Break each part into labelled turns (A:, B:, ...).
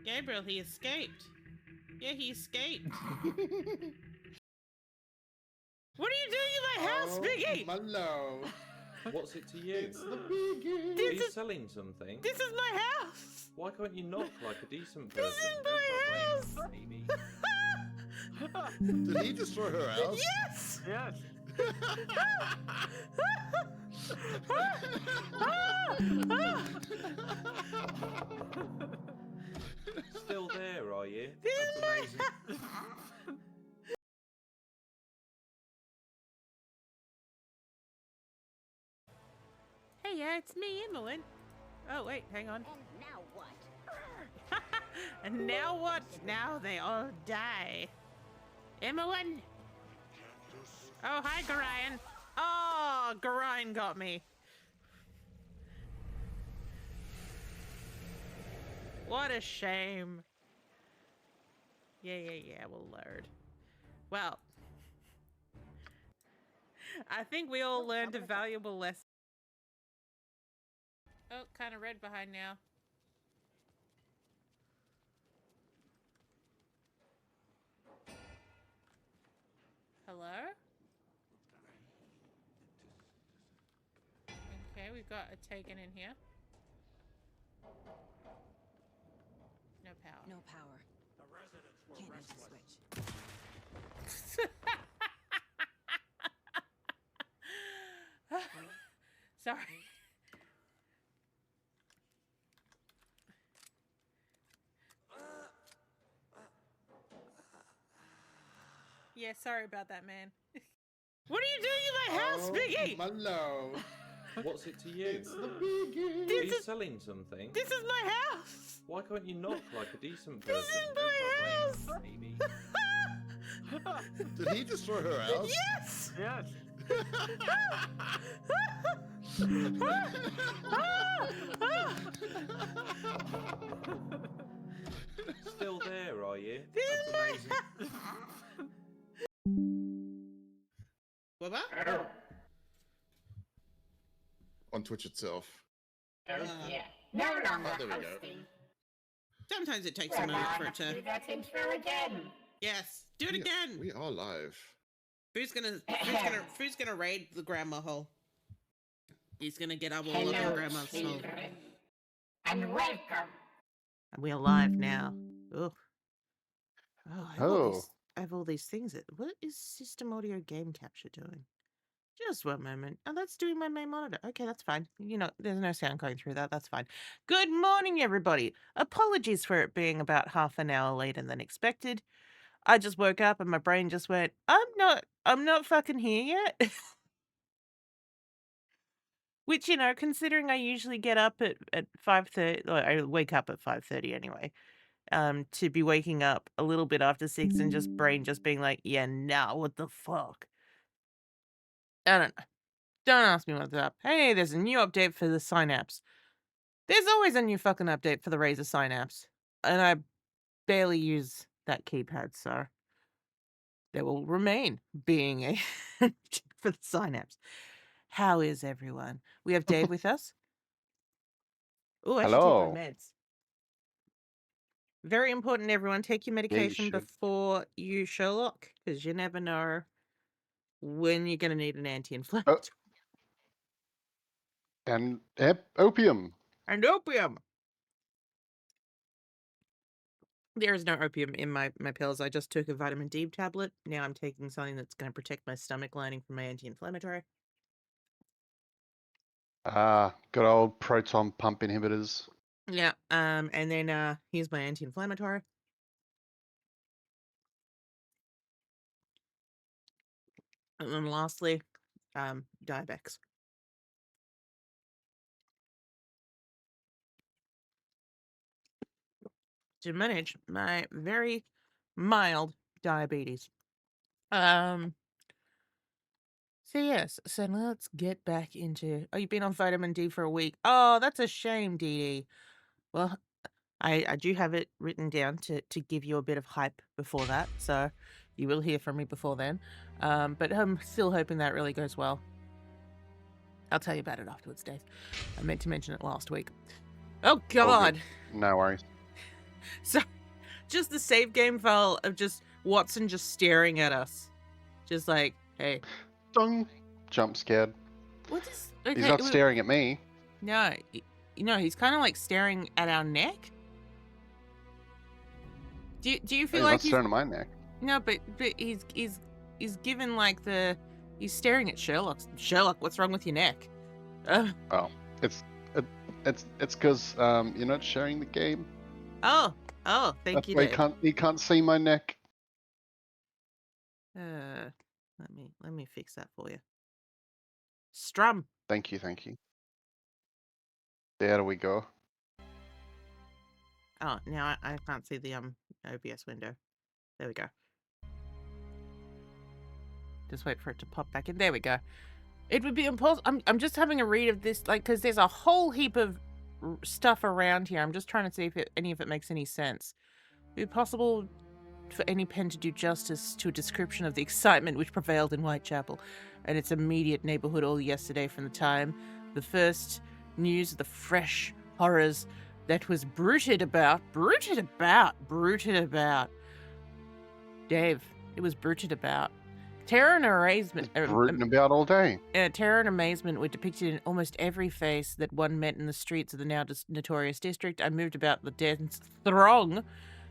A: Gabriel, he escaped. Yeah, he escaped. What are you doing in my house, Biggie?
B: My love.
C: What's it to you?
B: It's the Biggie.
C: Are you selling something?
A: This is my house.
C: Why can't you knock like a decent
A: This
C: person?
A: is my house.
B: Did he destroy her house?
A: Yes.
D: Yes.
C: Still there, are you?
D: That's amazing.
A: Hey, yeah, it's me, Emmeline. Oh, wait, hang on.
E: And now what?
A: And now what? Now they all die. Emmeline! Oh, hi, Garayan. Oh, Garayan got me. What a shame. Yeah, we'll load. Well, I think we all learned a valuable lesson. Oh, kind of red behind now. Hello? Okay, we've got a taken in here. No power.
E: No power.
D: The residents were
E: Can't enter
D: restless.
E: switch.
A: Sorry. Yeah, sorry about that, man. What are you doing in my house, Biggie?
B: My love.
C: What's it to you?
B: It's the Biggie.
C: Are you selling something?
A: This is my house.
C: Why can't you knock like a decent
A: This
C: person?
A: is my house.
B: Did he destroy her house?
A: Yes.
D: Yes.
C: Still there, are you?
D: That's amazing.
A: What about?
B: On Twitch itself.
F: Yeah. No longer
B: there we go.
F: hosting.
A: Sometimes it takes a
F: Well,
A: moment
F: now I
A: for it
F: have to
A: to.
F: do that intro again.
A: Yes, do it again.
B: We are live.
A: Who's gonna raid the grandma hole? He's gonna get up all up in
F: Hello,
A: grandma's hole.
F: children. And welcome.
A: And we're live now. Oh, I have all these things. What is System Audio Game Capture doing? Just one moment. Oh, that's doing my main monitor. Okay, that's fine. You know, there's no sound going through that. That's fine. Good morning, everybody. Apologies for it being about half an hour later than expected. I just woke up and my brain just went, I'm not fucking here yet. Which, you know, considering I usually get up at 5:30, or I wake up at 5:30 anyway, to be waking up a little bit after 6 and just brain just being like, yeah, now what the fuck? I don't know. Don't ask me what's up. Hey, there's a new update for the Synapse. There's always a new fucking update for the Razer Synapse. And I barely use that keypad, so there will remain being a for the Synapse. How is everyone? We have Dave with us. Oh, I should
G: Hello.
A: take my meds. Very important, everyone. Take your medication
G: should.
A: before you Sherlock, because you never know when you're going to need an anti-inflammatory.
G: And opium.
A: And opium. There is no opium in my pills. I just took a vitamin D tablet. Now I'm taking something that's going to protect my stomach lining from my anti-inflammatory.
G: Good old proton pump inhibitors.
A: Yeah. And then here's my anti-inflammatory. And then lastly, Diabex. To manage my very mild diabetes. So yes, so let's get back into. Oh, you've been on vitamin D for a week. Oh, that's a shame, Dee Dee. Well, I do have it written down to give you a bit of hype before that, so you will hear from me before then. But I'm still hoping that really goes well. I'll tell you about it afterwards, Dave. I meant to mention it last week. Oh God.
G: No worries.
A: So, just the save game file of just Watson just staring at us. Just like, hey.
G: Dong. Jump scared.
A: What is...
G: He's
A: Okay,
G: not staring at me.
A: No, he's kind of like staring at our neck. Do you feel
G: He's
A: like
G: not staring at my neck.
A: No, but he's given like the... He's staring at Sherlock. Sherlock, what's wrong with your neck?
G: Oh, it's because you're not sharing the game.
A: Oh, thank
G: That's
A: you,
G: why
A: Dave.
G: you can't see my neck.
A: Let me fix that for you. Strum.
G: Thank you. There we go.
A: Oh, now I can't see the OBS window. There we go. Just wait for it to pop back in. There we go. It would be impossible. I'm just having a read of this, like, because there's a whole heap of stuff around here. I'm just trying to see if any of it makes any sense. It would be possible for any pen to do justice to a description of the excitement which prevailed in Whitechapel and its immediate neighborhood all yesterday from the time the first news of the fresh horrors that was bruited about. Dave, it was bruited about. Terror and amazement.
G: Rooting about all day.
A: Terror and amazement were depicted in almost every face that one met in the streets of the now notorious district. I moved about the dense throng,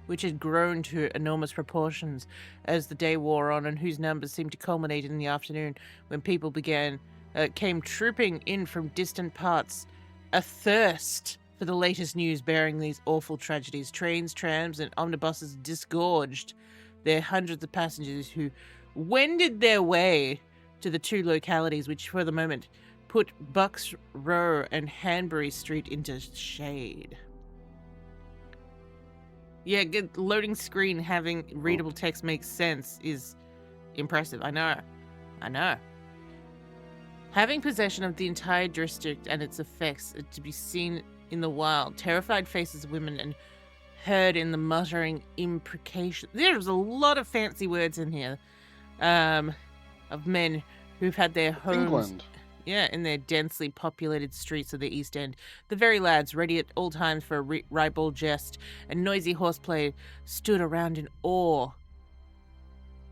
A: which had grown to enormous proportions as the day wore on, and whose numbers seemed to culminate in the afternoon when people came trooping in from distant parts, athirst for the latest news bearing these awful tragedies. Trains, trams, and omnibuses disgorged their hundreds of passengers who wended their way to the two localities which for the moment put Bucks Row and Hanbury Street into shade. Yeah, good loading screen having readable text makes sense is impressive. I know. Having possession of the entire district and its effects are to be seen in the wild, terrified faces of women and heard in the muttering imprecation. There's a lot of fancy words in here. Of men who've had their homes
G: England.
A: in their densely populated streets of the East End. The very lads, ready at all times for a ribald jest and noisy horseplay, stood around in awe.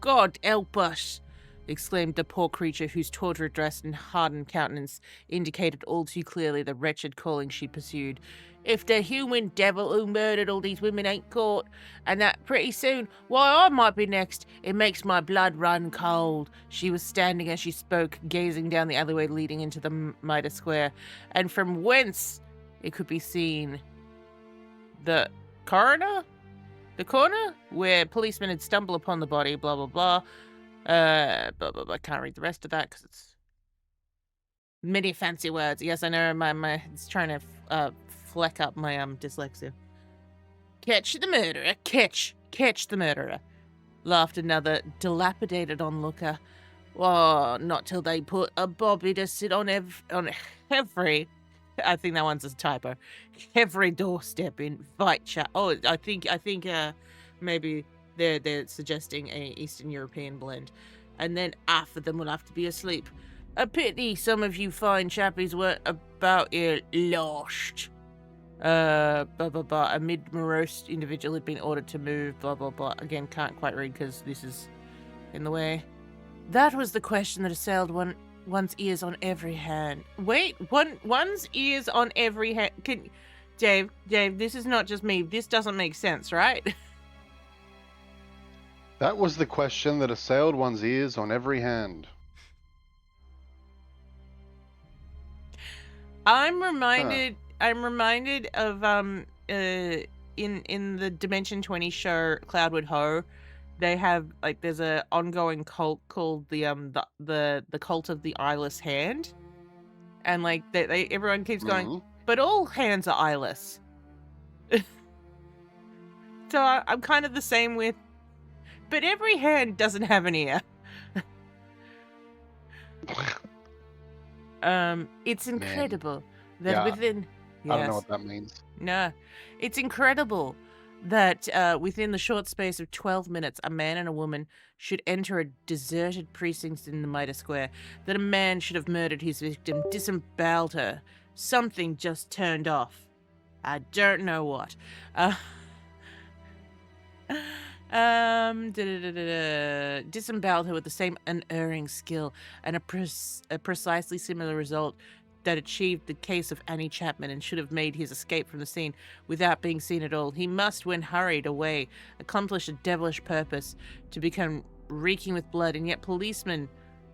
A: God help us! Exclaimed the poor creature whose tortured dress and hardened countenance indicated all too clearly the wretched calling she pursued. If the human devil who murdered all these women ain't caught, and that pretty soon, why I might be next. It makes my blood run cold. She was standing as she spoke, gazing down the alleyway leading into the Mitre Square, and from whence it could be seen the corner where policemen had stumbled upon the body, blah, blah, blah. I can't read the rest of that because it's many fancy words. Yes, I know my it's trying to fleck up my dyslexia. Catch the murderer, catch the murderer, laughed another dilapidated onlooker. Oh, not till they put a bobby to sit on every. I think that one's a typo. Every doorstep in Whitechapel. Oh, I think maybe they're suggesting a Eastern European blend, and then half of them will have to be asleep. A pity some of you fine chappies weren't about here lost. A mid-morose individual had been ordered to move, blah, blah, blah. Again, can't quite read because this is in the way. That was the question that assailed one's ears on every hand. Wait, one's ears on every hand. Dave, this is not just me. This doesn't make sense, right?
G: That was the question that assailed one's ears on every hand.
A: I'm reminded of in the Dimension 20 show Cloudwood Ho, they have like there's a ongoing cult called the cult of the eyeless hand, and like they everyone keeps going, but all hands are eyeless. So I'm kind of the same with, but every hand doesn't have an ear. It's incredible that within. Yes.
G: I don't know what that means.
A: No, it's incredible that within the short space of 12 minutes, a man and a woman should enter a deserted precinct in the Mitre Square. That a man should have murdered his victim, disemboweled her. Something just turned off. I don't know what. Disemboweled her with the same unerring skill and a precisely similar result that achieved the case of Annie Chapman and should have made his escape from the scene without being seen at all. He must, when hurried away, accomplish a devilish purpose to become reeking with blood, and yet policeman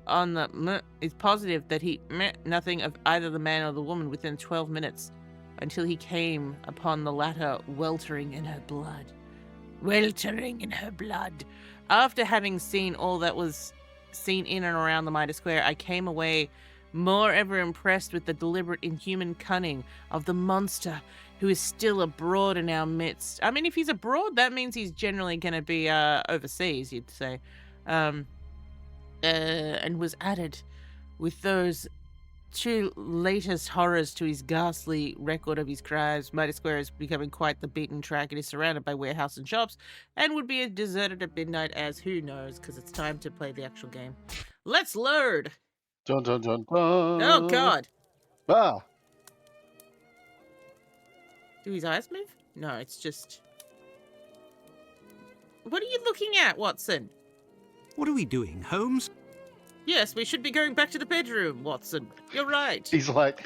A: on the is positive that he nothing of either the man or the woman within 12 minutes until he came upon the latter weltering in her blood. Weltering in her blood. After having seen all that was seen in and around the Mitre Square, I came away more ever impressed with the deliberate inhuman cunning of the monster who is still abroad in our midst. I mean, if he's abroad, that means he's generally going to be overseas, you'd say. And was added with those two latest horrors to his ghastly record of his crimes. Mitre Square is becoming quite the beaten track. It is surrounded by warehouse and shops and would be deserted at midnight as who knows, because it's time to play the actual game. Let's load!
G: Dun dun dun dun.
A: Oh, God!
G: Ah,
A: Do his eyes move? No, it's just... What are you looking at, Watson?
D: What are we doing, Holmes?
A: Yes, we should be going back to the bedroom, Watson. You're right.
G: he's like,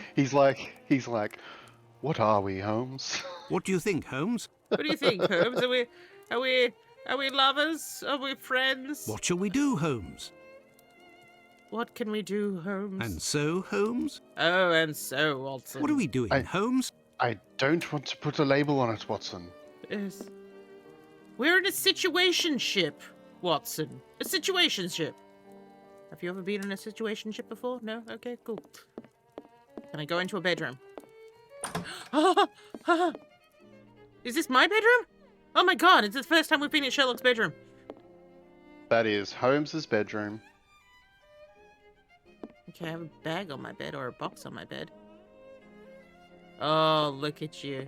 G: what are we, Holmes?
D: What do you think, Holmes?
A: What do you think, Holmes? Are we lovers? Are we friends?
D: What shall we do, Holmes?
A: What can we do, Holmes?
D: And so, Holmes?
A: Oh, and so, Watson.
D: What are we doing, Holmes?
G: I don't want to put a label on it, Watson.
A: Yes. We're in a situationship, Watson. A situationship. Have you ever been in a situationship before? No? Okay, cool. Can I go into a bedroom? Is this my bedroom? Oh my God, it's the first time we've been in Sherlock's bedroom.
G: That is Holmes's bedroom.
A: Okay, I have a bag on my bed or a box on my bed. Oh, look at you.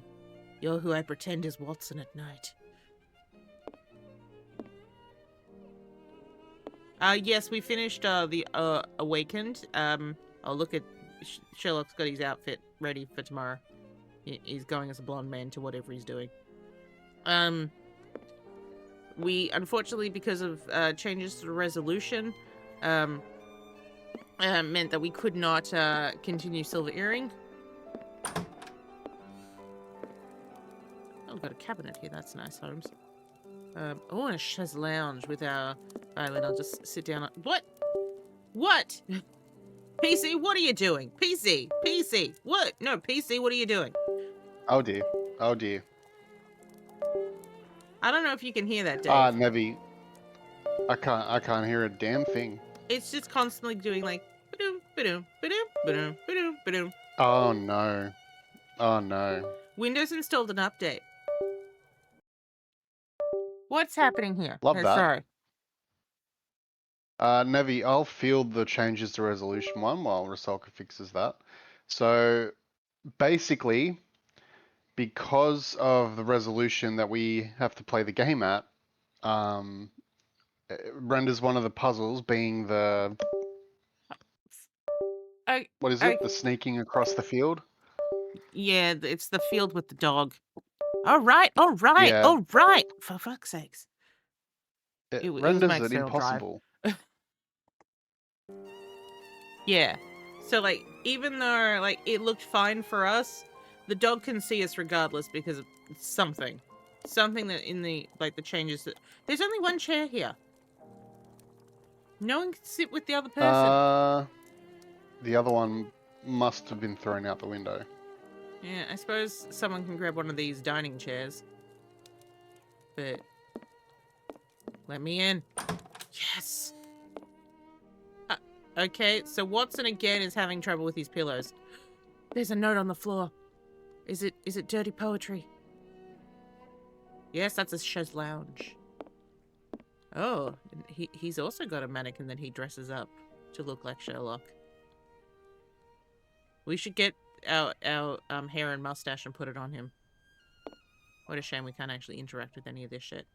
A: You're who I pretend is Watson at night. Yes, we finished the Awakened. I'll look at Sherlock's got his outfit ready for tomorrow. He's going as a blonde man to whatever he's doing. We unfortunately, because of changes to the resolution, meant that we could not continue Silver Earring. Oh, we've got a cabinet here. That's nice, Holmes. Oh, and a chaise lounge with our violin. I'll just sit down. What? What? PC, what are you doing? PC, PC, what? No, PC, what are you doing?
G: Oh dear. Oh dear.
A: I don't know if you can hear that, Dave.
G: Nevi. I can't hear a damn thing.
A: It's just constantly doing like ba-doom, ba-doom, ba-doom, ba-doom, ba-doom, ba-doom.
G: Oh no. Oh no.
A: Windows installed an update. What's happening here?
G: Love that.
A: Sorry.
G: Nevi, I'll field the changes to resolution one while Rusalka fixes that. So basically, because of the resolution that we have to play the game at, it renders one of the puzzles being the what is it? The sneaking across the field.
A: Yeah, it's the field with the dog. All right, all right,
G: Yeah.
A: all right. For fuck's sakes.
G: It
A: was
G: renders
A: Max
G: it
A: Steel Drive.
G: impossible.
A: Yeah. So, like, even though, like, it looked fine for us, the dog can see us regardless because of something. Something that in the, like, the changes that... There's only one chair here. No one can sit with the other person.
G: The other one must have been thrown out the window.
A: Yeah, I suppose someone can grab one of these dining chairs. But... Let me in. Yes! Okay, so Watson again is having trouble with his pillows. There's a note on the floor. Is it dirty poetry? Yes, that's a chaise lounge. Oh, he's also got a mannequin that he dresses up to look like Sherlock. We should get our hair and mustache and put it on him. What a shame we can't actually interact with any of this shit.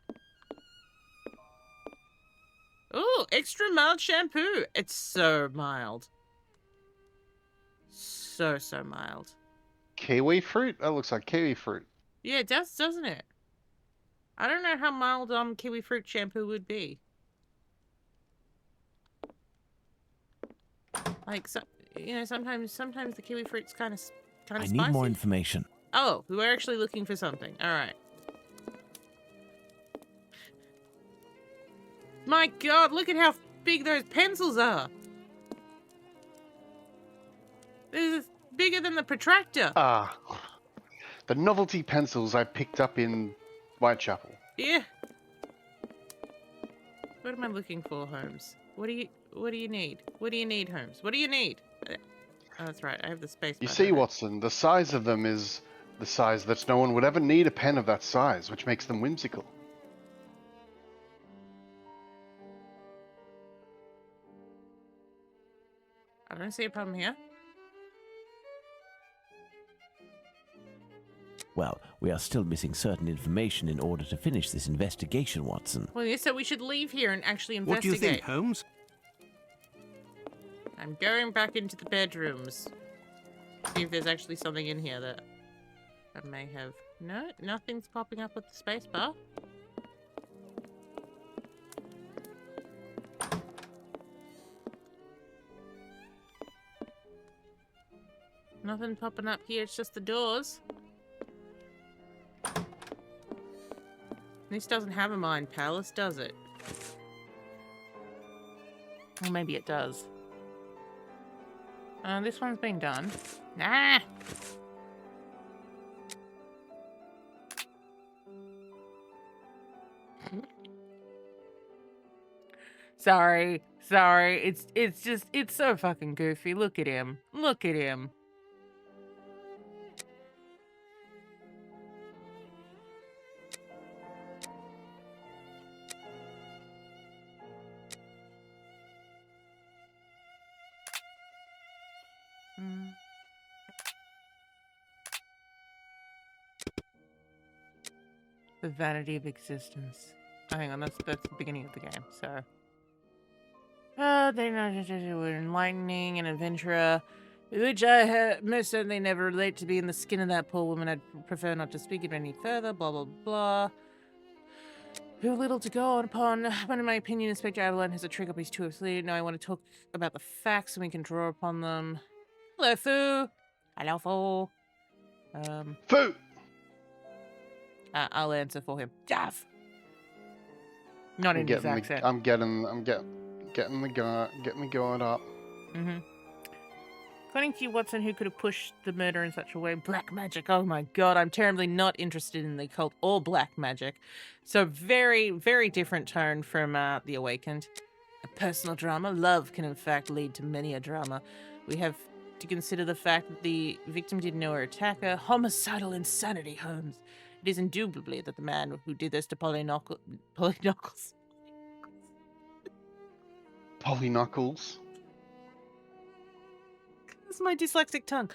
A: Oh, extra mild shampoo. It's so mild. So mild.
G: Kiwi fruit? That looks like kiwi fruit.
A: Yeah, it does, doesn't it? I don't know how mild kiwi fruit shampoo would be. Like, so, you know, sometimes the kiwi fruit's kind of
E: I
A: spicy.
E: need more information.
A: Oh, we were actually looking for something. All right. My God, look at how big those pencils are. This is bigger than the protractor.
G: Ah, the novelty pencils I picked up in Whitechapel.
A: Yeah. What am I looking for, Holmes? What do you need? What do you need, Holmes? What do you need? Oh, that's right. I have the space.
G: You
A: bar,
G: see,
A: don't I?
G: Watson, the size of them is the size that no one would ever need a pen of that size, which makes them whimsical.
A: I don't see a problem here.
E: Well, we are still missing certain information in order to finish this investigation, Watson.
A: Well, yeah, so we should leave here and actually
D: What do you
A: investigate.
D: think, Holmes?
A: I'm going back into the bedrooms. See if there's actually something in here that I may have. No, nothing's popping up with the space bar. Nothing popping up here, it's just the doors. This doesn't have a mind palace, does it? Or maybe it does. This one's been done. Ah! Sorry. It's just, it's so fucking goofy. Look at him. Look at him. The vanity of existence. Oh, hang on, that's the beginning of the game, so. They were enlightening and adventurer, which I most certainly never relate to be in the skin of that poor woman. I'd prefer not to speak it any further, blah, blah, blah. Too little to go on upon. But in my opinion, Inspector Adeline has a trick up his two sleeve. Now I want to talk about the facts and we can draw upon them. Hello, Foo. Hello, Foo.
G: Foo!
A: I'll answer for him. Daff. Not in his accent.
G: I'm getting the guard up.
A: Mm-hmm. According to you, Watson, who could have pushed the murder in such a way? Black magic. Oh my God, I'm terribly not interested in the occult or black magic. So very, very different tone from The Awakened. A personal drama. Love can in fact lead to many a drama. We have to consider the fact that the victim didn't know her attacker. Homicidal insanity, Holmes. It is indubitably that the man who did this to Polynocles.
G: Polynocles.
A: That's my dyslexic tongue.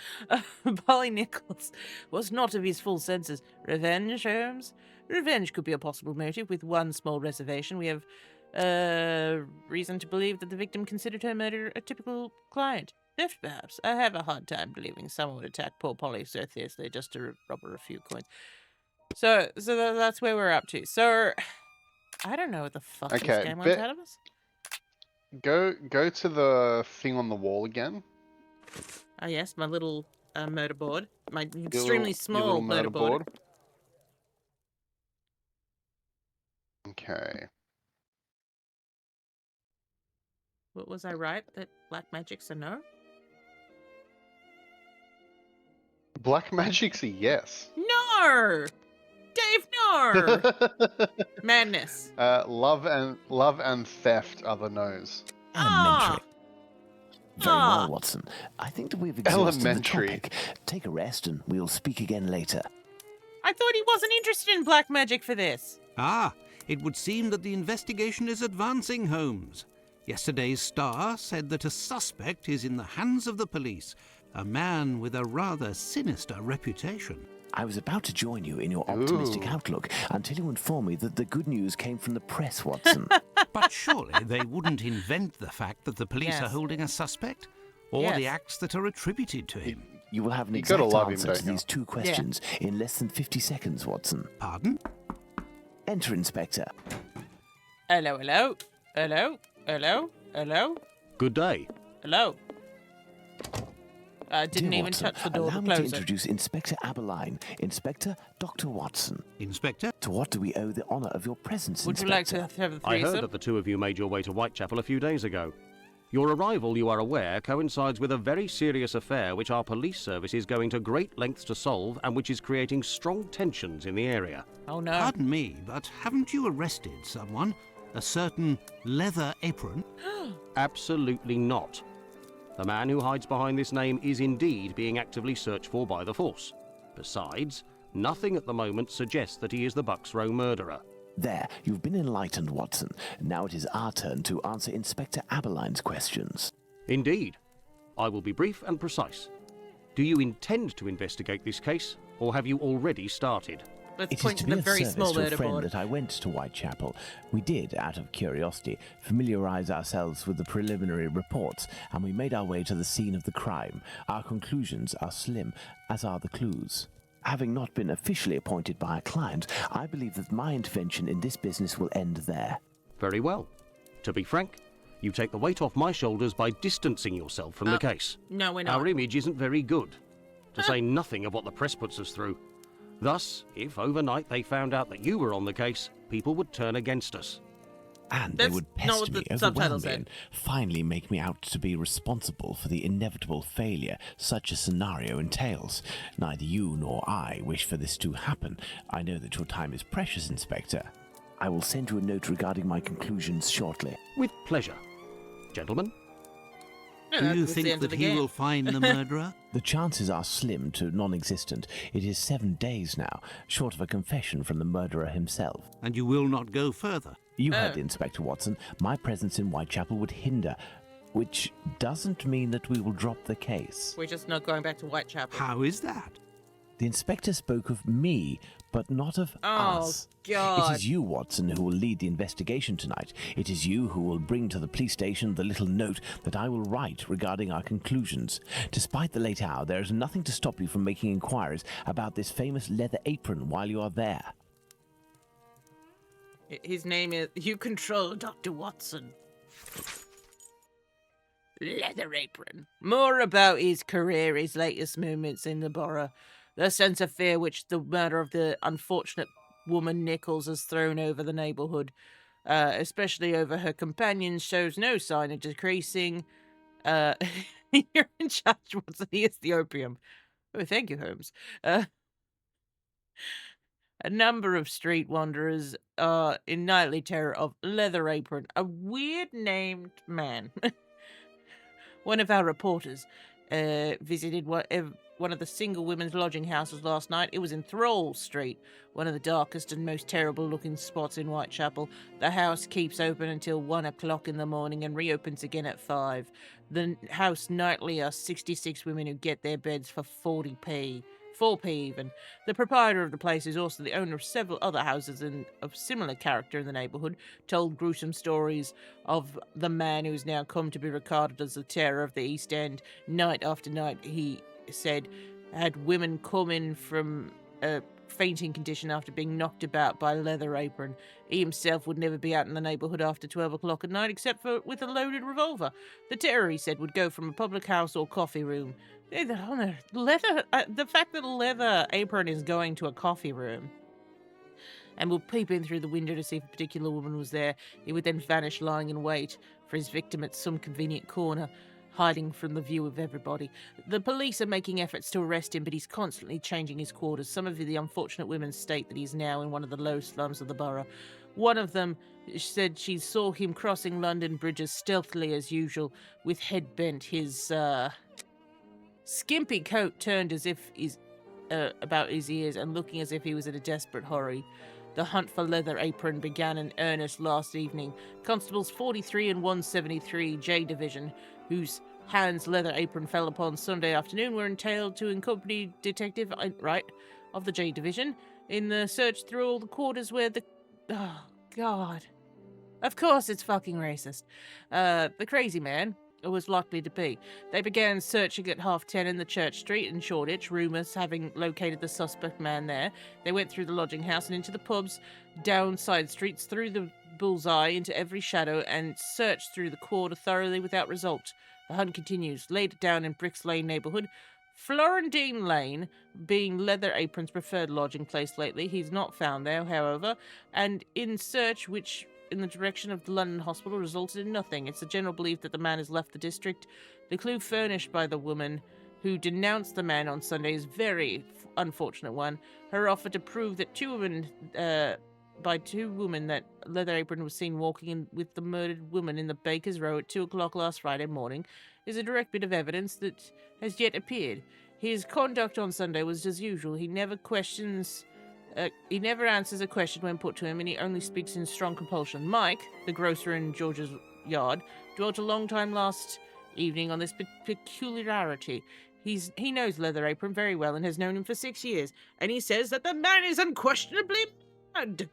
A: Polly Nichols was not of his full senses. Revenge, Holmes? Revenge could be a possible motive, with one small reservation. We have reason to believe that the victim considered her murderer a typical client. Theft, perhaps. I have a hard time believing someone would attack poor Polly so fiercely just to rob her a few coins. So that's where we're up to. So, I don't know what the fuck this game wants out of us.
G: Go to the thing on the wall again.
A: Oh yes, my little murder board. My extremely small murder board.
G: Okay.
A: What was I right? That black magic's a no?
G: Black magic's a yes.
A: No! Dave, no! Madness.
G: Love and theft are the no's.
E: Elementary. Very
A: Ah.
E: well, Watson. I think that we've exhausted
G: Elementary.
E: the topic. Take a rest and we'll speak again later.
A: I thought he wasn't interested in black magic for this.
D: Ah, it would seem that the investigation is advancing, Holmes. Yesterday's Star said that a suspect is in the hands of the police, a man with a rather sinister reputation.
E: I was about to join you in your optimistic
G: Ooh.
E: outlook until you informed me that the good news came from the press, Watson.
D: But surely they wouldn't invent the fact that the police
A: Yes.
D: are holding a suspect, or
A: Yes.
D: the acts that are attributed to him.
E: You will have an
G: You gotta
E: exact
G: love him,
E: answer
G: don't
E: to
G: you?
E: these two questions in less than 50 seconds, Watson.
D: Pardon?
E: Enter, Inspector.
A: Hello, hello. Hello, hello, hello,
H: Good day.
A: hello. I didn't
E: Dear
A: even
E: Watson,
A: touch the door
E: allow
A: to
E: me to
A: close it.
E: introduce Inspector Aberline, Inspector Dr. Watson.
D: Inspector?
E: To what do we owe the honour of your presence,
A: Would you
E: Inspector?
A: like to have a
H: I
A: threesome?
H: heard that the two of you made your way to Whitechapel a few days ago. Your arrival, you are aware, coincides with a very serious affair which our police service is going to great lengths to solve and which is creating strong tensions in the area.
A: Oh no.
D: Pardon me, but haven't you arrested someone? A certain Leather Apron?
H: Absolutely not. The man who hides behind this name is indeed being actively searched for by the force. Besides, nothing at the moment suggests that he is the Bucks Row murderer.
E: There, you've been enlightened, Watson. Now it is our turn to answer Inspector Aberline's questions.
H: Indeed. I will be brief and precise. Do you intend to investigate this case, or have you already started?
A: Let's
E: It is
A: point
E: to
A: to
E: be
A: the
E: of
A: very
E: service
A: small
E: to a
A: murder
E: friend
A: board.
E: that I went to Whitechapel. We did, out of curiosity, familiarise ourselves with the preliminary reports, and we made our way to the scene of the crime. Our conclusions are slim, as are the clues. Having not been officially appointed by a client, I believe that my intervention in this business will end there.
H: Very well. To be frank, you take the weight off my shoulders by distancing yourself from the case.
A: No, we're not.
H: Our image isn't very good, to say nothing of what the press puts us through. Thus, if overnight they found out that you were on the case, people would turn against us.
E: And
A: That's
E: they would
A: not
E: pest
A: what
E: me,
A: the
E: overwhelm
A: subtitle
E: me,
A: said.
E: and finally make me out to be responsible for the inevitable failure such a scenario entails. Neither you nor I wish for this to happen. I know that your time is precious, Inspector. I will send you a note regarding my conclusions shortly.
H: With pleasure. Gentlemen,
A: No,
D: Do
A: that
D: you
A: was the
D: think
A: end of
D: that
A: the
D: he
A: game.
D: will find the murderer?
E: The chances are slim to non-existent. It is 7 days now, short of a confession from the murderer himself.
D: And you will not go further?
E: You heard, Inspector Watson. My presence in Whitechapel would hinder, which doesn't mean that we will drop the case.
A: We're just not going back to Whitechapel.
D: How is that?
E: The inspector spoke of me, but not of
A: Oh,
E: us.
A: God.
E: It is you, Watson, who will lead the investigation tonight. It is you who will bring to the police station the little note that I will write regarding our conclusions. Despite the late hour, there is nothing to stop you from making inquiries about this famous leather apron while you are there.
A: His name is... You control Dr. Watson. Leather Apron. More about his career, his latest movements in the borough, the sense of fear which the murder of the unfortunate woman Nichols has thrown over the neighbourhood, especially over her companions, shows no sign of decreasing. You're in charge, Watson. He is the opium. Oh, thank you, Holmes. A number of street wanderers are in nightly terror of Leather Apron, a weird named man. One of our reporters visited one of the single women's lodging houses last night. It was in Thrall Street, one of the darkest and most terrible-looking spots in Whitechapel. The house keeps open until 1 o'clock in the morning and reopens again at 5. The house nightly are 66 women who get their beds for 40p. 4p even. The proprietor of the place is also the owner of several other houses of similar character in the neighbourhood, told gruesome stories of the man who's now come to be regarded as the terror of the East End. Night after night, he said, had women come in from a fainting condition after being knocked about by Leather Apron. He himself would never be out in the neighbourhood after 12 o'clock at night except for with a loaded revolver. The terror, he said, would go from a public house or coffee room. The fact that Leather Apron is going to a coffee room and will peep in through the window to see if a particular woman was there. He would then vanish lying in wait for his victim at some convenient corner, hiding from the view of everybody. The police are making efforts to arrest him, but he's constantly changing his quarters. Some of the unfortunate women state that he's now in one of the low slums of the borough. One of them said she saw him crossing London bridges stealthily as usual, with head bent, his skimpy coat turned as if he's about his ears and looking as if he was in a desperate hurry. The hunt for Leather Apron began in earnest last evening. Constables 43 and 173 J Division, whose hands Leather Apron fell upon Sunday afternoon, were entailed to accompany Detective Wright of the J Division in the search through all the quarters where the... Oh, God. Of course it's fucking racist. The crazy man was likely to be. They began searching at 10:30 in the Church Street in Shoreditch, rumours having located the suspect man there. They went through the lodging house and into the pubs, down side streets, through the bullseye, into every shadow, and searched through the quarter thoroughly without result. The hunt continues. Laid down in Bricks Lane neighbourhood. Florentine Lane being Leather Apron's preferred lodging place lately. He's not found there, however, and in search which in the direction of the London hospital resulted in nothing. It's the general belief that the man has left the district. The clue furnished by the woman who denounced the man on Sunday is very unfortunate one. Her offer to prove that two women that Leather Apron was seen walking in with the murdered woman in the Baker's Row at 2 o'clock last Friday morning is a direct bit of evidence that has yet appeared. His conduct on Sunday was as usual. He never answers a question when put to him, and he only speaks in strong compulsion. Mike, the grocer in George's yard, dwelt a long time last evening on this peculiarity. He knows Leather Apron very well and has known him for 6 years, and he says that the man is unquestionably mad,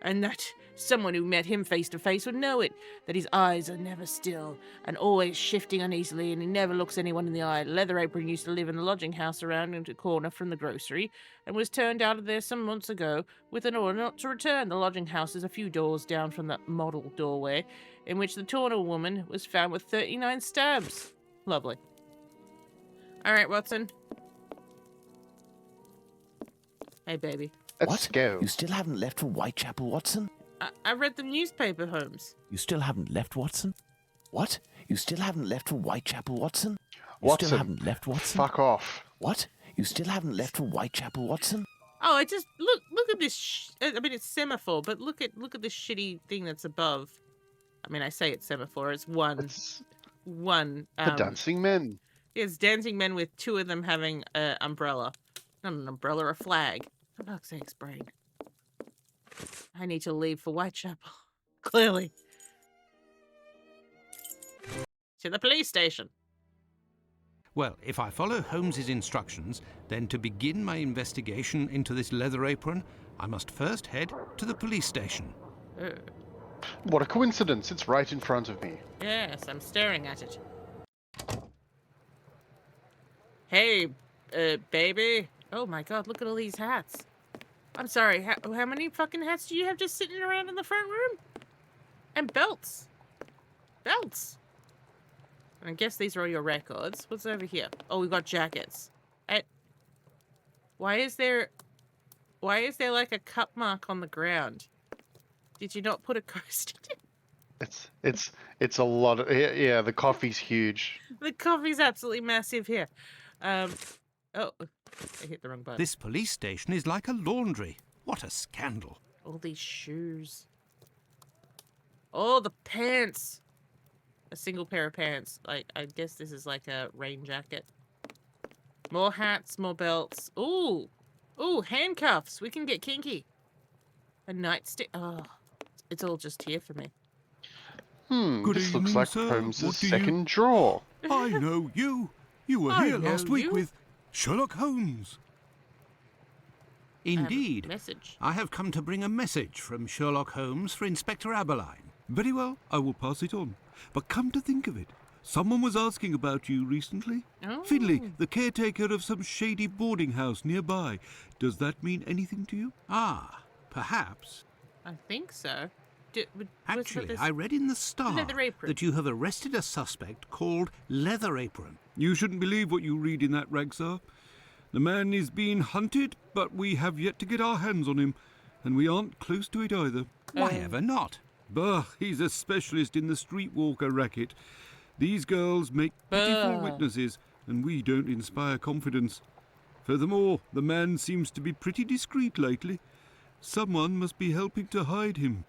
A: and that someone who met him face to face would know it, that his eyes are never still and always shifting uneasily, and he never looks anyone in the eye. Leather Apron used to live in the lodging house around the corner from the grocery and was turned out of there some months ago with an order not to return. The lodging house is a few doors down from the model doorway in which the Torner woman was found with 39 stabs. Lovely. All right, Watson. Hey, baby.
G: Let's go.
E: You still haven't left for Whitechapel, Watson?
A: I read the newspaper, Holmes.
E: You still haven't left, Watson? What? You still haven't left for Whitechapel, Watson? You
G: Watson,
E: still haven't left, Watson?
G: fuck off.
E: What? You still haven't left for Whitechapel, Watson?
A: Oh, I just look at this. I mean, it's semaphore, but look at this shitty thing that's above. I mean, I say it's semaphore. It's one.
G: The dancing men.
A: It's dancing men with two of them having an umbrella, not an umbrella, a flag. For fuck's sakes, brain. I need to leave for Whitechapel. Clearly. To the police station.
D: Well, if I follow Holmes's instructions, then to begin my investigation into this Leather Apron, I must first head to the police station.
G: What a coincidence. It's right in front of me.
A: Yes, I'm staring at it. Hey, baby. Oh my god, look at all these hats. I'm sorry, how many fucking hats do you have just sitting around in the front room? And belts. Belts. I guess these are all your records. What's over here? Oh, we've got jackets. Why is there like a cup mark on the ground? Did you not put a coaster in?
G: It's a lot of, yeah, the coffee's huge.
A: The coffee's absolutely massive here. Oh, I hit the wrong button.
D: This police station is like a laundry. What a scandal.
A: All these shoes. Oh, the pants. A single pair of pants. Like, I guess this is like a rain jacket. More hats, more belts. Ooh. Ooh, handcuffs. We can get kinky. A nightstick. Oh, it's all just here for me.
D: Good
G: This
D: evening,
G: looks like
D: sir.
G: Holmes'
D: What do you-
G: second drawer.
D: I know you. You were
A: I
D: here last
A: know
D: week
A: you.
D: with Sherlock Holmes. Indeed.
A: Message.
D: I have come to bring a message from Sherlock Holmes for Inspector Aberline. Very well, I will pass it on. But come to think of it, someone was asking about you recently.
A: Oh.
D: Finley, the caretaker of some shady boarding house nearby. Does that mean anything to you? Ah, perhaps.
A: I think so.
D: Actually, I read in the Star
A: Leather Apron.
D: that you have arrested a suspect called Leather Apron. You shouldn't believe what you read in that rag, sir. The man is being hunted, but we have yet to get our hands on him, and we aren't close to it either. Why ever not? Bah, he's a specialist in the streetwalker racket. These girls make pitiful witnesses, and we don't inspire confidence. Furthermore, the man seems to be pretty discreet lately. Someone must be helping to hide him.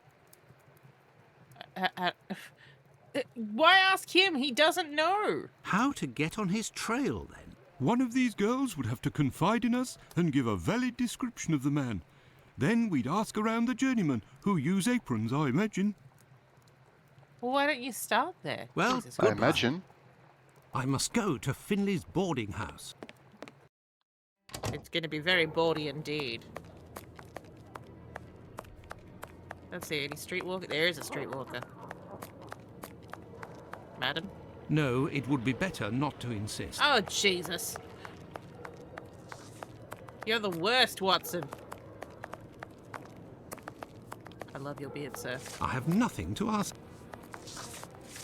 A: Why ask him? He doesn't know.
D: How to get on his trail, then? One of these girls would have to confide in us and give a valid description of the man. Then we'd ask around the journeymen, who use aprons, I imagine.
A: Well, why don't you start there?
D: Well,
A: Jesus
G: I
A: Christ.
G: imagine.
D: I must go to Finley's boarding house.
A: It's going to be very bawdy indeed. Let's see, any streetwalker? There is a streetwalker. Madam?
D: No, it would be better not to insist.
A: Oh, Jesus. You're the worst, Watson. I love your beard, sir.
D: I have nothing to ask.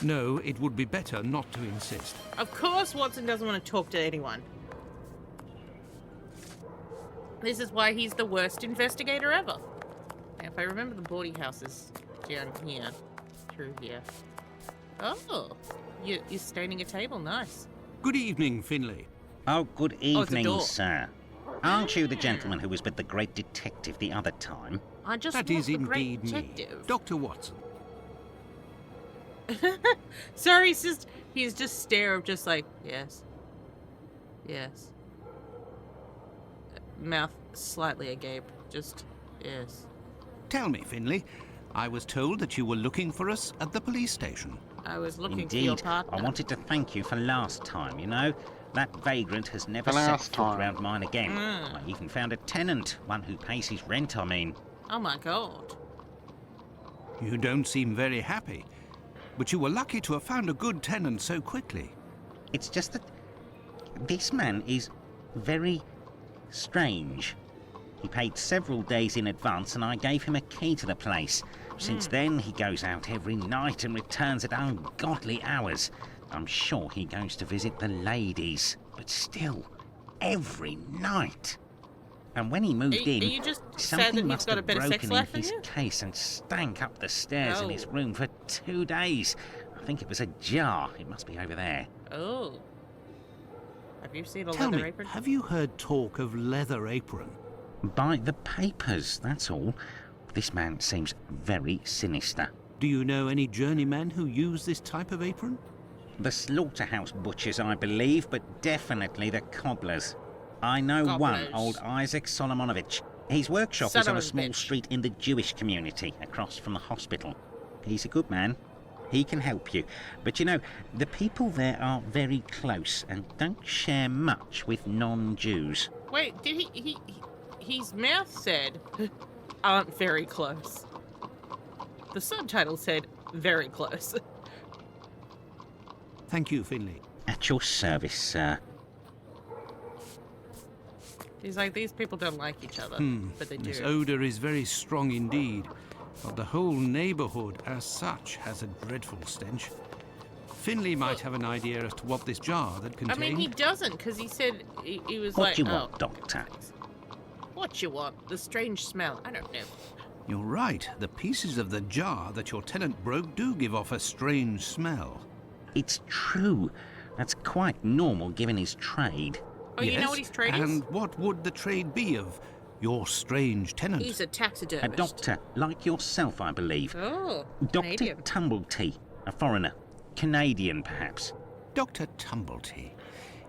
D: No, it would be better not to insist.
A: Of course Watson doesn't want to talk to anyone. This is why he's the worst investigator ever. Now, if I remember, the boarding house is down here. Through here. Oh, you're staining a table. Nice.
D: Good evening, Finlay.
I: Oh, good
A: Oh, it's a
I: evening,
A: door.
I: sir. Aren't you the gentleman who was with the great detective the other time?
A: I just
D: That
A: want
D: is
A: the great
D: indeed me,
A: detective.
D: Dr. Watson.
A: Sorry, he's just stare of just like, yes. Yes. Mouth slightly agape. Just, yes.
D: Tell me, Finlay, I was told that you were looking for us at the police station.
A: I was looking for your
I: Indeed.
A: partner.
I: I wanted to thank you for last time, you know. That vagrant has never
G: For
I: set
G: last
I: foot
G: time.
I: around mine again.
A: Mm.
I: I even found a tenant, one who pays his rent, I mean.
A: Oh my god.
D: You don't seem very happy, but you were lucky to have found a good tenant so quickly.
I: It's just that this man is very strange. He paid several days in advance and I gave him a key to the place. Since then, he goes out every night and returns at ungodly hours. I'm sure he goes to visit the ladies, but still, every night. And when he moved
A: Are
I: in,
A: you just sad that
I: something
A: he's
I: must
A: got a
I: have
A: better sex
I: broken in
A: life than
I: his
A: you?
I: case and stank up the stairs in
A: Oh.
I: his room for 2 days. I think it was a jar. It must be over there.
A: Oh. Have you seen a
D: Tell
A: leather
D: me,
A: apron?
D: have you heard talk of Leather Apron?
I: By the papers, that's all. This man seems very sinister.
D: Do you know any journeymen who use this type of apron?
I: The slaughterhouse butchers, I believe, but definitely the cobblers. I know one,
A: Cobblers.
I: old Isaac Solomonovich. His workshop is on a small
A: Solomonovich.
I: street in the Jewish community, across from the hospital. He's a good man. He can help you. But you know, the people there are very close and don't share much with non-Jews.
A: Wait, did his mouth said, aren't very close. The subtitle said, very close.
D: Thank you, Finlay.
I: At your service, sir.
A: He's like, these people don't like each other, but they do.
D: This odour is very strong indeed, but the whole neighbourhood as such has a dreadful stench. Finlay might have an idea as to what this jar that
A: I
D: contained.
A: mean, he doesn't, because he said, he was
I: What
A: like,
I: do you
A: oh,
I: want, Doctor?
A: what you want? The strange smell. I don't know.
D: You're right. The pieces of the jar that your tenant broke do give off a strange smell.
I: It's true. That's quite normal given his trade.
A: Oh, you know what his trade is?
D: And what would the trade be of your strange tenant?
A: He's a
I: A
A: taxidermist.
I: doctor, like yourself, I believe.
A: Oh,
I: Dr.
A: Canadian.
I: Tumblety, a foreigner. Canadian, perhaps.
D: Dr. Tumblety.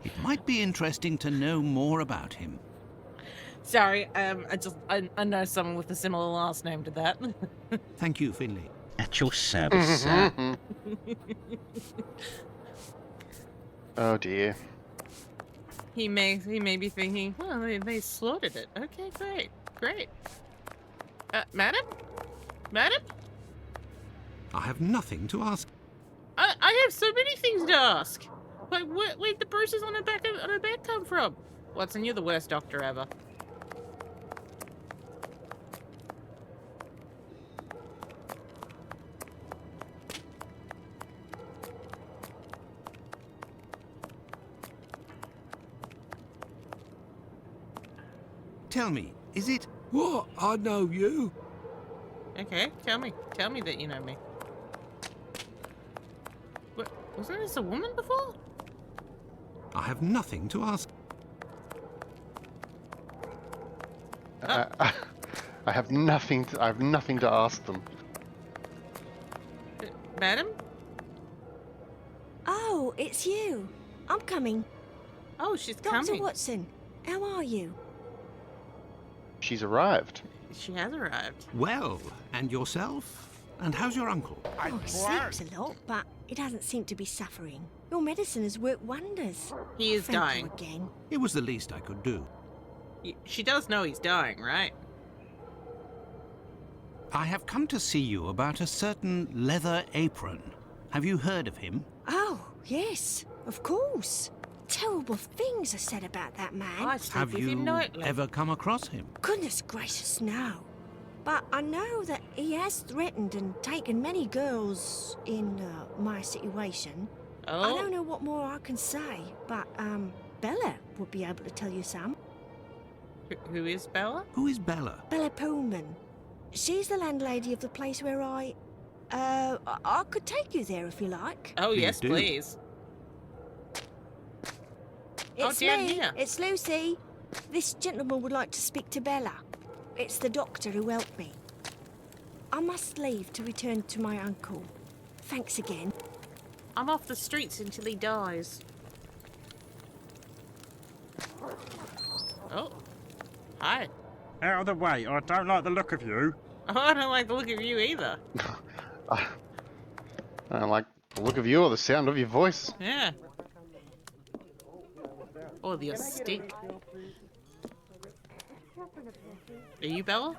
D: It might be interesting to know more about him.
A: Sorry, I know someone with a similar last name to that.
D: Thank you, Finlay.
I: At your service, sir.
G: Oh dear.
A: He may be thinking, well, they slaughtered it. Okay, great. Madam? Madam?
D: I have nothing to ask.
A: I have so many things to ask. Like, where'd the bruises on her back come from? Watson, you're the worst doctor ever.
D: Tell me, is it... What? I know you.
A: Okay, tell me that you know me. What, wasn't this a woman before?
D: I have nothing to ask.
G: I have nothing. I have nothing to ask them.
A: Madam?
J: Oh, it's you. I'm coming.
A: Oh, she's
J: Dr.
A: coming.
J: Watson, how are you?
G: She's arrived.
A: She has arrived.
D: Well, and yourself? And how's your uncle?
J: Oh, he sleeps a lot, but he doesn't seem to be suffering. Your medicine has worked wonders.
A: He is
J: Thank
A: dying.
J: you again.
D: It was the least I could do.
A: She does know he's dying, right?
D: I have come to see you about a certain Leather Apron. Have you heard of him?
J: Oh, Yes, of course. Terrible things are said about that man.
A: I sleep
D: Have
A: with him
D: you
A: nightly.
D: ever come across him?
J: Goodness gracious, no. But I know that he has threatened and taken many girls in my situation. I
A: Oh,
J: don't know what more I can say, but Bella would be able to tell you some.
A: who is Bella?
D: Who is Bella?
J: Bella Pullman. She's the landlady of the place where I could take you there if you like.
A: Oh,
D: Please
A: yes,
D: do.
A: please. Oh,
J: It's
A: down
J: me.
A: here.
J: It's Lucy. This gentleman would like to speak to Bella. It's the doctor who helped me. I must leave to return to my uncle. Thanks again.
A: I'm off the streets until he dies. Oh. Hi.
K: Out of the way, I don't like the look of you.
A: Oh, I don't like the look of you either.
G: I don't like the look of you or the sound of your voice.
A: Yeah. Or your stink. Are you Bella?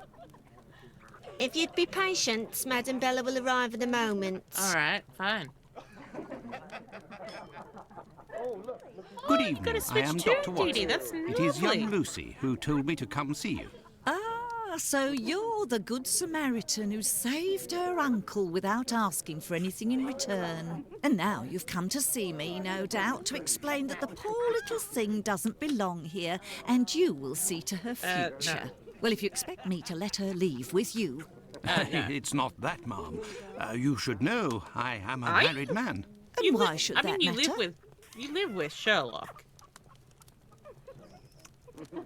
J: If you'd be patient, Madam Bella will arrive in a moment.
A: Alright, fine.
D: Good
A: you've got
D: evening.
A: a
D: I am
A: switch
D: Dr.
A: too, Judy.
D: Watson.
A: That's
D: It is
A: lovely.
D: young Lucy who told me to come see you.
L: Ah, so you're the Good Samaritan who saved her uncle without asking for anything in return. And now you've come to see me, no doubt, to explain that the poor little thing doesn't belong here, and you will see to her future.
A: No.
L: Well, if you expect me to let her leave with you.
D: It's not that, Ma'am. You should know I am a
A: Are you?
D: married man.
L: And why should
A: I
L: that
A: mean, you
L: matter?
A: live with Sherlock.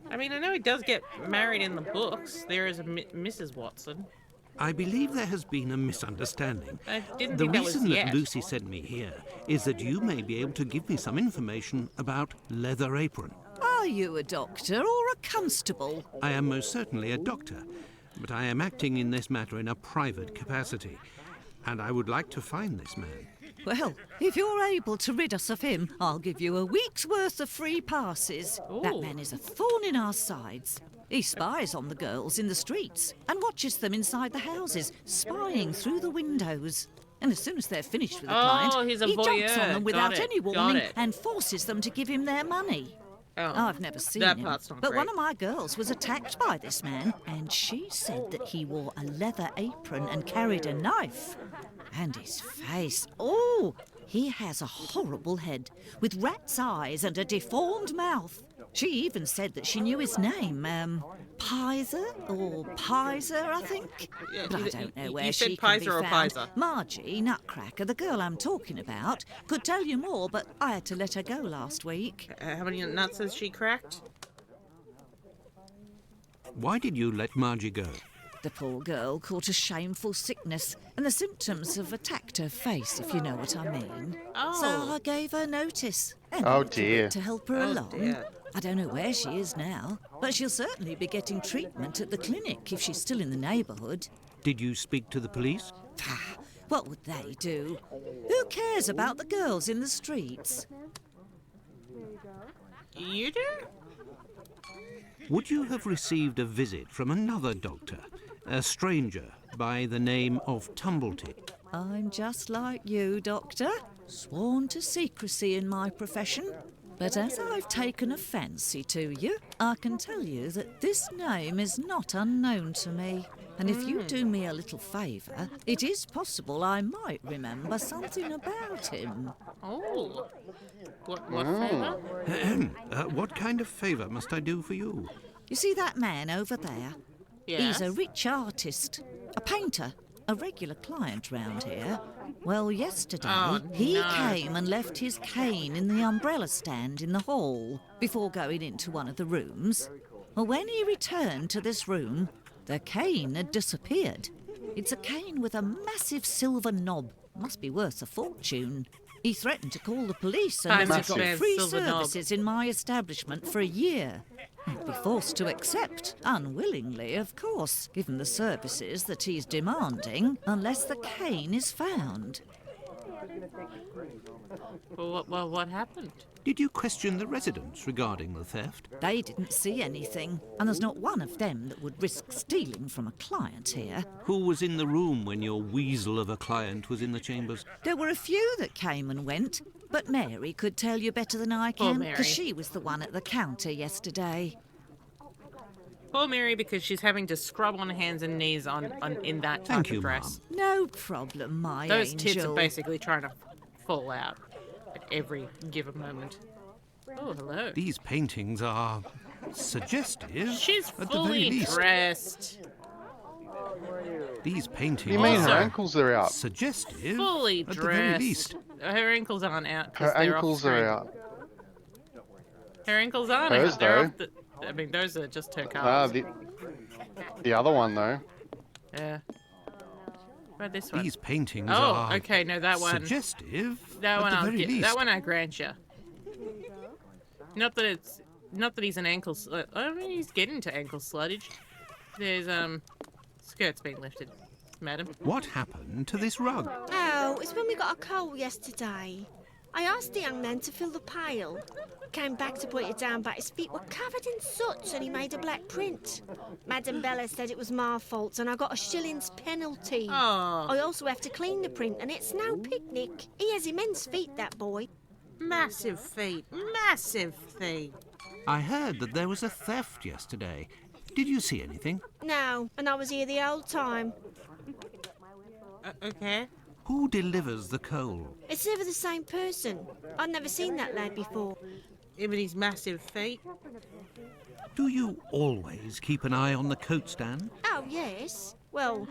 A: I mean, I know he does get married in the books. There is a Mrs. Watson.
D: I believe there has been a misunderstanding.
A: I didn't
D: The
A: think that was
D: reason that
A: yet.
D: Lucy sent me here is that you may be able to give me some information about Leather Apron.
L: Are you a doctor or a constable?
D: I am most certainly a doctor, but I am acting in this matter in a private capacity, and I would like to find this man.
L: Well, if you're able to rid us of him, I'll give you a week's worth of free passes. That
A: Ooh.
L: man is a thorn in our sides. He spies on the girls in the streets and watches them inside the houses, spying through the windows. And as soon as they're finished with the client,
A: he's a
L: he jumps
A: voyeur.
L: on them without
A: Got it,
L: any
A: got
L: warning
A: it.
L: and forces them to give him their money.
A: Oh,
L: I've never seen
A: that
L: him,
A: part's not
L: but
A: great.
L: one of my girls was attacked by this man, and she said that he wore a leather apron and carried a knife. And his face, oh, he has a horrible head, with rat's eyes and a deformed mouth. She even said that she knew his name, Pizer or Pizer, I think.
A: Yeah,
L: But I
A: you-
L: don't know
A: you
L: where
A: said
L: she can be
A: Pizer or
L: found.
A: Pizer?
L: Margie Nutcracker, the girl I'm talking about, could tell you more, but I had to let her go last week.
A: How many nuts has she cracked?
D: Why did you let Margie go?
L: The poor girl caught a shameful sickness, and the symptoms have attacked her face, if you know what I mean.
A: Oh.
L: So I gave her notice. And
G: Oh,
L: a little
G: dear.
L: bit to help her
A: Oh,
L: along.
A: dear.
L: I don't know where she is now, but she'll certainly be getting treatment at the clinic if she's still in the neighbourhood.
D: Did you speak to the police?
L: Pah, what would they do? Who cares about the girls in the streets?
A: You do?
D: Would you have received a visit from another doctor, a stranger by the name of Tumblety?
L: I'm just like you, Doctor. Sworn to secrecy in my profession. But as I've taken a fancy to you, I can tell you that this name is not unknown to me. And if you do me a little favour, it is possible I might remember something about him.
A: Oh. What favour?
D: What kind of favour must I do for you?
L: You see that man over there?
A: Yes.
L: He's a rich artist, a painter, a regular client round here. Well, yesterday,
A: Oh,
L: he
A: no.
L: came and left his cane in the umbrella stand in the hall before going into one of the rooms. Well, when he returned to this room, the cane had disappeared. It's a cane with a massive silver knob. Must be worth a fortune. He threatened to call the police unless he got
A: Massive
L: free
A: silver knob.
L: services in my establishment for a year. He'd be forced to accept, unwillingly, of course, given the services that he's demanding, unless the cane is found.
A: Well, what happened?
D: Did you question the residents regarding the theft?
L: They didn't see anything, and there's not one of them that would risk stealing from a client here.
D: Who was in the room when your weasel of a client was in the chambers?
L: There were a few that came and went, But Mary could tell you better than I
A: Poor
L: can,
A: Mary.
L: because she was the one at the counter yesterday.
A: Poor Mary, because she's having to scrub on hands and knees in that type
D: Thank
A: of
D: you,
A: dress.
L: No problem, my
A: Those
L: angel.
A: tits are basically trying to fall out at every given moment. Oh, hello.
D: These paintings are suggestive.
A: She's
D: at the very
A: fully
D: least.
A: dressed.
D: These paintings
G: You mean her
A: Also,
G: ankles are out?
D: suggestive.
A: Fully
D: at the
A: dressed.
D: very least.
A: Her ankles aren't out because
G: Her
A: they're
G: ankles
A: off
G: are
A: screen.
G: out.
A: Her ankles aren't
G: Hers,
A: out. They're
G: though.
A: off the... I mean, those are just her
G: Ah,
A: calves.
G: the other one though.
A: Yeah. About this one?
D: These paintings
A: Oh,
D: are
A: okay, no, that one.
D: suggestive.
A: That
D: at
A: one
D: the
A: I'll
D: very
A: get.
D: least.
A: That one I grant you. Not that he's an ankle. I mean, he's getting to ankle sluttage. There's skirts being lifted, madam.
D: What happened to this rug?
J: Oh, it's when we got a coal yesterday. I asked the young man to fill the pail. Came back to put it down, but his feet were covered in soot and he made a black print. Madam Bella said it was my fault and I got a shilling's penalty.
A: Oh,
J: I also have to clean the print and it's no picnic. He has immense feet, that boy.
A: massive feet, massive feet.
D: I heard that there was a theft yesterday. Did you see anything?
J: No, and I was here the whole time.
A: Okay.
D: Who delivers the coal?
J: It's never the same person. I've never seen that lad before.
A: Even his massive feet.
D: Do you always keep an eye on the coat stand?
J: Oh, yes. Well,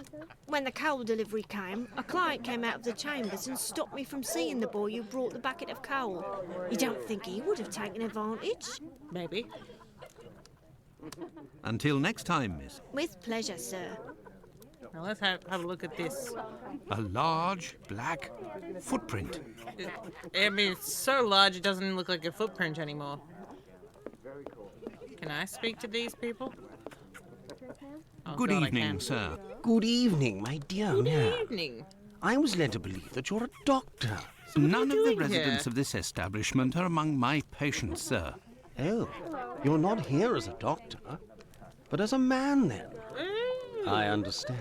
J: when the coal delivery came, a client came out of the chambers and stopped me from seeing the boy who brought the bucket of coal. You don't think he would have taken advantage?
A: Maybe.
D: Until next time, miss.
J: With pleasure, sir.
A: Now let's have a look at this.
D: A large black footprint.
A: I mean, it's so large it doesn't look like a footprint anymore. Can I speak to these people? Oh,
D: Good
A: God, I
D: evening,
A: can.
D: sir.
H: Good evening, my dear.
A: Good
H: Yeah.
A: evening.
H: I was led to believe that you're a doctor.
D: None of the
A: doing
D: residents
A: here?
D: of this establishment are among my patients, sir.
H: Oh, you're not here as a doctor, but as a man, then. I understand.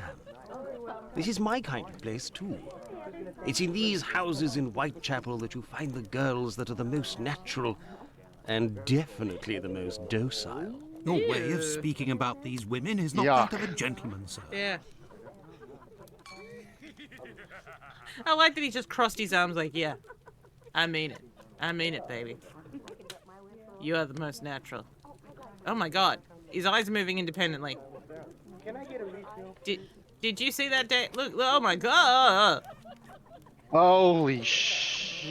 H: This is my kind of place, too. It's in these houses in Whitechapel that you find the girls that are the most natural and definitely the most docile.
D: Your way of speaking about these women is not
G: Yuck.
D: that of a gentleman, sir.
A: Yeah. I like that he just crossed his arms like, yeah, I mean it. I mean it, baby. You are the most natural. Oh my God. His eyes are moving independently. Did you see that day? Look, oh my God.
G: Holy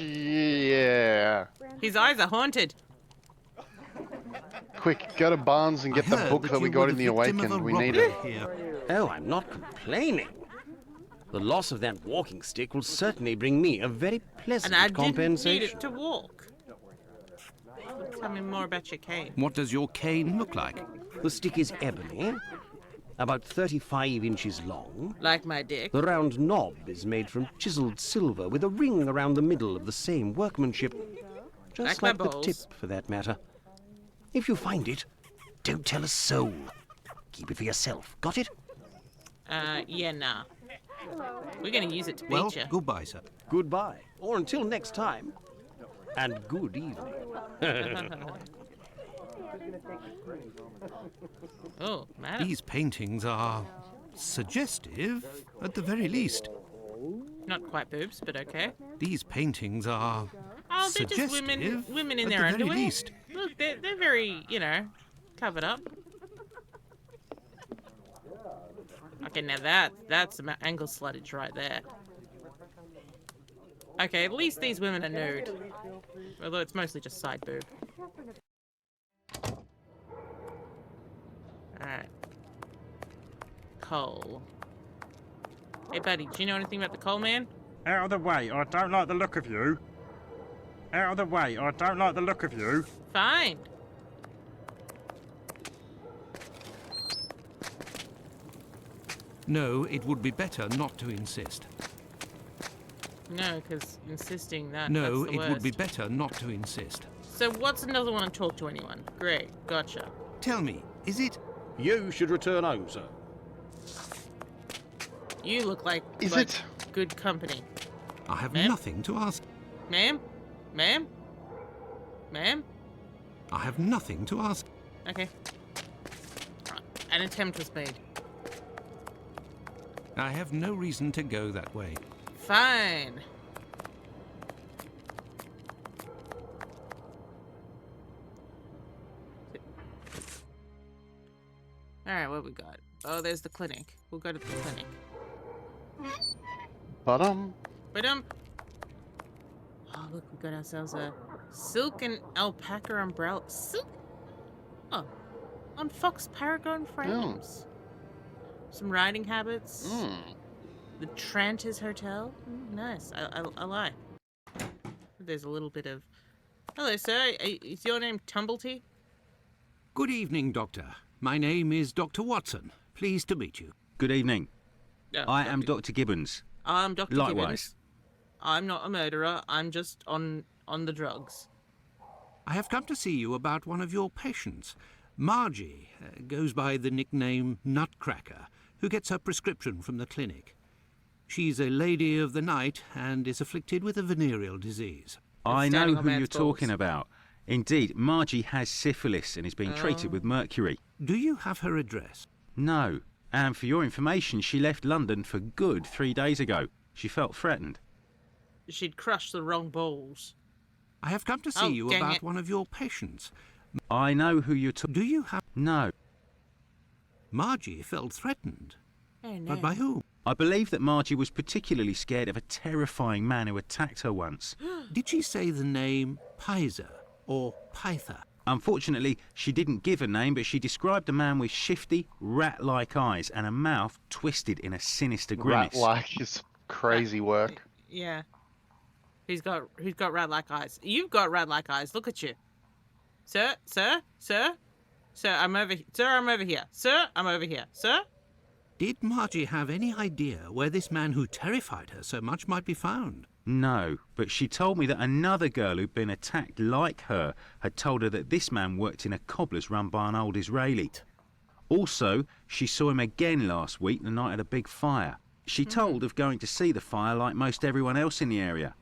G: yeah.
A: His eyes are haunted.
G: Quick, go to Barnes and get
D: I
G: the
D: heard
G: book that we
D: you
G: got
D: were
G: in the
D: victim of a
G: Awakened. We need
D: robbery
G: it.
D: here.
H: Oh, I'm not complaining. The loss of that walking stick will certainly bring me a very pleasant
A: And I didn't need
H: compensation.
A: it to walk. Tell me more about your cane.
D: What does your cane look like?
H: The stick is ebony, about 35 inches long.
A: Like my dick.
H: The round knob is made from chiseled silver with a ring around the middle of the same workmanship. Just
A: Like my
H: like the tip,
A: balls.
H: for that matter. If you find it, don't tell a soul. Keep it for yourself. Got it?
A: Yeah, nah. We're gonna use it to
D: Well,
A: beat you.
D: goodbye, sir.
H: Goodbye. Or until next time. And good evening.
A: Oh, madam.
D: These paintings are suggestive, at the very least.
A: Not quite boobs, but okay.
D: These paintings are
A: Oh, they're just
D: suggestive,
A: women in
D: at
A: their
D: the very
A: underwear.
D: least.
A: Look, they're very, covered up. Okay, now that's some ankle sluttage right there. Okay, at least these women are nude. Although it's mostly just side boob. Alright. Coal. Hey buddy, do you know anything about the coal man?
K: Out of the way, I don't like the look of you. Out of the way, I don't like the look of you.
A: Fine.
D: No, it would be better not to insist.
A: No, because insisting that
D: No,
A: that's the
D: it would be
A: worst.
D: better not to insist.
A: So what's another one to talk to anyone? Great, gotcha.
D: Tell me, is it...
H: You should return home, sir.
A: You look like
G: Is
A: like
G: it?
A: good company.
D: I have
A: Ma'am?
D: nothing to ask.
A: Ma'am? Ma'am? Ma'am?
D: I have nothing to ask.
A: Okay. An attempt was made.
D: I have no reason to go that way.
A: Fine. Alright, what we got? Oh, there's the clinic. We'll go to the clinic.
G: But
A: Oh, look, we got ourselves a silk and alpaca umbrella. Silk? Oh, on Fox Paragon frames. Some riding habits. The Tranter's Hotel. Nice. I like. There's a little bit of... Hello, sir. Is your name Tumblety?
D: Good evening, Doctor. My name is Dr. Watson. Pleased to meet you.
I: Good evening.
A: Oh,
I: I am Dr. Gibbons.
A: I'm Dr.
I: Likewise.
A: Gibbons. I'm not a murderer. I'm just on the drugs.
D: I have come to see you about one of your patients. Margie goes by the nickname Nutcracker, who gets her prescription from the clinic. She's a lady of the night and is afflicted with a venereal disease.
I: I know who you're talking about. Indeed, Margie has syphilis and is being treated with mercury.
D: Do you have her address?
I: No. And for your information, she left London for good 3 days ago. She felt threatened.
A: She'd crushed the wrong balls.
D: I have come to see you about one of your patients.
I: I know who you're talking...
D: Do you have...
I: No.
D: Margie felt threatened.
A: Oh, no.
D: But by whom?
I: I believe that Margie was particularly scared of a terrifying man who attacked her once.
D: Did she say the name Pizer or Pyther?
I: Unfortunately, she didn't give a name, but she described a man with shifty, rat-like eyes and a mouth twisted in a sinister grimace.
G: Rat-like is crazy work.
A: Yeah. Who's got rat-like eyes? You've got rat-like eyes. Look at you. Sir, I'm over here. Sir, I'm over here. Sir, I'm over here. Sir?
D: Did Margie have any idea where this man who terrified her so much might be found?
I: No, but she told me that another girl who'd been attacked like her had told her that this man worked in a cobbler's run by an old Israeli. Also, she saw him again last week, the night of the big fire. She told of going to see the fire like most everyone else in the area.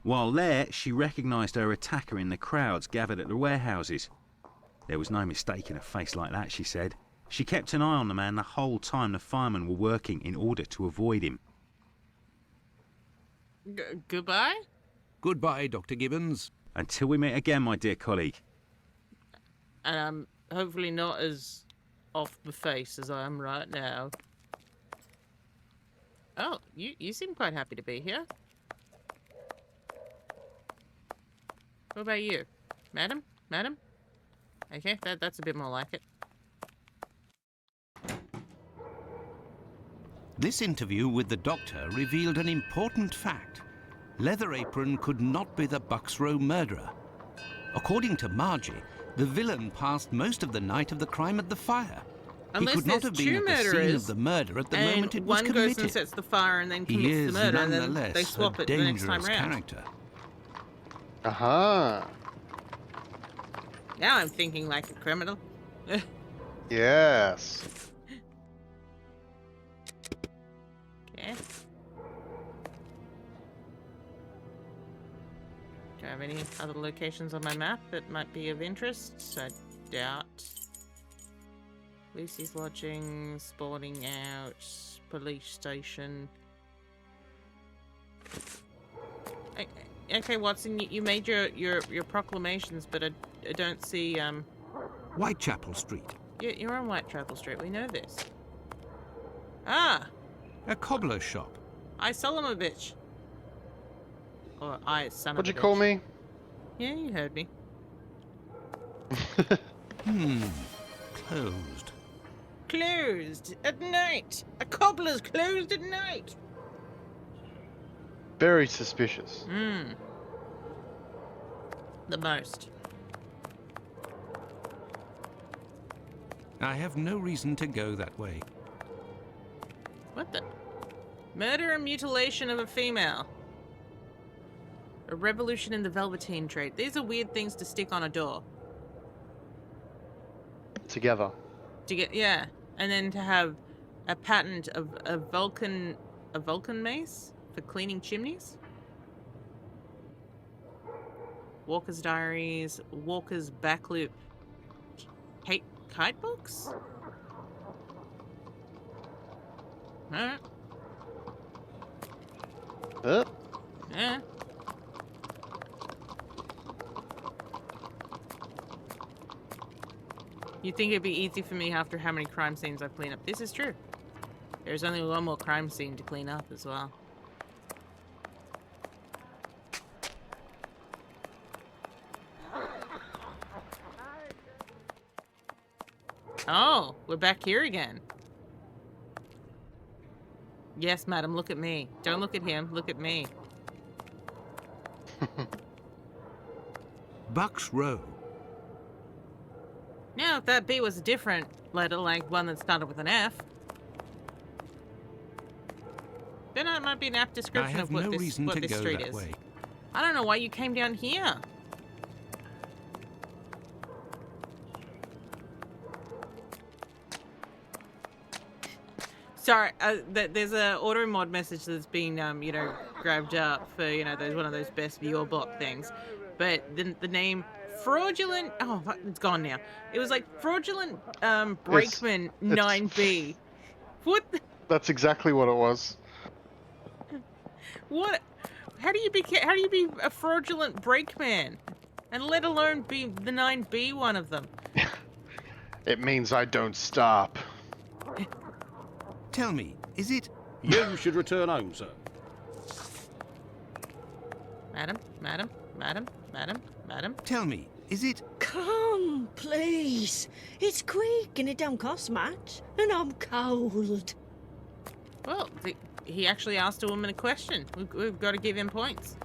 I: While there, she recognised her attacker in the crowds gathered at the warehouses. There was no mistaking a face like that, she said. She kept an eye on the man the whole time the firemen were working in order to avoid him.
A: Goodbye?
D: Goodbye, Dr. Gibbons.
I: Until we meet again, my dear colleague.
A: And I'm hopefully not as off the face as I am right now. Oh, you seem quite happy to be here. What about you? Madam? Madam? Okay, that's a bit more like it.
D: This interview with the doctor revealed an important fact. Leather Apron could not be the Bucks Row murderer. According to Margie, the villain passed most of the night of the crime at the fire.
A: Unless
D: he could not have been at the scene of the murder at the moment it was
A: one
D: committed.
A: goes and sets the fire and then
D: He
A: commits
D: is
A: the murder, and then
D: nonetheless
A: they swap
D: a
A: it the next time
D: dangerous
A: round.
D: character.
G: Aha.
A: Now I'm thinking like a criminal.
G: Yes.
A: Okay. Do I have any other locations on my map that might be of interest? I doubt. Lucy's lodging, spawning out, police station. Okay, Watson, you made your proclamations, but I don't see
D: Whitechapel Street.
A: You're on Whitechapel Street. We know this. Ah,
D: A cobbler's shop.
A: I sell him a bitch. Or I son
G: What'd
A: of
G: you
A: a
G: call
A: bitch.
G: me?
A: Yeah, you heard me.
D: Closed.
A: Closed at night. A cobbler's closed at night.
G: Very suspicious.
A: The most.
D: I have no reason to go that way.
A: What the? Murder and mutilation of a female. A revolution in the velveteen trade. These are weird things to stick on a door.
G: Together.
A: To get, yeah. And then to have a patent of a Vulcan mace for cleaning chimneys. Walker's Diaries, Walker's Backloop Kite Books? Alright. Yeah. You'd think it'd be easy for me after how many crime scenes I've cleaned up. This is true. There's only one more crime scene to clean up as well. Oh, we're back here again. Yes, madam, look at me. Don't look at him, look at me.
D: Bucks Row.
A: Now, if that B was a different letter, like one that started with an F, then that might be an apt description of what this street is.
D: Way.
A: I don't know why you came down here. Sorry, there's a auto mod message that's been, you know, grabbed up for, you know, one of those best viewer bot things. But the name fraudulent, oh, it's gone now. It was like fraudulent brakeman 9B. What?
G: That's exactly what it was.
A: What? How do you be a fraudulent brakeman, and let alone be the 9B one of them?
G: It means I don't stop.
D: Tell me, is it...
H: You should return home, sir.
A: Madam, madam, madam, madam, madam.
D: Tell me, is it...
J: Come, please. It's quick and it don't cost much. And I'm cold.
A: Well, he actually asked a woman a question. We've got to give him points.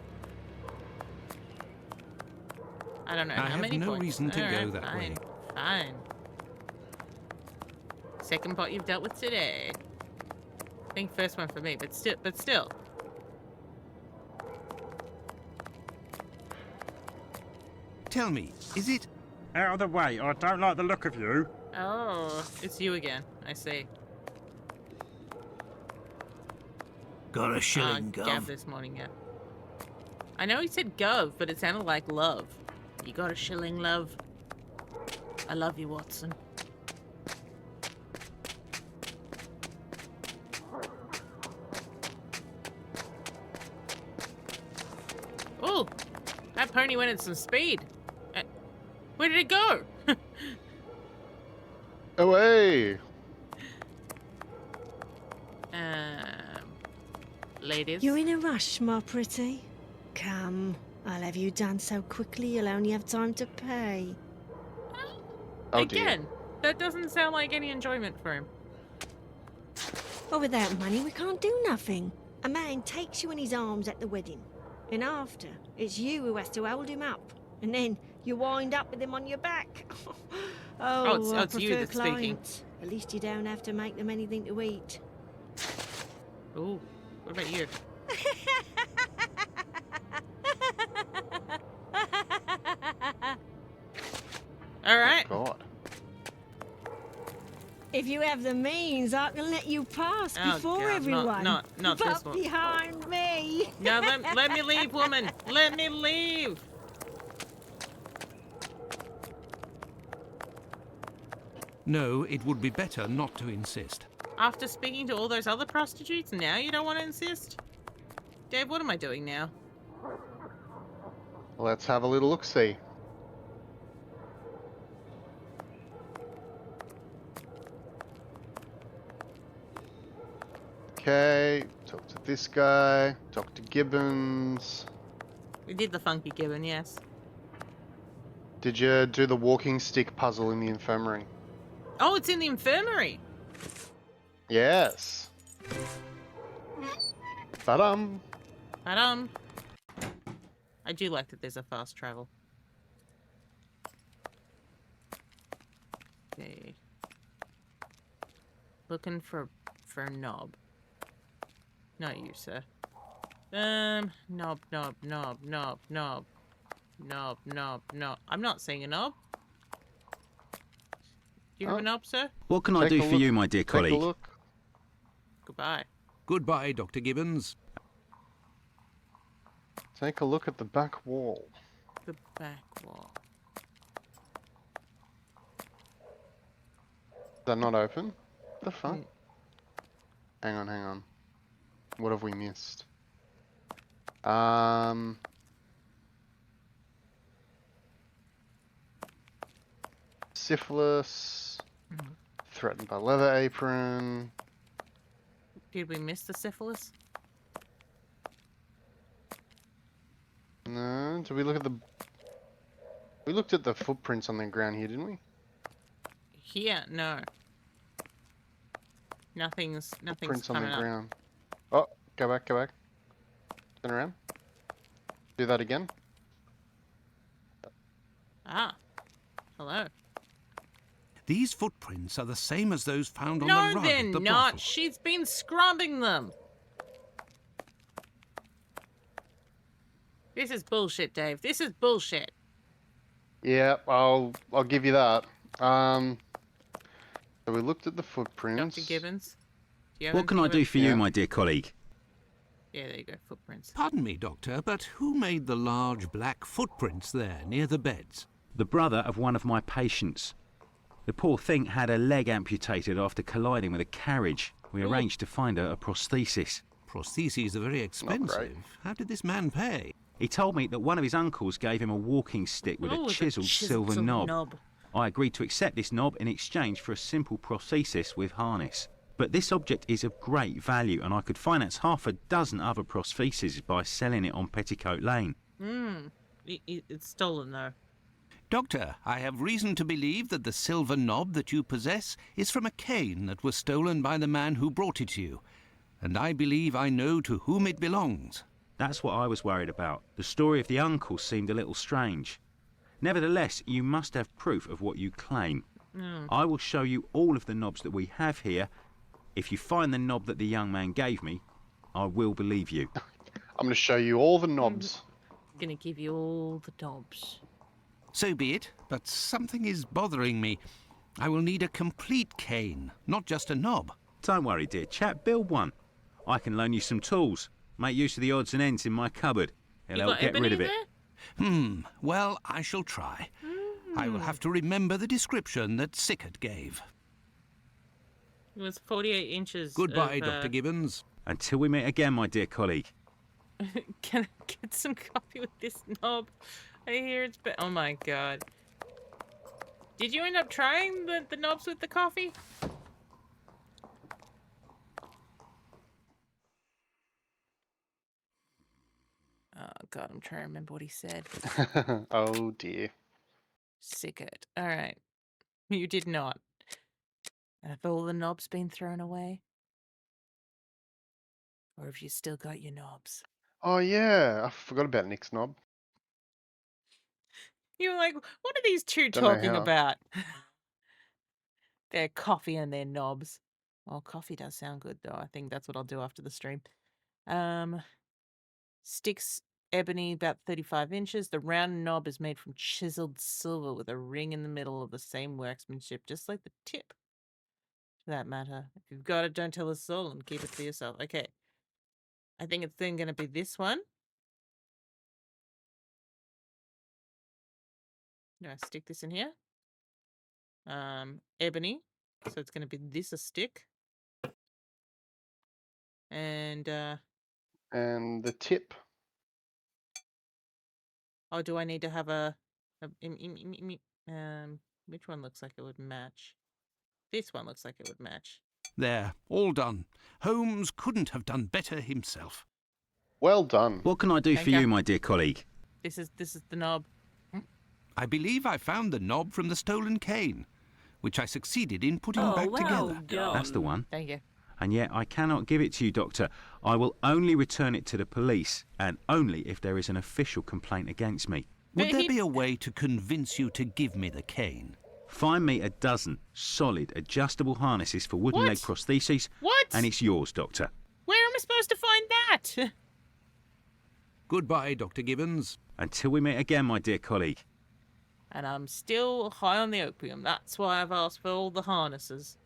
A: I don't know how many points.
D: I have no reason to go that way.
A: Fine. Second pot you've dealt with today. I think first one for me, but still.
D: Tell me, is it...
K: Out of the way, I don't like the look of you.
A: Oh, it's you again. I see.
E: Got a shilling,
A: Gav this morning, yeah. I know he said gov, but it sounded like love. You got a shilling, love? I love you, Watson. Oh, that pony went at some speed. Where did it go?
G: Away!
A: Ladies?
J: You're in a rush, my pretty. Come, I'll have you done so quickly you'll only have time to pay.
G: Oh,
A: Again,
G: dear.
A: that doesn't sound like any enjoyment for him.
J: Well, without money, we can't do nothing. A man takes you in his arms at the wedding. And after, it's you who has to hold him up. And then you wind up with him on your back.
A: It's you
J: prefer
A: that's speaking.
J: clients. At least you don't have to make them anything to eat.
A: Ooh, what about you? All right.
G: Oh, God.
J: If you have the means, I can let you pass
A: Oh,
J: before
A: God,
J: everyone.
A: not
J: but
A: this one.
J: behind me.
A: No, let me leave, woman. Let me leave.
D: No, it would be better not to insist.
A: After speaking to all those other prostitutes, now you don't want to insist? Dave, what am I doing now?
G: Let's have a little look-see. Okay, talk to this guy, talk to Gibbons.
A: We did the funky gibbon, yes.
G: Did you do the walking stick puzzle in the infirmary?
A: Oh, it's in the infirmary.
G: Yes. Ba-dum.
A: I do like that there's a fast travel. Okay. Looking for a knob. Not you, sir. Knob. I'm not seeing a knob. Do you have a knob, sir?
I: What can I do for you, my dear colleague?
G: Take a look.
A: Goodbye.
D: Goodbye, Dr. Gibbons.
G: Take a look at the back wall.
A: the back wall.
G: Is that not open? The fuck?
A: Mm.
G: Hang on. What have we missed? Syphilis. Threatened by leather apron.
A: Did we miss the syphilis?
G: No. Did we look at the... We looked at the footprints on the ground here, didn't we?
A: Here, no. Nothing's
G: Footprints on the
A: coming up.
G: ground. Oh, go back. Turn around. Do that again.
A: Ah. Hello.
D: These footprints are the same as those found on
A: No,
D: the rug
A: they're
D: at the
A: not.
D: brothel.
A: She's been scrubbing them. This is bullshit, Dave. This is bullshit.
G: Yeah, I'll give you that. So we looked at the footprints.
A: Dr. Gibbons. Do you have
I: What can I
A: anything
I: do
A: about-
I: for you, my dear colleague?
A: Yeah, there you go. Footprints.
D: Pardon me, Doctor, but who made the large black footprints there near the beds?
I: The brother of one of my patients. The poor thing had a leg amputated after colliding with a carriage. We arranged to find her a prosthesis.
D: Prostheses are very expensive. How did this man pay?
I: He told me that one of his uncles gave him a walking stick with a chiselled silver knob. I agreed to accept this knob in exchange for a simple prosthesis with harness. But this object is of great value, and I could finance half a dozen other prostheses by selling it on Petticoat Lane.
A: It's stolen, though.
D: Doctor, I have reason to believe that the silver knob that you possess is from a cane that was stolen by the man who brought it to you. And I believe I know to whom it belongs.
I: That's what I was worried about. The story of the uncle seemed a little strange. Nevertheless, you must have proof of what you claim. I will show you all of the knobs that we have here. If you find the knob that the young man gave me, I will believe you.
G: I'm going to show you all the knobs.
A: I'm gonna give you all the knobs.
D: So be it, but something is bothering me. I will need a complete cane, not just a knob.
I: Don't worry, dear chap, build one. I can loan you some tools. Make use of the odds and ends in my cupboard. It'll help get rid of it.
D: Well, I shall try. I will have to remember the description that Sickert gave.
A: It was 48 inches.
D: Goodbye, Dr. Gibbons.
I: Until we meet again, my dear colleague.
A: Can I get some coffee with this knob? I hear it's oh my god. Did you end up trying the knobs with the coffee? Oh god, I'm trying to remember what he said.
G: Oh dear.
A: Sickert. Alright. You did not. Have all the knobs been thrown away? Or have you still got your knobs?
G: Oh yeah, I forgot about Nick's knob.
A: You were like, what are these two
G: Don't know
A: talking
G: how.
A: about? Their coffee and their knobs. Well, coffee does sound good though. I think that's what I'll do after the stream. Sticks ebony about 35 inches. The round knob is made from chiseled silver with a ring in the middle of the same workmanship, just like the tip. For that matter. If you've got it, don't tell us all and keep it for yourself. Okay. I think it's then going to be this one. I'm going to stick this in here. Ebony. So it's going to be this a stick. And
G: the tip.
A: Oh, do I need to have which one looks like it would match? This one looks like it would match.
D: There, all done. Holmes couldn't have done better himself.
G: Well done.
I: What can I do for you, my dear colleague?
A: This is the knob.
D: I believe I found the knob from the stolen cane, which I succeeded in putting back together.
I: That's the one.
A: Thank you.
I: And yet I cannot give it to you, Doctor. I will only return it to the police, and only if there is an official complaint against me.
D: Would there be a way to convince you to give me the cane?
I: Find me a dozen solid adjustable harnesses for wooden leg prostheses.
A: What?
I: And it's yours, Doctor.
A: Where am I supposed to find that?
D: Goodbye, Dr. Gibbons.
I: Until we meet again, my dear colleague.
A: And I'm still high on the opium. That's why I've asked for all the harnesses.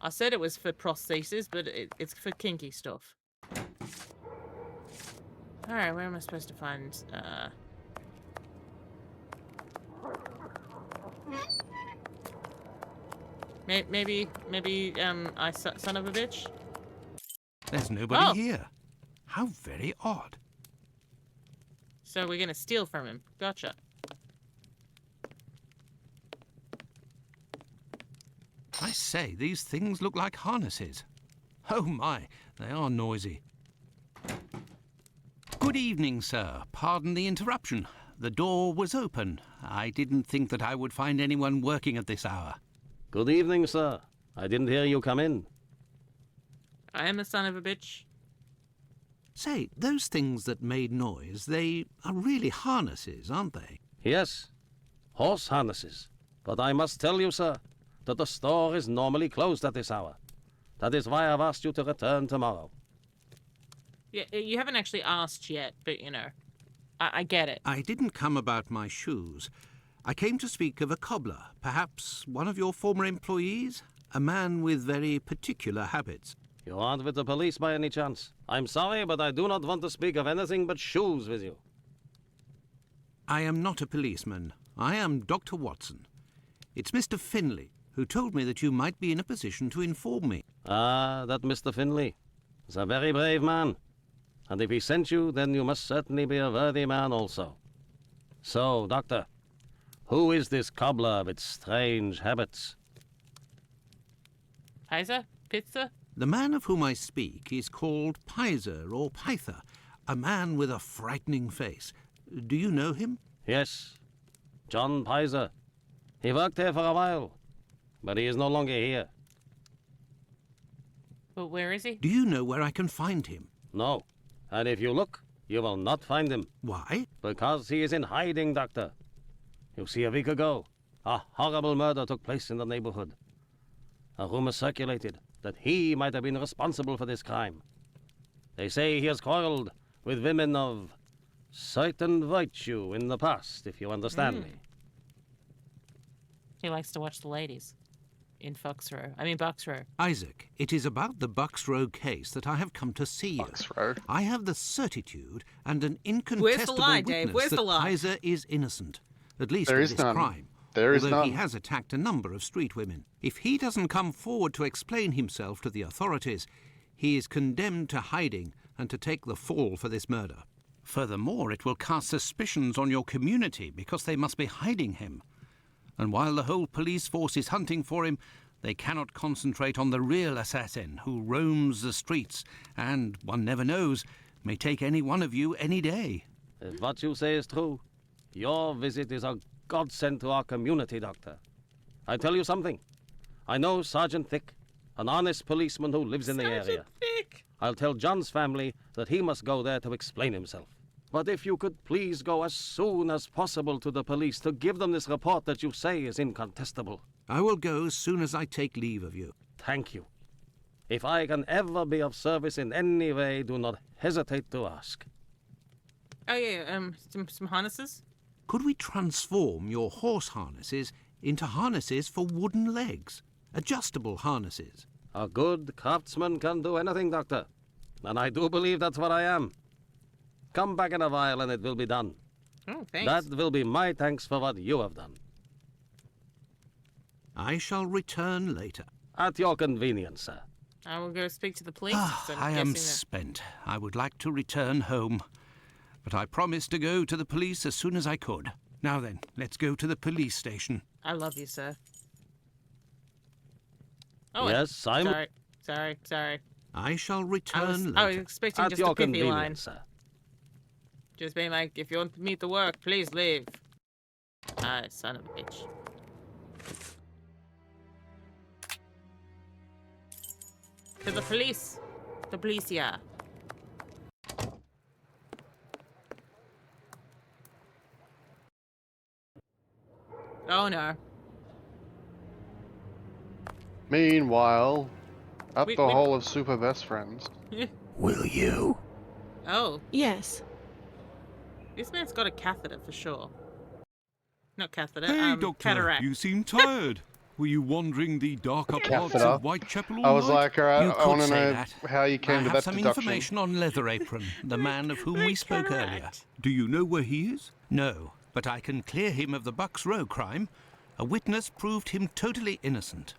A: I said it was for prostheses, but it's for kinky stuff. Alright, where am I supposed to find... Maybe, son of a bitch?
D: There's nobody
A: Oh.
D: here. How very odd.
A: So we're gonna steal from him. Gotcha.
D: I say, these things look like harnesses. Oh my, they are noisy. Good evening, sir. Pardon the interruption. The door was open. I didn't think that I would find anyone working at this hour.
H: Good evening, sir. I didn't hear you come in.
A: I am a son of a bitch.
D: Say, those things that made noise, they are really harnesses, aren't they?
H: Yes, horse harnesses. But I must tell you, sir, that the store is normally closed at this hour. That is why I've asked you to return tomorrow.
A: Yeah, you haven't actually asked yet, but you know, I get it.
D: I didn't come about my shoes. I came to speak of a cobbler, perhaps one of your former employees? A man with very particular habits.
H: You aren't with the police by any chance? I'm sorry, but I do not want to speak of anything but shoes with you.
D: I am not a policeman. I am Dr. Watson. It's Mr. Finlay, who told me that you might be in a position to inform me.
H: Ah, that Mr. Finlay is a very brave man. And if he sent you, then you must certainly be a worthy man also. So, Doctor, who is this cobbler with strange habits?
A: Pizza? Pizza?
D: The man of whom I speak is called Pizer or Pyther, a man with a frightening face. Do you know him?
H: Yes, John Pizer. He worked here for a while, but he is no longer here.
A: But where is he?
D: Do you know where I can find him?
H: No, and if you look, you will not find him.
D: Why?
H: Because he is in hiding, Doctor. You see, a week ago, a horrible murder took place in the neighborhood. A rumor circulated that he might have been responsible for this crime. They say he has quarreled with women of certain virtue in the past, if you understand me.
A: He likes to watch the ladies. In Bucks Row.
D: Isaac, it is about the Bucks Row case that I have come to see you.
G: Bucks Row?
D: I have the certitude and an
A: Where's
D: incontestable
A: the lie, Dave?
D: witness
A: Where's
D: that
A: the lie?
D: Pizer is innocent, at least
G: There
D: of
G: is
D: this
G: none.
D: crime.
G: There is
D: although he
G: none.
D: has attacked a number of street women. If he doesn't come forward to explain himself to the authorities, he is condemned to hiding and to take the fall for this murder. Furthermore, it will cast suspicions on your community because they must be hiding him. And while the whole police force is hunting for him, they cannot concentrate on the real assassin who roams the streets and, one never knows, may take any one of you any day.
H: If what you say is true, your visit is a godsend to our community, Doctor. I tell you something. I know Sergeant Thick, an honest policeman who lives in the area.
A: Thick.
H: I'll tell John's family that he must go there to explain himself. But if you could please go as soon as possible to the police to give them this report that you say is incontestable.
D: I will go as soon as I take leave of you.
H: Thank you. If I can ever be of service in any way, do not hesitate to ask.
A: Oh yeah, some harnesses?
D: Could we transform your horse harnesses into harnesses for wooden legs? Adjustable harnesses?
H: A good craftsman can do anything, Doctor. And I do believe that's what I am. Come back in a while and it will be done.
A: Oh, thanks.
H: That will be my thanks for what you have done.
D: I shall return later.
H: At your convenience, sir.
A: I will go speak to the police. so I'm
D: I am
A: guessing that-
D: spent. I would like to return home. But I promised to go to the police as soon as I could. Now then, let's go to the police station.
A: I love you, sir. Oh,
H: Yes, I'm...
A: Sorry.
D: I shall return
A: I was
D: later.
A: expecting
H: At
A: just
H: your
A: a pithy line.
H: convenience, sir.
A: Just being like, if you want to meet the work, please leave. Ah, son of a bitch. To the police. The policia. Oh no.
G: Meanwhile, at
A: Wait,
G: the
A: wait.
G: Hall of Super Best Friends.
E: Will you?
A: Oh,
J: Yes.
A: this man's got a catheter for sure. Not catheter,
M: Hey, Doctor,
A: cataract.
M: you seem tired. Were you wandering the darker parts
G: Catheter.
M: of Whitechapel all
G: I was
M: night?
G: like, alright,
D: You
G: I
D: could
G: want to
D: say
G: know
D: that.
G: how you
D: I
G: came to
D: have
G: that
D: some
G: deduction.
D: information on Leather Apron, the man of whom we spoke earlier.
M: Do you know where he is?
D: No, but I can clear him of the Bucks Row crime. A witness proved him totally innocent.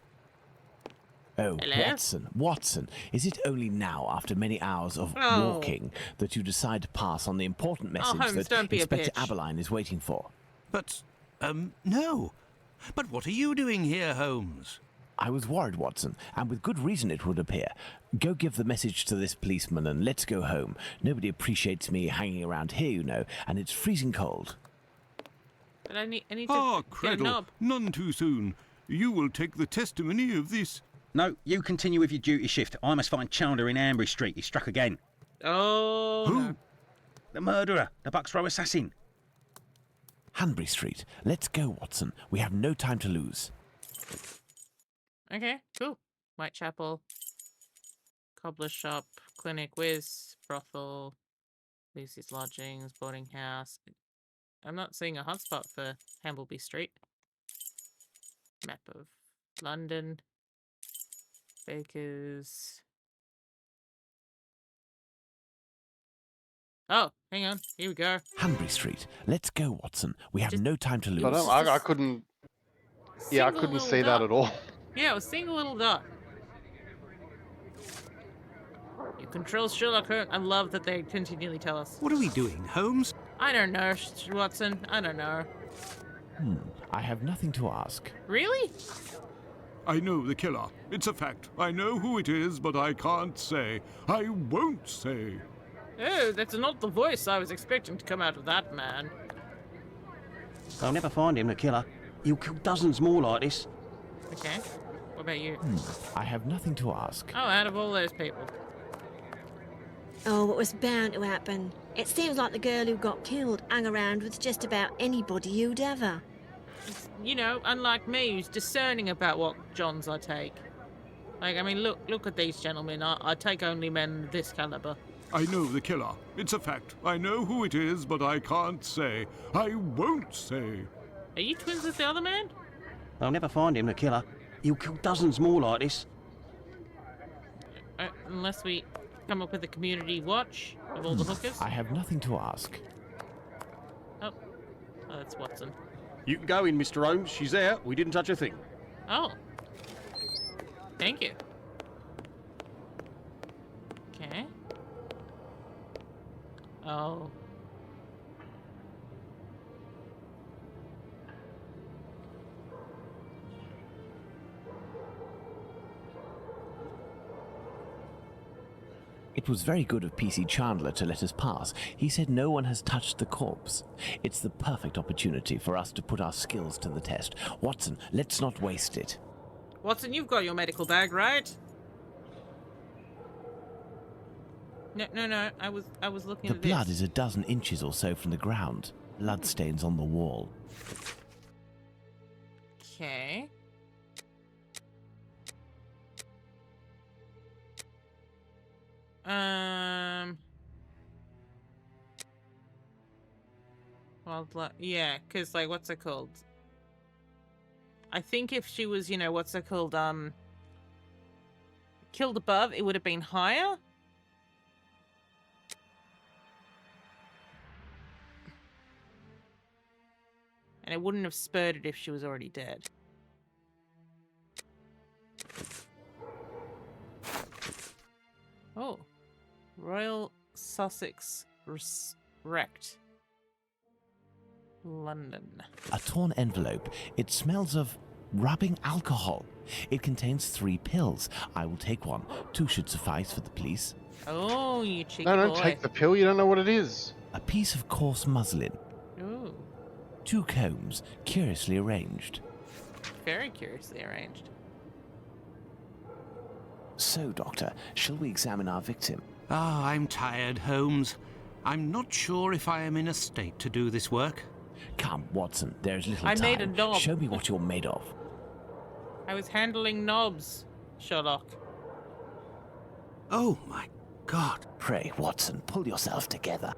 E: Oh,
A: Hello?
E: Watson, is it only now, after many hours of walking, that you decide to pass on the important message
A: Holmes,
E: that
A: don't be a
E: Inspector
A: bitch.
E: Aberline is waiting for?
D: But, no. But what are you doing here, Holmes?
E: I was worried, Watson, and with good reason it would appear. Go give the message to this policeman and let's go home. Nobody appreciates me hanging around here, you know, and it's freezing cold.
A: But I need to get a
M: Creddle,
A: knob.
M: none too soon. You will take the testimony of this.
I: No, you continue with your duty shift. I must find Chandler in Ambry Street. He's struck again.
A: Oh,
M: Who?
A: no.
I: The murderer, the Bucks Row assassin.
E: Hanbury Street. Let's go, Watson. We have no time to lose.
A: Okay, cool. Whitechapel, cobbler shop, clinic, whiz, brothel, Lucy's lodgings, boarding house. I'm not seeing a hotspot for Hambleby Street. Map of London. Baker's. Oh, hang on. Here we go.
E: Hanbury Street. Let's go, Watson. We have no time to lose.
G: I couldn't. Yeah, I
A: Single
G: couldn't
A: little
G: see
A: dot.
G: that at all.
A: Yeah, it was single little dot. You control Sherlock Holmes. I love that they continually tell us.
D: What are we doing, Holmes?
A: I don't know, Watson. I don't know.
E: I have nothing to ask.
A: Really?
M: I know the killer. It's a fact. I know who it is, but I can't say. I won't say.
A: Oh, that's not the voice I was expecting to come out of that man.
H: I'll never find him, the killer. He'll kill dozens more like this.
A: Okay. What about you?
E: I have nothing to ask.
A: Oh, out of all those people.
J: Oh, what was bound to happen? It seems like the girl who got killed hung around with just about anybody you'd ever.
A: You know, unlike me, who's discerning about what Johns I take. Like, I mean, look at these gentlemen. I take only men of this caliber.
M: I know the killer. It's a fact. I know who it is, but I can't say. I won't say.
A: Are you twins with the other man?
H: I'll never find him, the killer. He'll kill dozens more like this.
A: Unless we come up with a community watch of all the hookers.
E: I have nothing to ask.
A: Oh, that's Watson.
H: You can go in, Mr. Holmes. She's there. We didn't touch a thing.
A: Oh. Thank you. Okay. Oh.
E: It was very good of PC Chandler to let us pass. He said no one has touched the corpse. It's the perfect opportunity for us to put our skills to the test. Watson, let's not waste it.
A: Watson, you've got your medical bag, right? No. I was looking
E: The
A: at this.
E: blood is a dozen inches or so from the ground. Bloodstains on the wall.
A: Okay. Well, yeah, because, like, what's it called? I think if she was, you know, what's it called, killed above, it would have been higher. And it wouldn't have spurred it if she was already dead. Oh. Royal Sussex Wrecked. London.
E: A torn envelope. It smells of rubbing alcohol. It contains 3 pills. I will take one. 2 should suffice for the police.
A: Oh, you cheeky
G: No, don't
A: boy.
G: take the pill. You don't know what it is.
E: A piece of coarse muslin.
A: Ooh,
E: 2 combs, curiously arranged.
A: very curiously arranged.
E: So, Doctor, shall we examine our victim?
D: Ah, I'm tired, Holmes. I'm not sure if I am in a state to do this work.
E: Come, Watson, there is little
A: I
E: time.
A: made a knob.
E: Show me what you're made of.
A: I was handling knobs, Sherlock.
D: Oh, my God.
E: Pray, Watson, pull yourself together.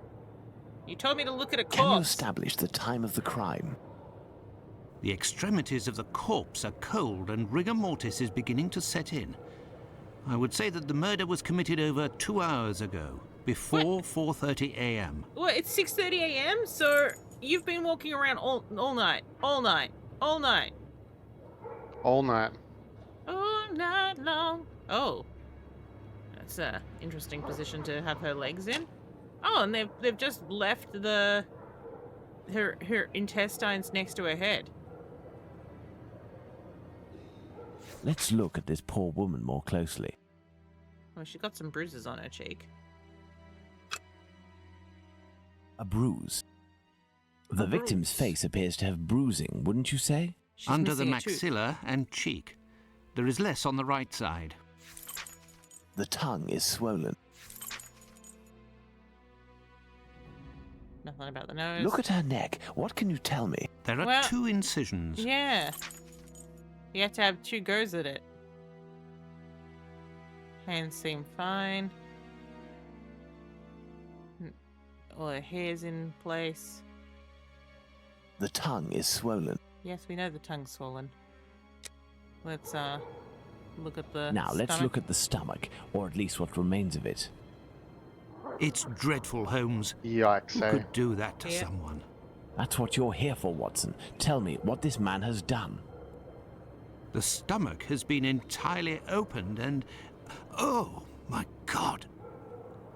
A: You told me to look at a
E: Can you
A: corpse.
E: establish the time of the crime?
D: The extremities of the corpse are cold and rigor mortis is beginning to set in. I would say that the murder was committed over 2 hours ago, before 4:30 a.m.
A: What, it's 6:30 a.m., so You've been walking around all night, all night, all night,
G: All night.
A: all night long. Oh, that's a interesting position to have her legs in. Oh, and they've just left her intestines next to her head.
E: Let's look at this poor woman more closely.
A: Well, she got some bruises on her cheek.
E: A bruise. The victim's face appears to have bruising, wouldn't you say?
D: Under the maxilla and cheek. There is less on the right side.
E: The tongue is swollen.
A: Nothing about the nose.
E: Look at her neck. What can you tell me?
D: There are
A: Well,
D: 2 incisions.
A: Yeah. You have to have 2 goes at it. Hands seem fine. All her hair's in place.
E: The tongue is swollen.
A: Yes, we know the tongue's swollen. Let's look at the
E: Now let's
A: stomach.
E: look at the stomach, or at least what remains of it.
D: It's dreadful, Holmes.
G: Yikes,
D: Who
G: eh?
D: could do that to
A: Yeah.
D: someone?
E: That's what you're here for, Watson. Tell me what this man has done.
D: The stomach has been entirely opened and... Oh, my God!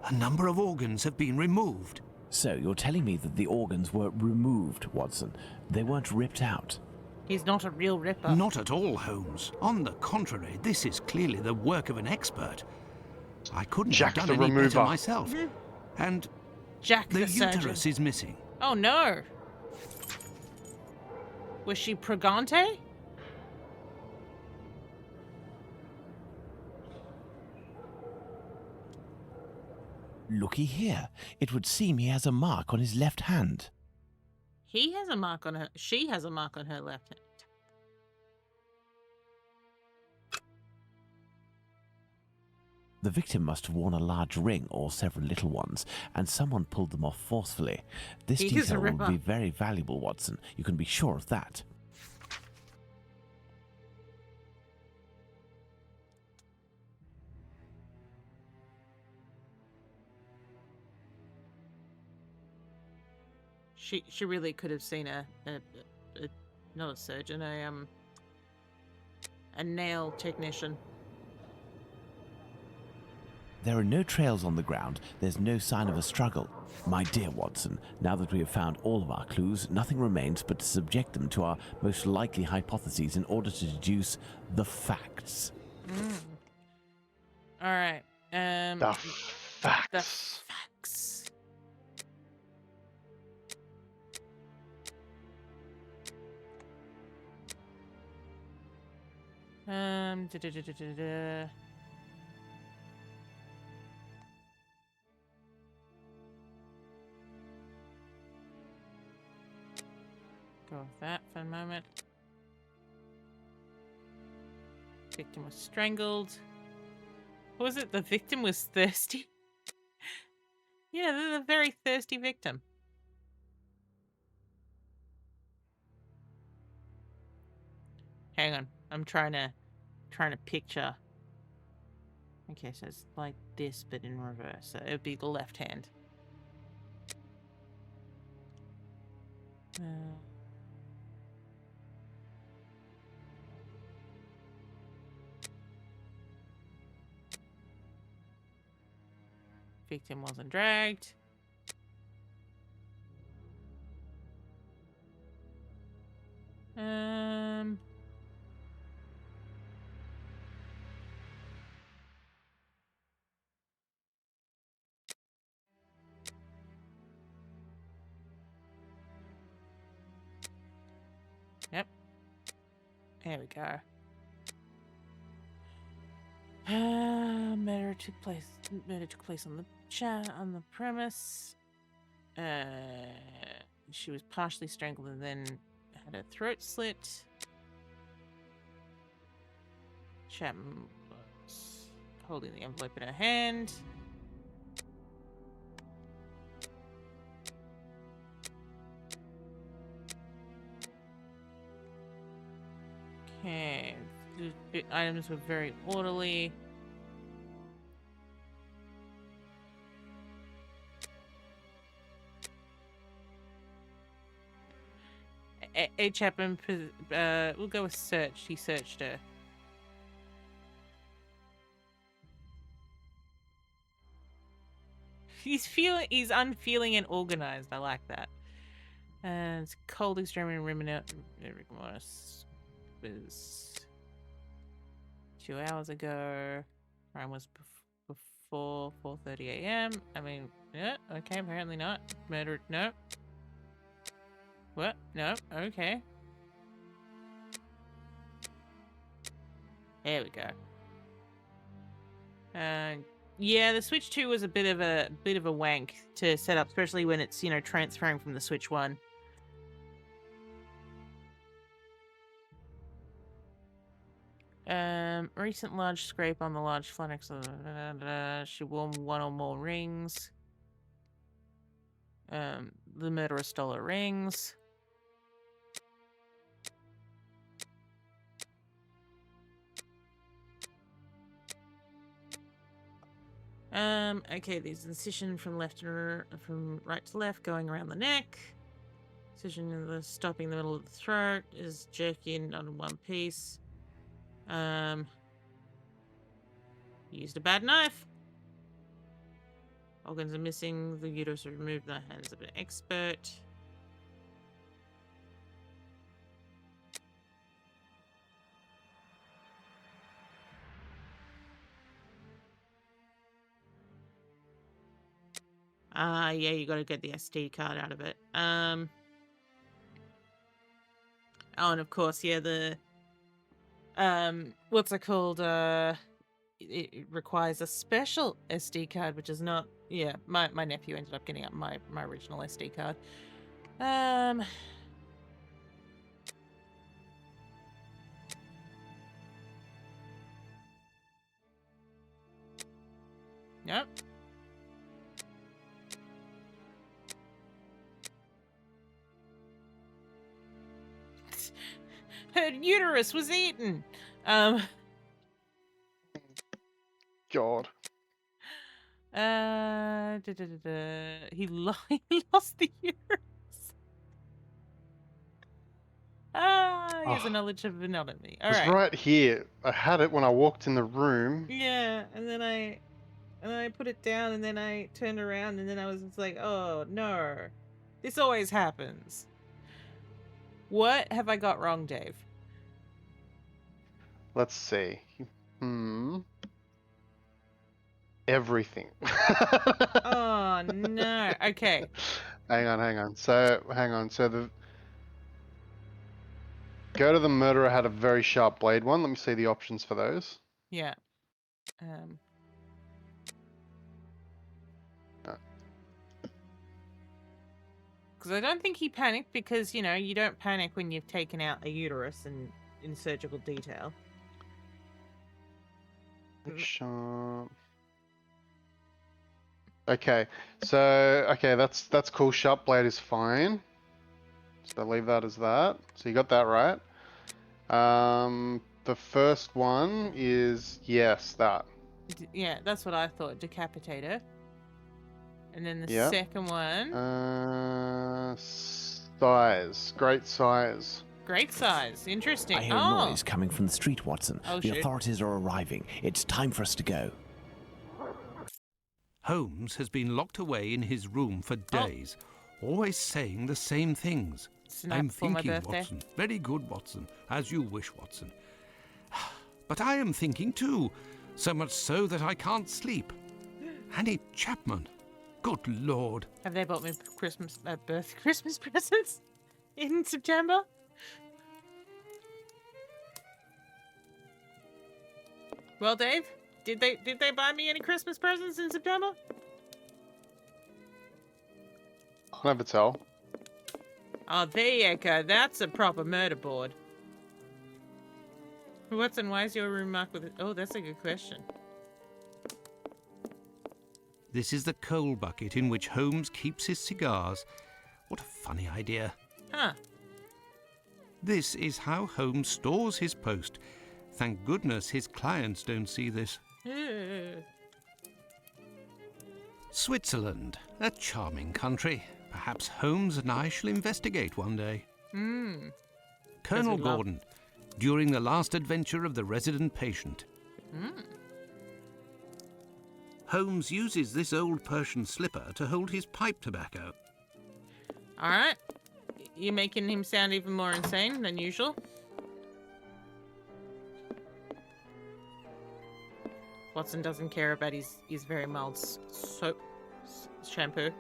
D: A number of organs have been removed.
E: So you're telling me that the organs were removed, Watson. They weren't ripped out.
A: He's not a real ripper.
D: Not at all, Holmes. On the contrary, this is clearly the work of an expert. I couldn't
G: Jack
D: have
G: the
D: done any better
G: remover.
D: myself. And
A: Jack
D: the
A: the surgeon.
D: uterus is missing.
A: Oh no! Was she pregante?
E: Looky here. It would seem he has a mark on his left hand.
A: He has a mark on her. She has a mark on her left hand.
E: The victim must have worn a large ring or several little ones, and someone pulled them off forcefully. This
A: He is a
E: detail will
A: ripper.
E: be very valuable, Watson. You can be sure of that.
A: She really could have seen a not a surgeon, a nail technician.
E: There are no trails on the ground. There's no sign of a struggle. My dear Watson, now that we have found all of our clues, nothing remains but to subject them to our most likely hypotheses in order to deduce the facts.
A: All right.
G: The facts.
A: The facts. Da-da-da-da-da-da. Go with that for a moment. Victim was strangled. What was it? The victim was thirsty? Yeah, they're a very thirsty victim. Hang on. I'm trying to picture. Okay, so it's like this but in reverse. So it would be the left hand. Victim wasn't dragged. Yep. There we go. Murder took place on the premise. She was partially strangled and then had her throat slit. Chapman was holding the envelope in her hand. Okay, the items were very orderly. A. Chapman, we'll go with searched. He searched her. He's unfeeling and organized. I like that. It's cold, extremely ruminant. Was 2 hours ago. Crime was before 4:30 a.m. I mean, yeah, okay, apparently not. Murder, no. What? No, okay. There we go. Yeah, the Switch 2 was a bit of a wank to set up, especially when it's, you know, transferring from the Switch 1. Recent large scrape on the large flannels. She wore one or more rings. The murderer stole her rings. Okay, there's incision from right to left, going around the neck. Incision in the stopping the middle of the throat is jerking on one piece. Used a bad knife. Organs are missing. The uterus removed in the hands of an expert. Yeah, you gotta get the SD card out of it. Oh, and of course, yeah, the what's it called? It requires a special SD card, which is not. Yeah, my nephew ended up getting up my original SD card. Nope. Her uterus was eaten.
G: God.
A: He lost the uterus. He has a knowledge of anatomy. All
G: It's right here. I had it when I walked in the room.
A: Yeah, and then I put it down, and then I turned around, and then I was just like, oh no, this always happens. What have I got wrong, Dave?
G: Let's see. Everything.
A: Oh no. Okay.
G: Hang on. So go to the murderer had a very sharp blade one. Let me see the options for those.
A: Yeah. Because I don't think he panicked because, you know, you don't panic when you've taken out a uterus and in surgical detail.
G: Sharp. Okay, so that's cool. Sharp blade is fine. So leave that as that. So you got that right. The first one is yes, that.
A: Yeah, that's what I thought. Decapitator. And then the
G: Yep.
A: second one.
G: Size. Great size.
A: Great size. Interesting.
E: I hear a noise coming from the street, Watson.
A: Oh,
E: the
A: shit.
E: authorities are arriving. It's time for us to go.
D: Holmes has been locked away in his room for days, always saying the same things.
A: Snap
D: I'm
A: for my
D: thinking,
A: birthday.
D: Watson. Very good, Watson. As you wish, Watson. But I am thinking too, so much so that I can't sleep. Annie Chapman. Good Lord.
A: Have they bought me Christmas presents in September? Well, Dave, did they buy me any Christmas presents in September?
G: I'll never tell.
A: Oh, there you go. That's a proper murder board. Watson, why is your room marked with it? Oh, that's a good question.
D: This is the coal bucket in which Holmes keeps his cigars. What a funny idea.
A: Huh.
D: This is how Holmes stores his post. Thank goodness his clients don't see this. Switzerland, a charming country. Perhaps Holmes and I shall investigate one day.
A: Hmm.
D: Colonel Gordon, during the last adventure of the resident patient. Holmes uses this old Persian slipper to hold his pipe tobacco.
A: All right. You're making him sound even more insane than usual. Watson doesn't care about his very mild soap shampoo.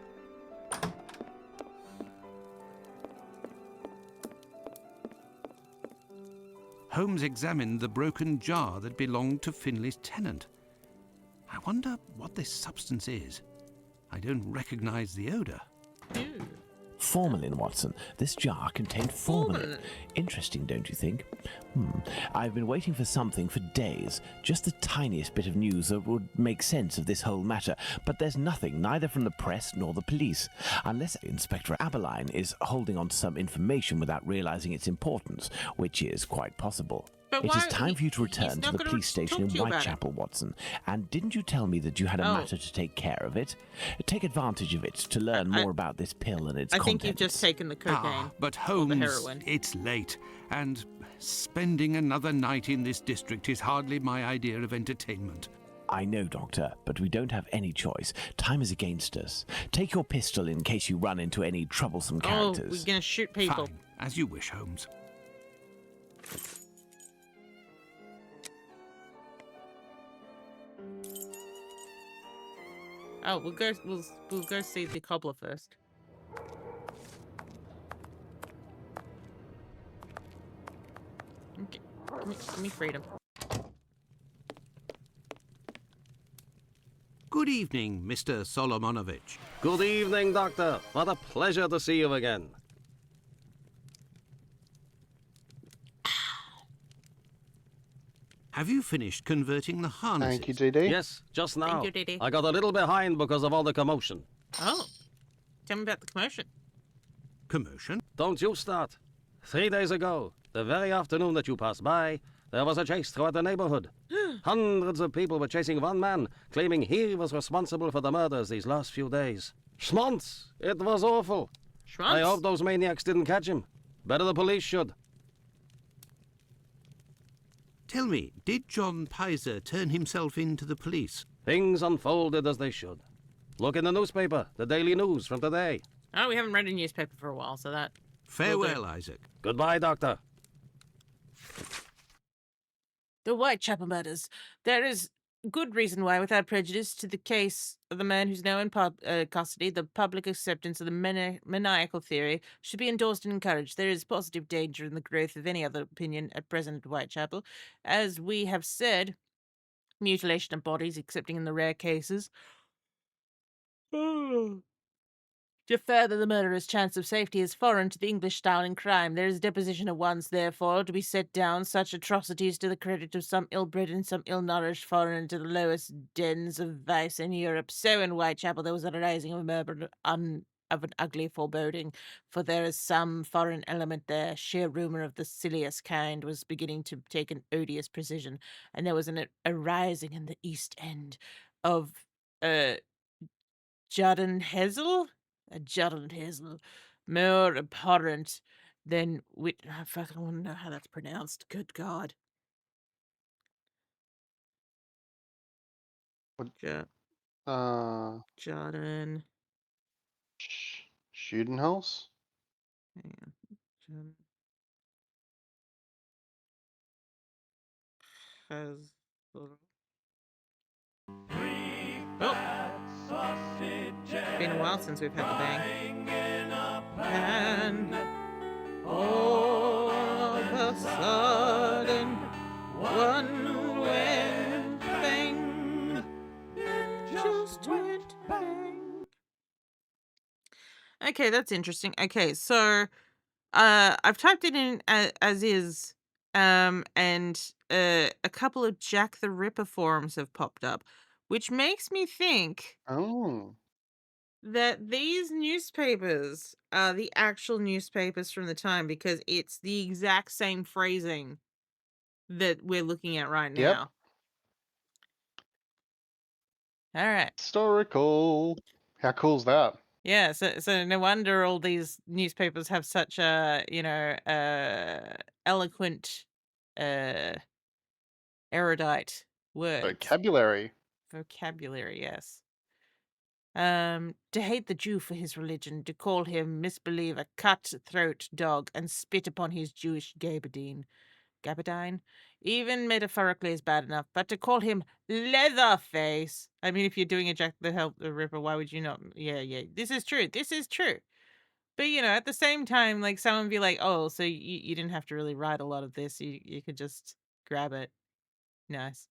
D: Holmes examined the broken jar that belonged to Finley's tenant. I wonder what this substance is. I don't recognize the odor.
E: Formalin, Watson. This jar contained formalin. Interesting, don't you think? I've been waiting for something for days. Just the tiniest bit of news that would make sense of this whole matter. But there's nothing, neither from the press nor the police. Unless Inspector Aberline is holding on to some information without realizing its importance, which is quite possible.
A: But
E: It is
A: why-
E: time for you to
A: he's
E: return to
A: not
E: the
A: gonna
E: police station
A: talk
E: in
A: to you about it.
E: Whitechapel, Watson. And didn't you tell me that you had a
A: Oh.
E: matter to take care of it? Take advantage of it to learn more about this pill and its
A: I
E: contents.
A: think you've just taken the cocaine.
D: But
A: or
D: Holmes,
A: the heroin.
D: it's late, and spending another night in this district is hardly my idea of entertainment.
E: I know, Doctor, but we don't have any choice. Time is against us. Take your pistol in case you run into any troublesome characters.
A: Oh, we're gonna shoot people.
D: Fine, as you wish, Holmes.
A: Oh, we'll go see the cobbler first. Okay, give me freedom.
D: Good evening, Mr. Solomonovich.
H: Good evening, Doctor. What a pleasure to see you again.
D: Have you finished converting the harnesses?
G: Thank you, DD.
H: Yes, just now.
A: Thank you, DD.
H: I got a little behind because of all the commotion.
A: Oh, tell me about the commotion.
D: Commotion?
H: Don't you start. 3 days ago, the very afternoon that you passed by, there was a chase throughout the neighborhood. Hundreds of people were chasing one man, claiming he was responsible for the murders these last few days. Schmonz! It was awful. I hope those maniacs didn't catch him. Better the police should.
D: Tell me, did John Pizer turn himself in to the police?
H: Things unfolded as they should. Look in the newspaper, the Daily News from today.
A: Oh, we haven't read a newspaper for a while, so that...
D: Farewell, Isaac.
H: Goodbye, Doctor.
A: The Whitechapel murders. There is good reason why, without prejudice to the case of the man who's now in custody, the public acceptance of the maniacal theory should be endorsed and encouraged. There is positive danger in the growth of any other opinion at present at Whitechapel. As we have said, mutilation of bodies, excepting in the rare cases, to further the murderer's chance of safety is foreign to the English style in crime. There is deposition at once, therefore, to be set down such atrocities to the credit of some ill-bred and some ill-nourished foreign to the lowest dens of vice in Europe. So in Whitechapel there was a rising of murder of an ugly foreboding, for there is some foreign element there. Sheer rumour of the silliest kind was beginning to take an odious precision, and there was a rising in the East End of Judden Hazel? A Judden Hazel. More abhorrent than fuck, I want to know how that's pronounced. Good God. Judden.
G: Schudenholz?
A: Hang on. Judden. Hazel. It's been a while since we've had the bang. And all of a sudden, one went bang. Just went bang. Okay, that's interesting. Okay, so I've typed it in as is, and a couple of Jack the Ripper forums have popped up, which makes me think that these newspapers are the actual newspapers from the time, because it's the exact same phrasing that we're looking at right now. All right.
G: Historical. How cool's that?
A: Yeah, so no wonder all these newspapers have such a, eloquent, uh, erudite words.
G: Vocabulary.
A: Vocabulary, yes. To hate the Jew for his religion, to call him misbeliever, cut-throat dog, and spit upon his Jewish gabardine, even metaphorically is bad enough, but to call him Leatherface, I mean, if you're doing a Jack the Ripper, why would you not? Yeah, this is true. But, at the same time, like, someone be like, oh, so you didn't have to really write a lot of this. You could just grab it. Nice.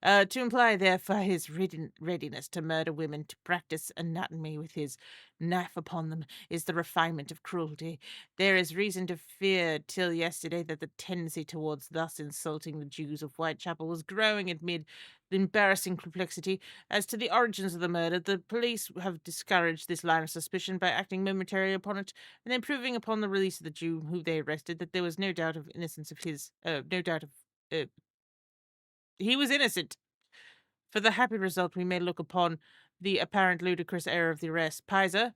A: To imply, therefore, his readiness to murder women, to practice anatomy with his knife upon them, is the refinement of cruelty. There is reason to fear till yesterday that the tendency towards thus insulting the Jews of Whitechapel was growing amid the embarrassing perplexity as to the origins of the murder. The police have discouraged this line of suspicion by acting momentarily upon it, and then proving upon the release of the Jew who they arrested that there was no doubt of innocence of his, he was innocent. For the happy result, we may look upon the apparent ludicrous error of the arrest. Pizer,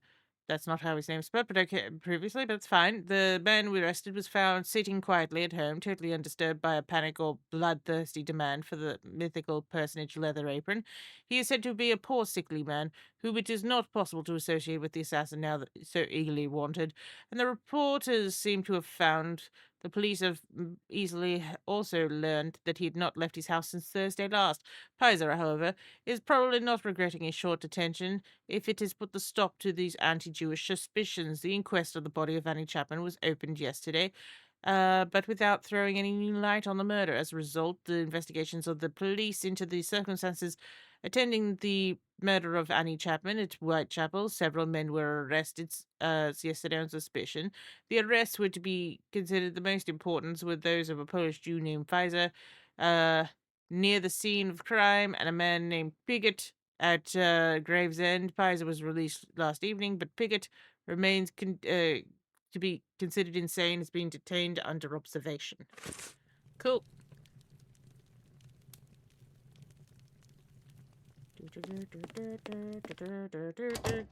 A: that's not how his name is spelled, but okay, previously, but it's fine. The man we arrested was found sitting quietly at home, totally undisturbed by a panic or bloodthirsty demand for the mythical personage Leather Apron. He is said to be a poor sickly man, whom it is not possible to associate with the assassin now that so eagerly wanted, and the reporters seem to have found. The police have easily also learned that he had not left his house since Thursday last. Pizer, however, is probably not regretting his short detention, if it has put the stop to these anti-Jewish suspicions. The inquest on the body of Annie Chapman was opened yesterday, but without throwing any new light on the murder. As a result, the investigations of the police into the circumstances attending the murder of Annie Chapman at Whitechapel, several men were arrested yesterday on suspicion. The arrests were to be considered the most important were those of a Polish Jew named Pfizer, near the scene of crime, and a man named Piggott at Gravesend. Pfizer was released last evening, but Piggott remains to be considered insane, is being detained under observation. Cool.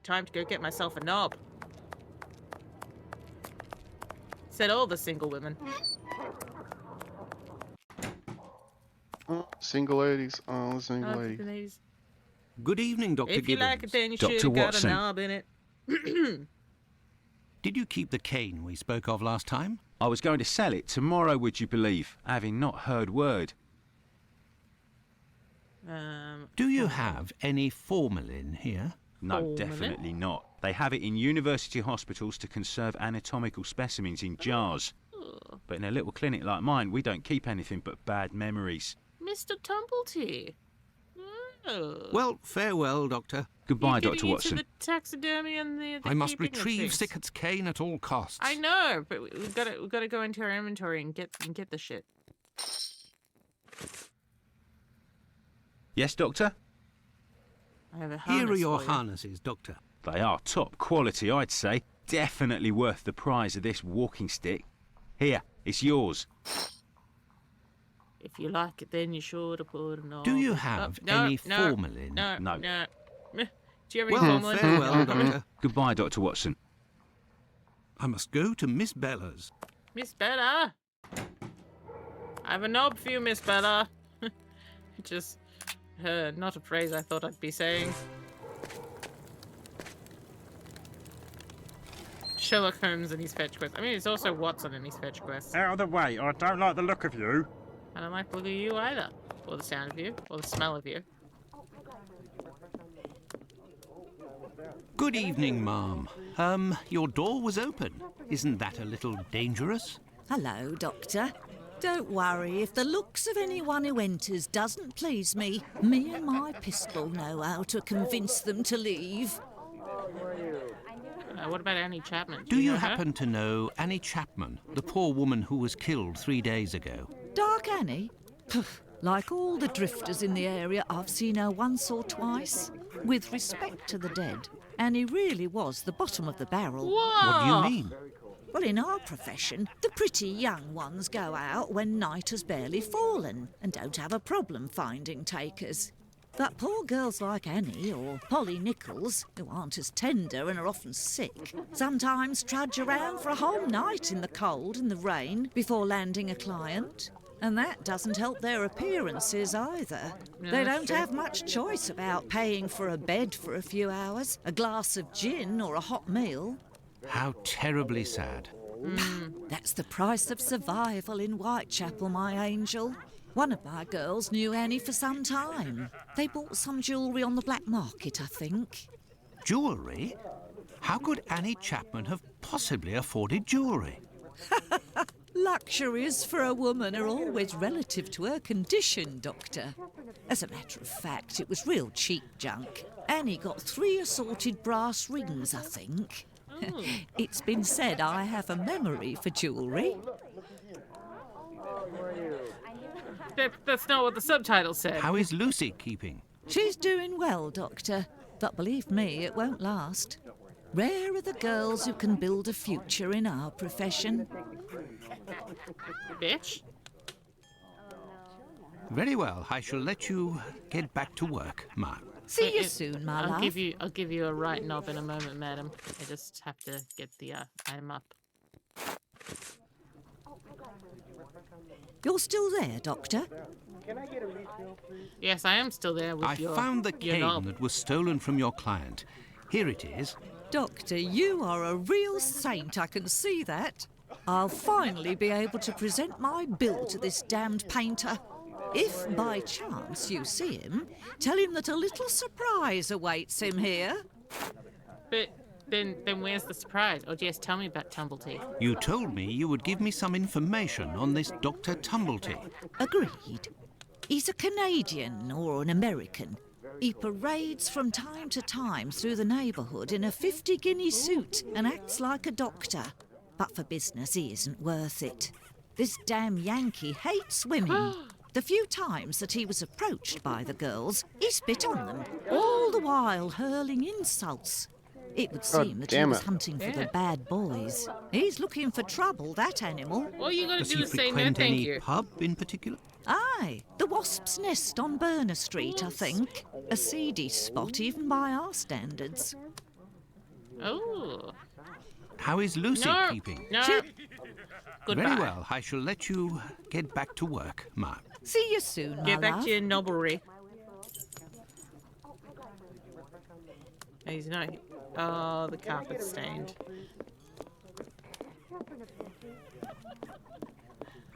A: Time to go get myself a knob. Said all the single women.
G: Oh, single ladies. Oh, the single ladies.
A: Ladies.
D: Good evening, Dr.
A: If you
D: Gibbons.
A: like it, then you
I: Dr.
A: should have got a
I: Watson.
A: knob in it.
D: Did you keep the cane we spoke of last time?
N: I was going to sell it tomorrow, would you believe, having not heard word.
D: Do you have any formalin here?
N: No,
A: Formalin?
N: definitely not. They have it in university hospitals to conserve anatomical specimens in jars. But in a little clinic like mine, we don't keep anything but bad memories.
A: Mr. Tumblety. Oh.
D: Well, farewell, Doctor.
N: Goodbye,
A: You're
N: Dr.
A: getting
N: Watson.
A: into the taxidermy and the
D: I must
A: keeping of
D: retrieve
A: things.
D: Sickert's cane at all costs.
A: I know, but we've got to go into our inventory and get the shit.
N: Yes, Doctor?
A: I have a
D: Here are
A: harness
D: your
A: for you.
D: harnesses, Doctor.
N: They are top quality, I'd say. Definitely worth the price of this walking stick. Here, it's yours.
A: If you like it, then you should have put an
D: Do you
A: order.
D: have
A: no,
D: any
A: no,
D: formalin?
A: No.
N: No.
A: Meh. Do you have any
D: Well,
A: formalin?
D: farewell, Doctor.
N: Goodbye, Dr. Watson.
D: I must go to Miss Bella's.
A: Miss Bella. I have a knob for you, Miss Bella. Just not a phrase I thought I'd be saying. Sherlock Holmes and his fetch quest. I mean, it's also Watson and his fetch quest.
K: Out of the way, I don't like the look of you.
A: I don't like the look of you either. Or the sound of you. Or the smell of you.
D: Good evening, ma'am. Your door was open. Isn't that a little dangerous?
L: Hello, Doctor. Don't worry, if the looks of anyone who enters doesn't please me, me and my pistol know how to convince them to leave.
A: What about Annie Chapman?
D: Do you
A: know her?
D: happen to know Annie Chapman, the poor woman who was killed 3 days ago?
L: Dark Annie? Poof. Like all the drifters in the area, I've seen her once or twice. With respect to the dead, Annie really was the bottom of the barrel.
D: What do you mean?
L: Well, in our profession, the pretty young ones go out when night has barely fallen and don't have a problem finding takers. But poor girls like Annie or Polly Nichols, who aren't as tender and are often sick, sometimes trudge around for a whole night in the cold and the rain before landing a client. And that doesn't help their appearances either.
A: No,
L: They
A: that's
L: don't
A: true.
L: have much choice about paying for a bed for a few hours, a glass of gin or a hot meal.
D: How terribly sad.
L: That's the price of survival in Whitechapel, my angel. One of my girls knew Annie for some time. They bought some jewellery on the black market, I think.
D: Jewellery? How could Annie Chapman have possibly afforded jewellery?
L: Luxuries for a woman are always relative to her condition, Doctor. As a matter of fact, it was real cheap junk. Annie got 3 assorted brass rings, I think. It's been said I have a memory for jewellery.
A: That's not what the subtitle said.
D: How is Lucy keeping?
L: She's doing well, Doctor. But believe me, it won't last. Rare are the girls who can build a future in our profession.
A: Bitch.
H: Very well. I shall let you get back to work, Mark.
L: See you soon, my
A: I'll
L: love.
A: I'll give you a writing off in a moment, madam. I just have to get the item up.
L: You're still there, Doctor?
A: Yes, I am still there with
D: I
A: your.
D: found the
A: your
D: cane
A: knob.
D: that was stolen from your client. Here it is.
L: Doctor, you are a real saint, I can see that. I'll finally be able to present my bill to this damned painter. If by chance you see him, tell him that a little surprise awaits him here.
A: But then where's the surprise? Oh, yes, tell me about Tumblety.
D: You told me you would give me some information on this Dr. Tumblety.
L: Agreed. He's a Canadian or an American. He parades from time to time through the neighbourhood in a 50-guinea suit and acts like a doctor. But for business, he isn't worth it. This damn Yankee hates women. The few times that he was approached by the girls, he spit on them, all the while hurling insults. It would seem that he
G: damn
L: was
G: it.
L: hunting for
A: Yeah.
L: the bad boys. He's looking for trouble, that animal.
A: All you gotta
D: Does
A: do
D: he
A: is say no,
D: frequent
A: thank
D: any
A: you.
D: pub in particular?
L: Aye, the Wasp's Nest on Burner Street, I think. A seedy spot even by our standards.
A: Oh.
D: How is Lucy
A: No.
D: keeping?
A: No. Goodbye.
D: Very well. I shall let you get back to work, Mark.
L: See you soon, my
A: Get back
L: love.
A: to your nobblery. Oh, he's not. Oh, the carpet's stained.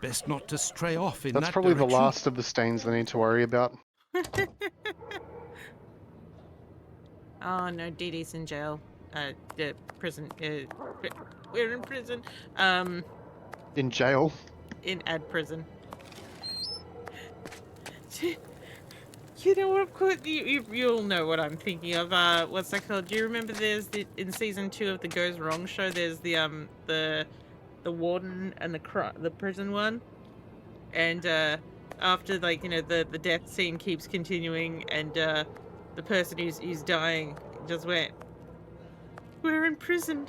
D: Best not to stray off in
G: That's
D: that
G: probably the
D: direction.
G: last of the stains they need to worry about.
A: Oh no, Dee Dee's in jail. The prison. We're in prison.
G: In jail.
A: In ad prison. You know what I'm called? You'll know what I'm thinking of. What's that called? Do you remember in season 2 of the Goes Wrong show? There's the warden and the prison one, and after the death scene keeps continuing, and the person who's dying just went, "We're in prison,"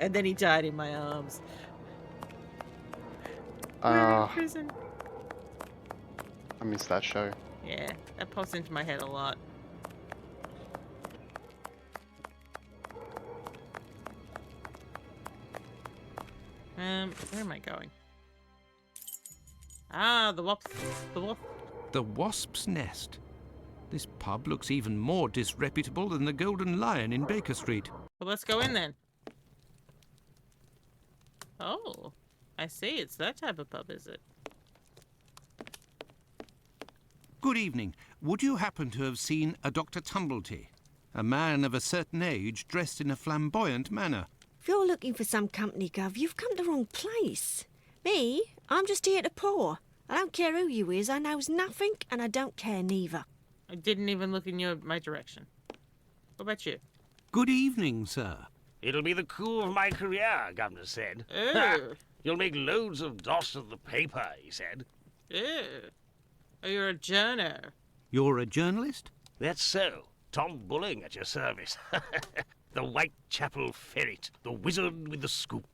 A: and then he died in my arms. We're in prison.
G: I missed that show.
A: Yeah, that pops into my head a lot. Where am I going? Ah, the wasp.
D: The Wasp's Nest. This pub looks even more disreputable than the Golden Lion in Baker Street.
A: Well, let's go in then. Oh, I see. It's that type of pub, is it?
D: Good evening. Would you happen to have seen a Dr. Tumblety? A man of a certain age dressed in a flamboyant manner.
J: If you're looking for some company, Gov, you've come to the wrong place. Me, I'm just here to pour. I don't care who you is, I knows nothing, and I don't care neither.
A: I didn't even look in my direction. What about you?
D: Good evening, sir.
H: It'll be the coup of my career, Governor said.
A: Oh.
H: You'll make loads of dots of the paper, he said.
A: Ew. Oh, you're a journo.
D: You're a journalist?
H: That's so. Tom Bulling at your service. The Whitechapel ferret, the wizard with the scoop.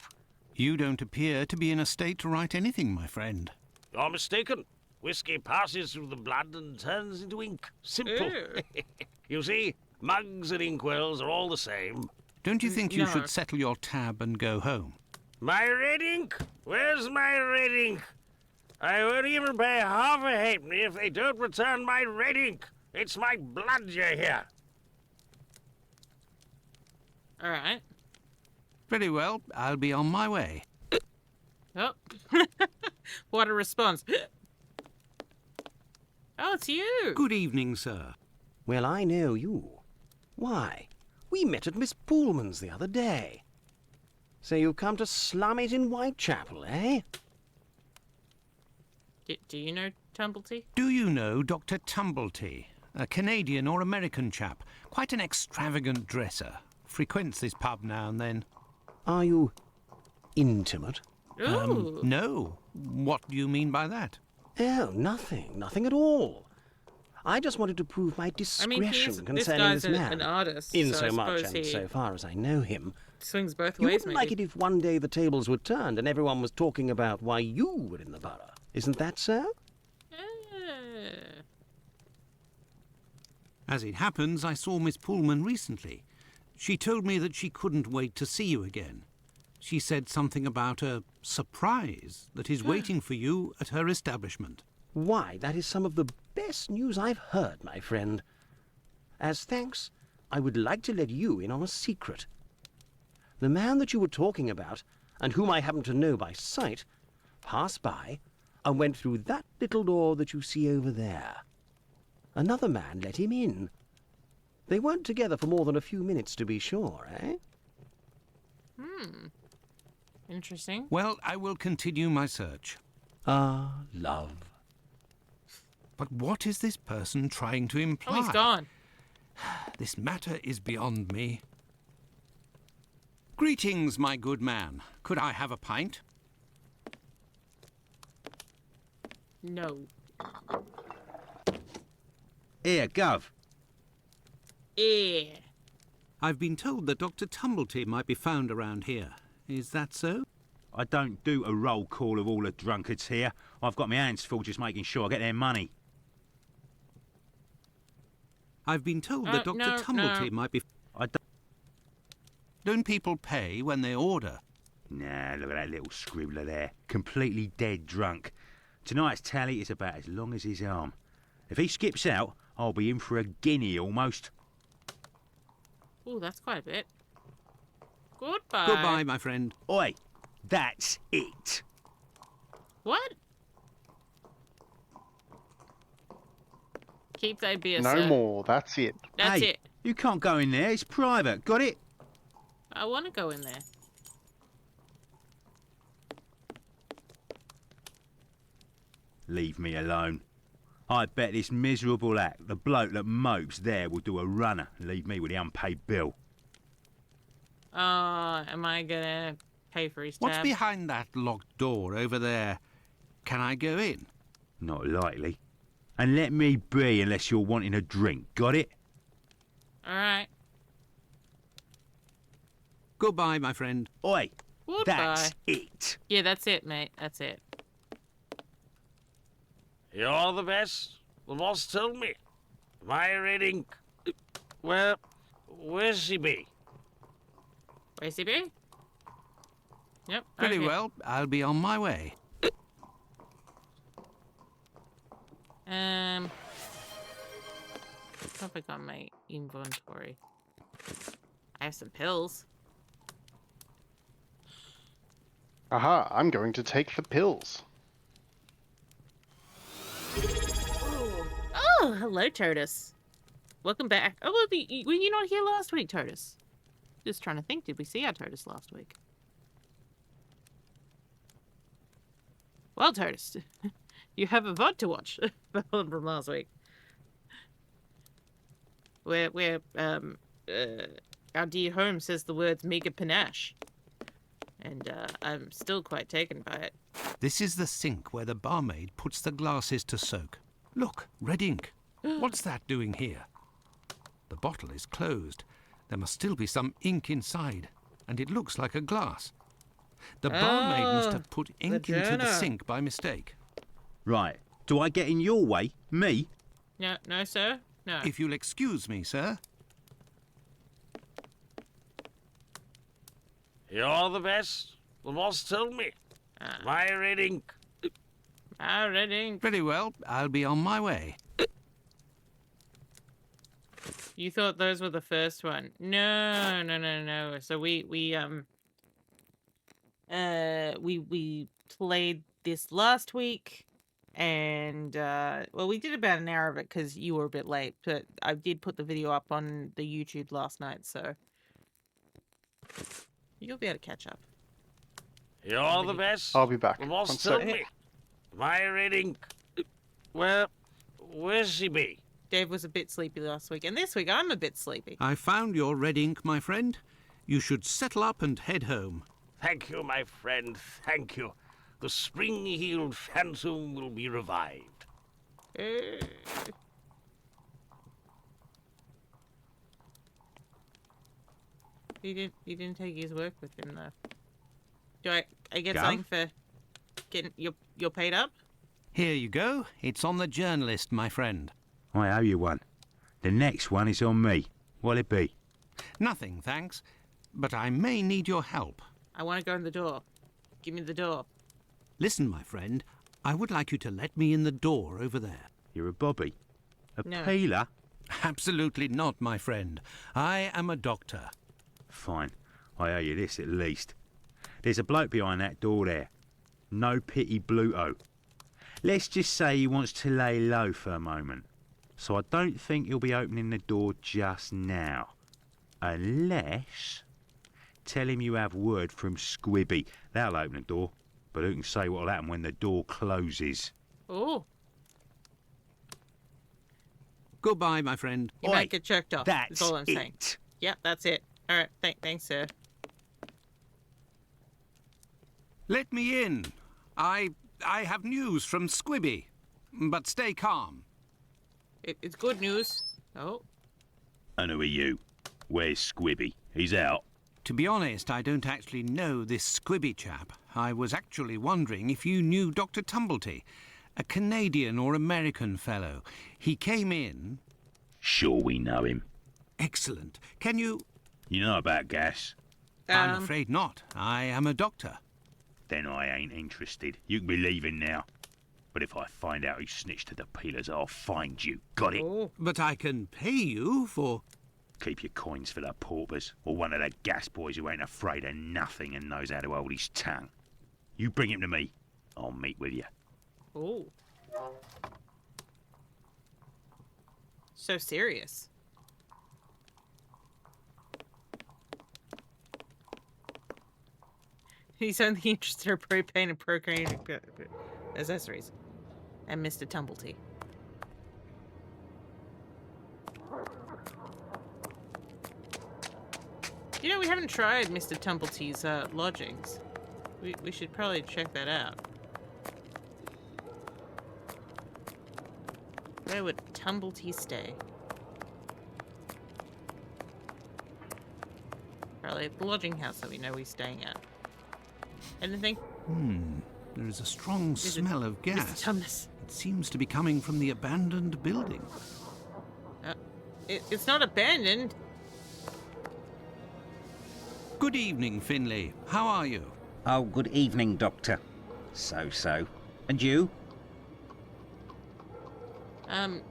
D: You don't appear to be in a state to write anything, my friend.
H: You're mistaken. Whiskey passes through the blood and turns into ink. Simple.
A: Ew.
H: You see, mugs and inkwells are all the same.
D: Don't you think you
A: No.
D: should settle your tab and go home?
H: My red ink? Where's my red ink? I won't even pay half a halfpenny if they don't return my red ink. It's my blood, you hear?
A: All right.
D: Very well, I'll be on my way.
A: Oh. What a response. Oh, it's you.
D: Good evening, sir.
H: Well, I know you. Why? We met at Miss Poolman's the other day. So you've come to slum it in Whitechapel, eh?
A: Do you know Tumblety?
D: Do you know Dr. Tumblety? A Canadian or American chap. Quite an extravagant dresser. Frequents this pub now and then.
H: Are you intimate?
A: Ooh.
D: No. What do you mean by that?
H: Oh, nothing. Nothing at all. I just wanted to prove my
A: I
H: discretion
A: mean, this
H: concerning
A: guy's
H: this man.
A: an artist.
H: In
A: so
H: so much
A: suppose
H: and
A: he
H: so far as I know him.
A: swings both
H: You
A: ways,
H: wouldn't
A: maybe.
H: like it if one day the tables were turned and everyone was talking about why you were in the borough. Isn't that so?
D: As it happens, I saw Miss Pullman recently. She told me that she couldn't wait to see you again. She said something about a surprise that is waiting for you at her establishment.
H: Why, that is some of the best news I've heard, my friend. As thanks, I would like to let you in on a secret. The man that you were talking about, and whom I happen to know by sight, passed by and went through that little door that you see over there. Another man let him in. They weren't together for more than a few minutes, to be sure, eh?
A: Interesting.
D: Well, I will continue my search.
H: Ah, love.
D: But what is this person trying to imply?
A: Oh, he's gone.
D: This matter is beyond me. Greetings, my good man. Could I have a pint?
A: No.
N: Here, Gov.
A: Yeah.
D: I've been told that Dr. Tumblety might be found around here. Is that so?
N: I don't do a roll call of all the drunkards here. I've got my hands full just making sure I get their money.
D: I've been told that Dr.
A: no,
D: Tumblety
A: no.
D: might be...
N: I
D: Don't people pay when they order?
N: Nah, look at that little scribbler there. Completely dead drunk. Tonight's tally is about as long as his arm. If he skips out, I'll be in for a guinea almost.
A: Oh, that's quite a bit. Goodbye.
D: Goodbye, my friend.
N: Oi, that's it.
A: What? Keep thy beer,
G: No
A: sir.
G: more. That's it.
A: That's
N: Hey,
A: it.
N: you can't go in there. It's private. Got it?
A: I want to go in there.
N: Leave me alone. I bet this miserable act, the bloke that mopes there, will do a runner and leave me with the unpaid bill.
A: Am I gonna pay for his tab?
D: What's behind that locked door over there? Can I go in?
N: Not likely. And let me be unless you're wanting a drink. Got it?
A: Alright.
D: Goodbye, my friend.
N: Oi,
A: Goodbye.
N: that's it.
A: Yeah, that's it, mate. That's it.
H: You're the best. The boss told me. My red ink. Well, where's she be?
A: Where's he be? Yep.
D: Very
A: okay.
D: well, I'll be on my way.
A: What topic on my inventory? I have some pills.
G: Aha, I'm going to take the pills.
A: Oh, hello, Totus. Welcome back. Oh, were you not here last week, Totus? Just trying to think, did we see our Totus last week? Well, Totus, you have a VOD to watch from last week. Where our dear Holmes says the words mega panache. And I'm still quite taken by it.
D: This is the sink where the barmaid puts the glasses to soak. Look, red ink. What's that doing here? The bottle is closed. There must still be some ink inside, and it looks like a glass. The barmaid must have put ink into the
A: journal.
D: sink by mistake.
N: Right, Do I get in your way? Me?
A: No, no, sir. No.
D: If you'll excuse me, sir.
H: You're the best. The boss told me. My red ink.
A: Red ink.
D: Very well, I'll be on my way.
A: You thought those were the first one? No, no, no, no. So we played this last week, and well, we did about an hour of it because you were a bit late. But I did put the video up on the YouTube last night, so you'll be able to catch up.
H: You're the best.
G: I'll be back.
H: The
G: One
H: boss
G: sec.
H: told me. My red ink. Well, where's she be?
A: Dave was a bit sleepy last week, and this week I'm a bit sleepy.
D: I found your red ink, my friend. You should settle up and head home.
H: Thank you, my friend. Thank you. The spring-heeled phantom will be revived.
A: He didn't take his work with him though. Do I get
N: Gav?
A: something for getting you're paid up?
D: Here you go. It's on the journalist, my friend.
N: I owe you one. The next one is on me. What'll it be?
D: Nothing, thanks. But I may need your help.
A: I want to go in the door. Give me the door.
D: Listen, my friend, I would like you to let me in the door over there.
N: You're a bobby? A
A: No.
N: peeler?
D: Absolutely not, my friend. I am a doctor.
N: Fine. I owe you this at least. There's a bloke behind that door there. No pity Bluto. Let's just say he wants to lay low for a moment. So I don't think he'll be opening the door just now. Unless... Tell him you have word from Squibby. They'll open the door. But who can say what'll happen when the door closes?
A: Oh,
D: Goodbye, my friend.
A: you might get choked off.
N: That's
A: all I'm saying.
N: it.
A: Yep, that's it. All right, thanks, sir.
D: Let me in. I have news from Squibby. But stay calm.
A: It's good news. Oh,
N: And who are you? Where's Squibby? He's out.
D: To be honest, I don't actually know this Squibby chap. I was actually wondering if you knew Dr. Tumblety, a Canadian or American fellow. He came in...
N: Sure we know him.
D: Excellent. Can you...
N: You know about gas?
D: I'm afraid not. I am a doctor.
N: Then I ain't interested. You can be leaving now. But if I find out who snitched to the peelers, I'll find you. Got it?
A: oh.
D: But I can pay you for...
N: Keep your coins for the paupers, or one of the gas boys who ain't afraid of nothing and knows how to hold his tongue. You bring him to me. I'll meet with you.
A: Oh. So serious. He's only interested in propane and cocaine accessories. And Mr. Tumblety. You know, we haven't tried Mr. Tumblety's lodgings. We should probably check that out. Where would Tumblety stay? Probably at the lodging house that we know he's staying at. Anything?
D: There is a strong smell of gas.
A: Mr. Tumnus.
D: It seems to be coming from the abandoned building.
A: It's not abandoned.
D: Good evening, Finlay. How are you?
I: Oh, good evening, Doctor. So. And you?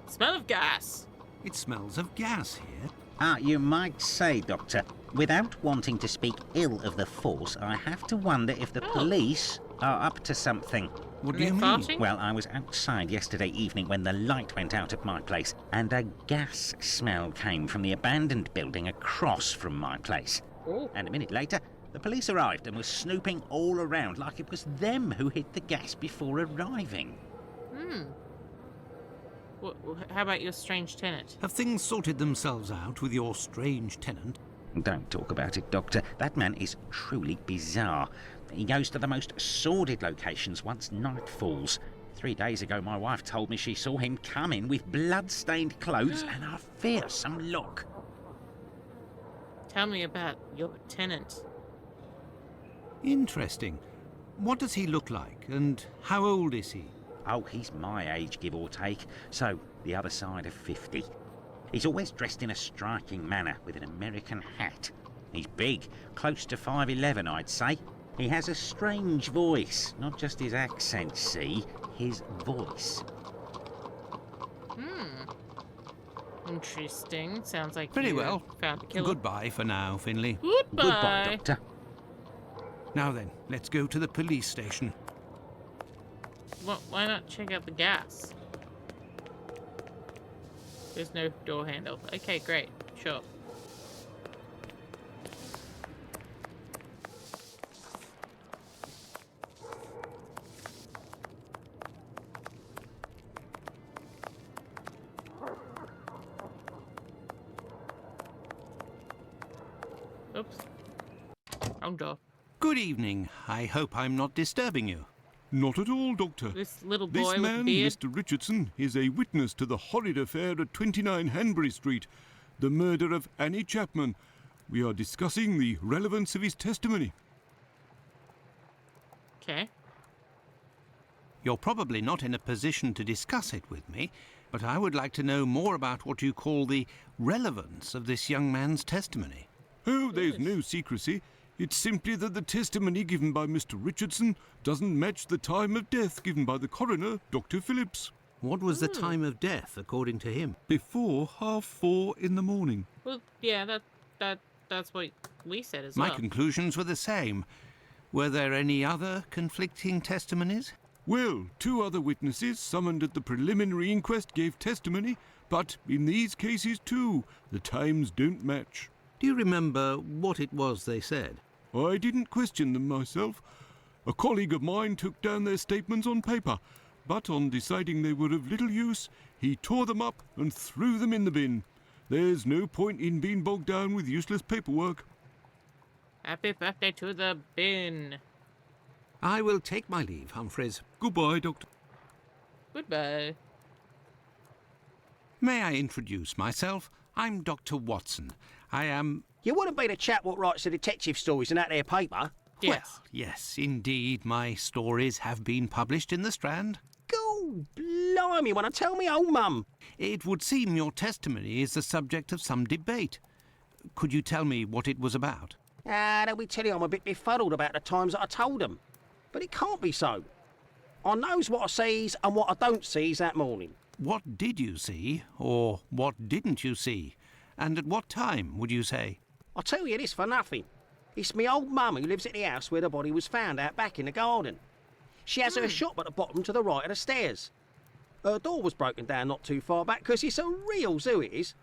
A: Smell of gas.
D: It smells of gas here.
I: You might say, Doctor, without wanting to speak ill of the force, I have to wonder if the police are up to something.
D: What
A: Are
D: do
A: they
D: you mean?
A: farting?
I: Well, I was outside yesterday evening when the light went out at my place, and a gas smell came from the abandoned building across from my place.
A: Oh.
I: And a minute later, the police arrived and were snooping all around like it was them who hid the gas before arriving.
A: How about your strange tenant?
D: Have things sorted themselves out with your strange tenant?
I: Don't talk about it, Doctor. That man is truly bizarre. He goes to the most sordid locations once night falls. 3 days ago, my wife told me she saw him come in with blood-stained clothes and a fearsome look.
A: Tell me about your tenant.
D: Interesting. What does he look like, and how old is he?
I: Oh, he's my age, give or take, so the other side of 50. He's always dressed in a striking manner with an American hat. He's big, close to 5'11", I'd say. He has a strange voice, not just his accent, see, his voice.
A: Interesting. Sounds like
D: Very
A: you
D: well.
A: found a killer.
D: Goodbye for now, Finley.
A: Goodbye.
I: Doctor.
D: Now then, let's go to the police station.
A: Well, why not check out the gas? There's no door handle. Okay, great. Sure. Oops. Wrong door.
D: Good evening. I hope I'm not disturbing you.
M: Not at all, Doctor.
A: This little
M: This
A: boy with
M: man,
A: the beard.
M: Mr. Richardson, is a witness to the horrid affair at 29 Hanbury Street, the murder of Annie Chapman. We are discussing the relevance of his testimony.
A: Okay.
D: You're probably not in a position to discuss it with me, but I would like to know more about what you call the relevance of this young man's testimony.
M: Oh, there's no secrecy. It's simply that the testimony given by Mr. Richardson doesn't match the time of death given by the coroner, Dr. Phillips.
D: What was the time of death, according to him?
M: Before 4:30 in the morning.
A: Well, yeah, that's what we said as
D: My
A: well.
D: conclusions were the same. Were there any other conflicting testimonies?
M: Well, 2 other witnesses summoned at the preliminary inquest gave testimony, but in these cases too, the times don't match.
D: Do you remember what it was they said?
M: I didn't question them myself. A colleague of mine took down their statements on paper, but on deciding they were of little use, he tore them up and threw them in the bin. There's no point in being bogged down with useless paperwork.
A: Happy birthday to the bin.
D: I will take my leave, Humphreys.
M: Goodbye, Doctor.
A: Goodbye.
D: May I introduce myself? I'm Dr. Watson. I am...
O: You wouldn't be the chap what writes the detective stories in that there paper?
A: Yes.
D: Well, yes, indeed, my stories have been published in the Strand.
O: Go blimey, wanna tell me old mum?
D: It would seem your testimony is the subject of some debate. Could you tell me what it was about?
O: They'll be telling I'm a bit befuddled about the times that I told them. But it can't be so. I knows what I sees and what I don't sees that morning.
D: What did you see, or what didn't you see? And at what time, would you say?
O: I'll tell you this for nothing. It's me old mum who lives at the house where the body was found out back in the garden. She has her shop at the bottom to the right of the stairs. Her door was broken down not too far back because it's a real zoo it is.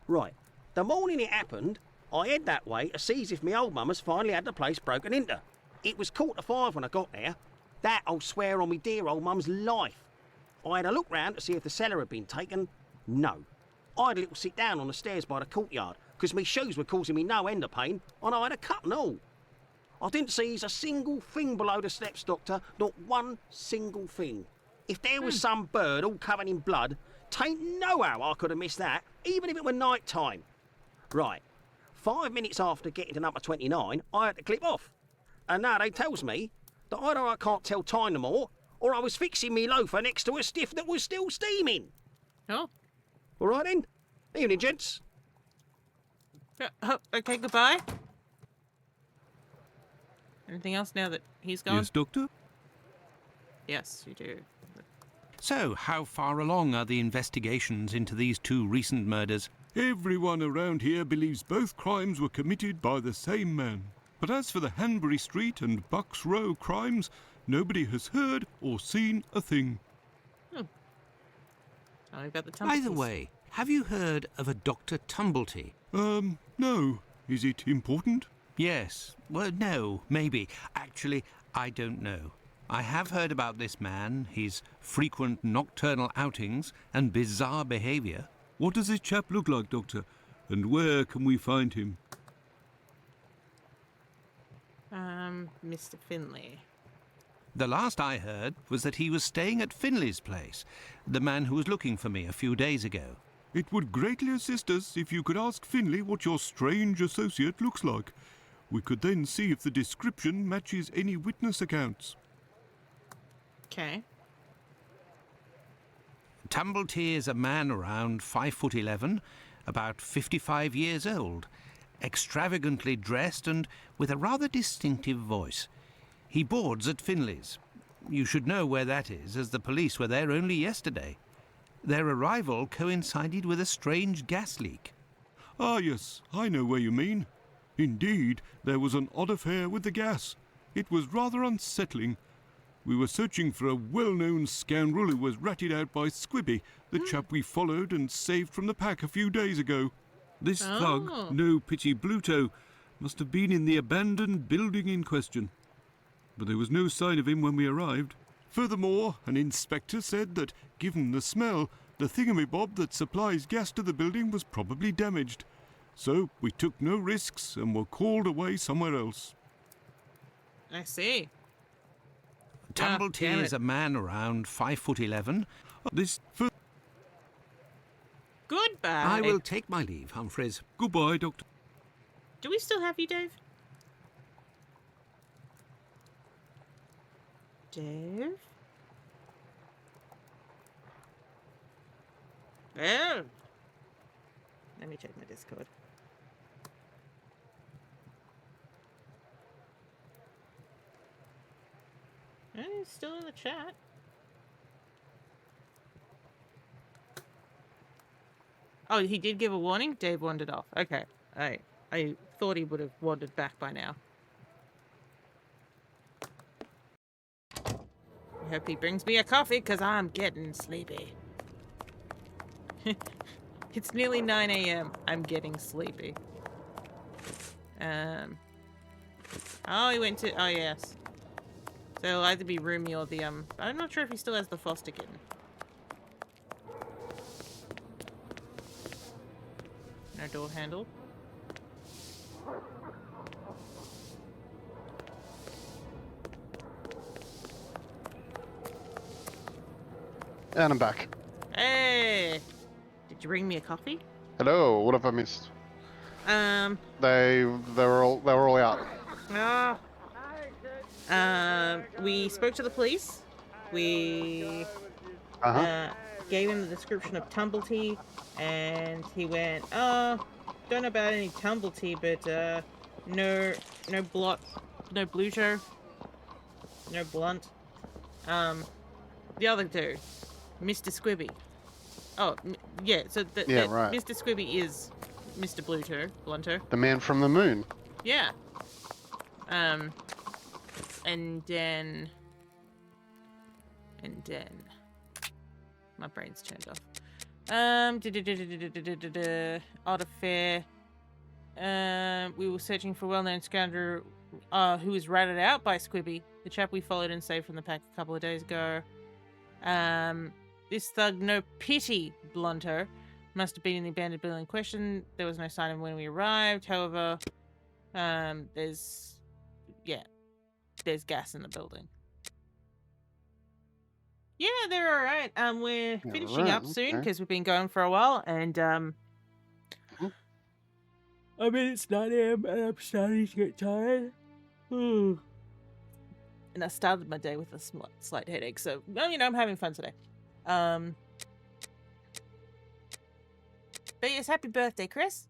O: Right, the morning it happened, I head that way to see if me old mum has finally had the place broken into. It was 4:45 when I got there. That I'll swear on me dear old mum's life. I had a look round to see if the cellar had been taken. No. I had a little sit down on the stairs by the courtyard because me shoes were causing me no end of pain and I had a cut and all. I didn't seize a single thing below the steps, Doctor, not one single thing. If there was some bird all covered in blood, tain't no how I could have missed that, even if it were night time. Right, 5 minutes after getting to number 29, I had to clip off. And now they tells me that either I can't tell time no more, or I was fixing me loafer next to a stiff that was still steaming.
A: Oh.
O: All right then. Evening, gents.
A: Okay, goodbye. Anything else now that he's gone?
M: Yes, Doctor?
A: Yes, you do.
D: So, how far along are the investigations into these 2 recent murders?
M: Everyone around here believes both crimes were committed by the same man. But as for the Hanbury Street and Bucks Row crimes, nobody has heard or seen a thing.
A: Tell me about the
D: By
A: Tumbletees.
D: the way, have you heard of a Dr. Tumblety?
M: No. Is it important?
D: Yes. Well, no, maybe. Actually, I don't know. I have heard about this man, his frequent nocturnal outings and bizarre behaviour.
M: What does this chap look like, Doctor? And where can we find him?
A: Mr. Finley.
D: The last I heard was that he was staying at Finley's place, the man who was looking for me a few days ago.
M: It would greatly assist us if you could ask Finley what your strange associate looks like. We could then see if the description matches any witness accounts.
A: Okay.
D: Tumblety is a man around 5'11", about 55 years old, extravagantly dressed and with a rather distinctive voice. He boards at Finley's. You should know where that is, as the police were there only yesterday. Their arrival coincided with a strange gas leak.
M: Ah, yes, I know where you mean. Indeed, there was an odd affair with the gas. It was rather unsettling. We were searching for a well-known scoundrel who was ratted out by Squibby, the chap we followed and saved from the pack a few days ago. This thug, no pity Bluto, must have been in the abandoned building in question. But there was no sign of him when we arrived. Furthermore, an inspector said that, given the smell, the thingamabob that supplies gas to the building was probably damaged. So we took no risks and were called away somewhere else.
A: I see.
D: Tumblety is a man around 5'11".
A: Goodbye.
D: I will take my leave, Humphreys.
M: Goodbye, Doctor.
A: Do we still have you, Dave? Dave? Oh. Let me check my Discord. He's still in the chat. Oh, he did give a warning? Dave wandered off. Okay. I thought he would have wandered back by now. I hope he brings me a coffee, because I'm getting sleepy. It's nearly 9 a.m. I'm getting sleepy. Oh, he went to... Oh, yes. So it'll either be Roomy or the, I'm not sure if he still has the foster kitten. No door handle.
G: And I'm back.
A: Hey! Did you bring me a coffee?
G: Hello, what have I missed? They were all out.
A: We spoke to the police. We gave him the description of Tumblety, and he went, "Oh, don't know about any Tumblety, but no blot, no Bluto, no Blunt. The other two, Mr. Squibby. Oh, yeah. So right. Mr. Squibby is Mr. Blunter.
G: The man from the moon.
A: Yeah. And then my brain's turned off. Odd affair. We were searching for a well-known scoundrel who was ratted out by Squibby, the chap we followed and saved from the pack a couple of days ago. This thug, no pity, Blunter, must have been in the abandoned building in question. There was no sign of him when we arrived. However, there's gas in the building. Yeah, they're all right. We're finishing up soon because we've been going for a while, and I mean it's 9 a.m. and I'm starting to get tired. And I started my day with a slight headache, so I'm having fun today. But yes, happy birthday, Chris.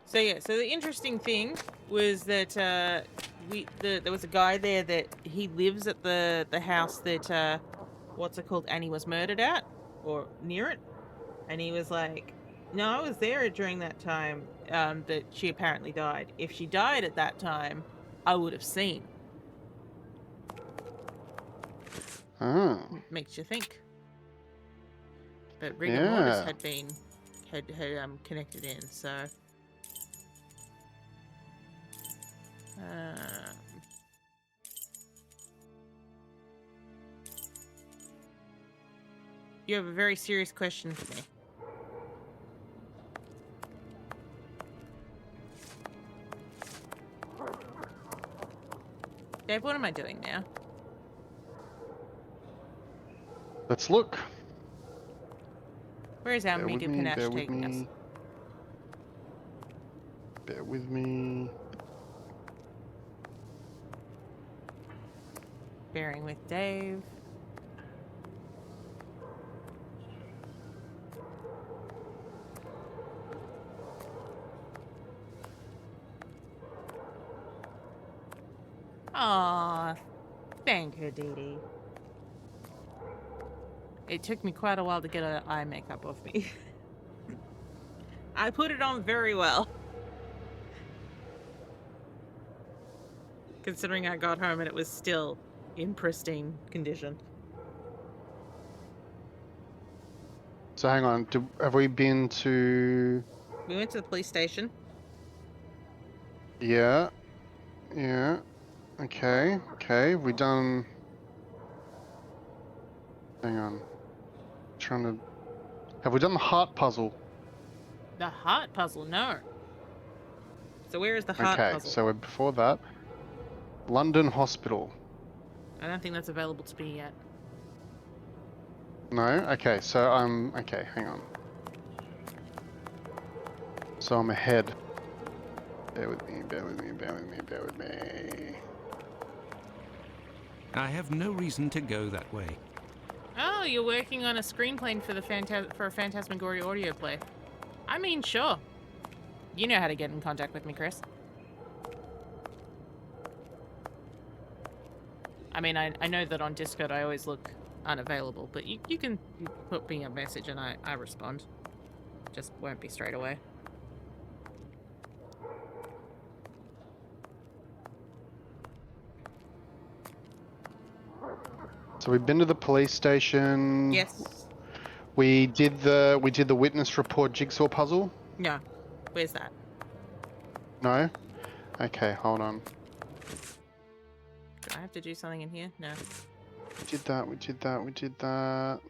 A: So yeah, so the interesting thing was that there was a guy there that he lives at the house that what's it called, Annie was murdered at, or near it, and he was like, no, I was there during that time that she apparently died. If she died at that time, I would have seen.
G: Oh.
A: Makes you think. But rigor mortis had connected in, so you have a very serious question for me. Dave, what am I doing now?
G: Let's look.
A: Where is our
G: Bear with
A: meager
G: me,
A: panache
G: bear with
A: taking us?
G: me. Bear with me.
A: Bearing with Dave. Aw, thank her, Dee Dee. It took me quite a while to get her eye makeup off me. I put it on very well. Considering I got home and it was still in pristine condition.
G: So hang on, have we been to...
A: We went to the police station.
G: Yeah. Yeah. Okay. Okay. We done... Hang on. Trying to... Have we done the heart puzzle?
A: The heart puzzle, no. So where is the heart
G: Okay,
A: puzzle?
G: so we're before that. London Hospital.
A: I don't think that's available to me yet.
G: No? Okay, so I'm... Okay, hang on. So I'm ahead. Bear with me, bear with me, bear with me, bear with me.
D: I have no reason to go that way.
A: Oh, you're working on a screenplay for the for a Phantasmagoria audio play. I mean, sure. You know how to get in contact with me, Chris. I mean, I know that on Discord I always look unavailable, but you can put me a message and I respond. Just won't be straight away.
G: So we've been to the police station.
A: Yes.
G: We did the witness report jigsaw puzzle.
A: No. Where's that?
G: No? Okay, hold on.
A: Do I have to do something in here? No.
G: We did that, we did that, we did that.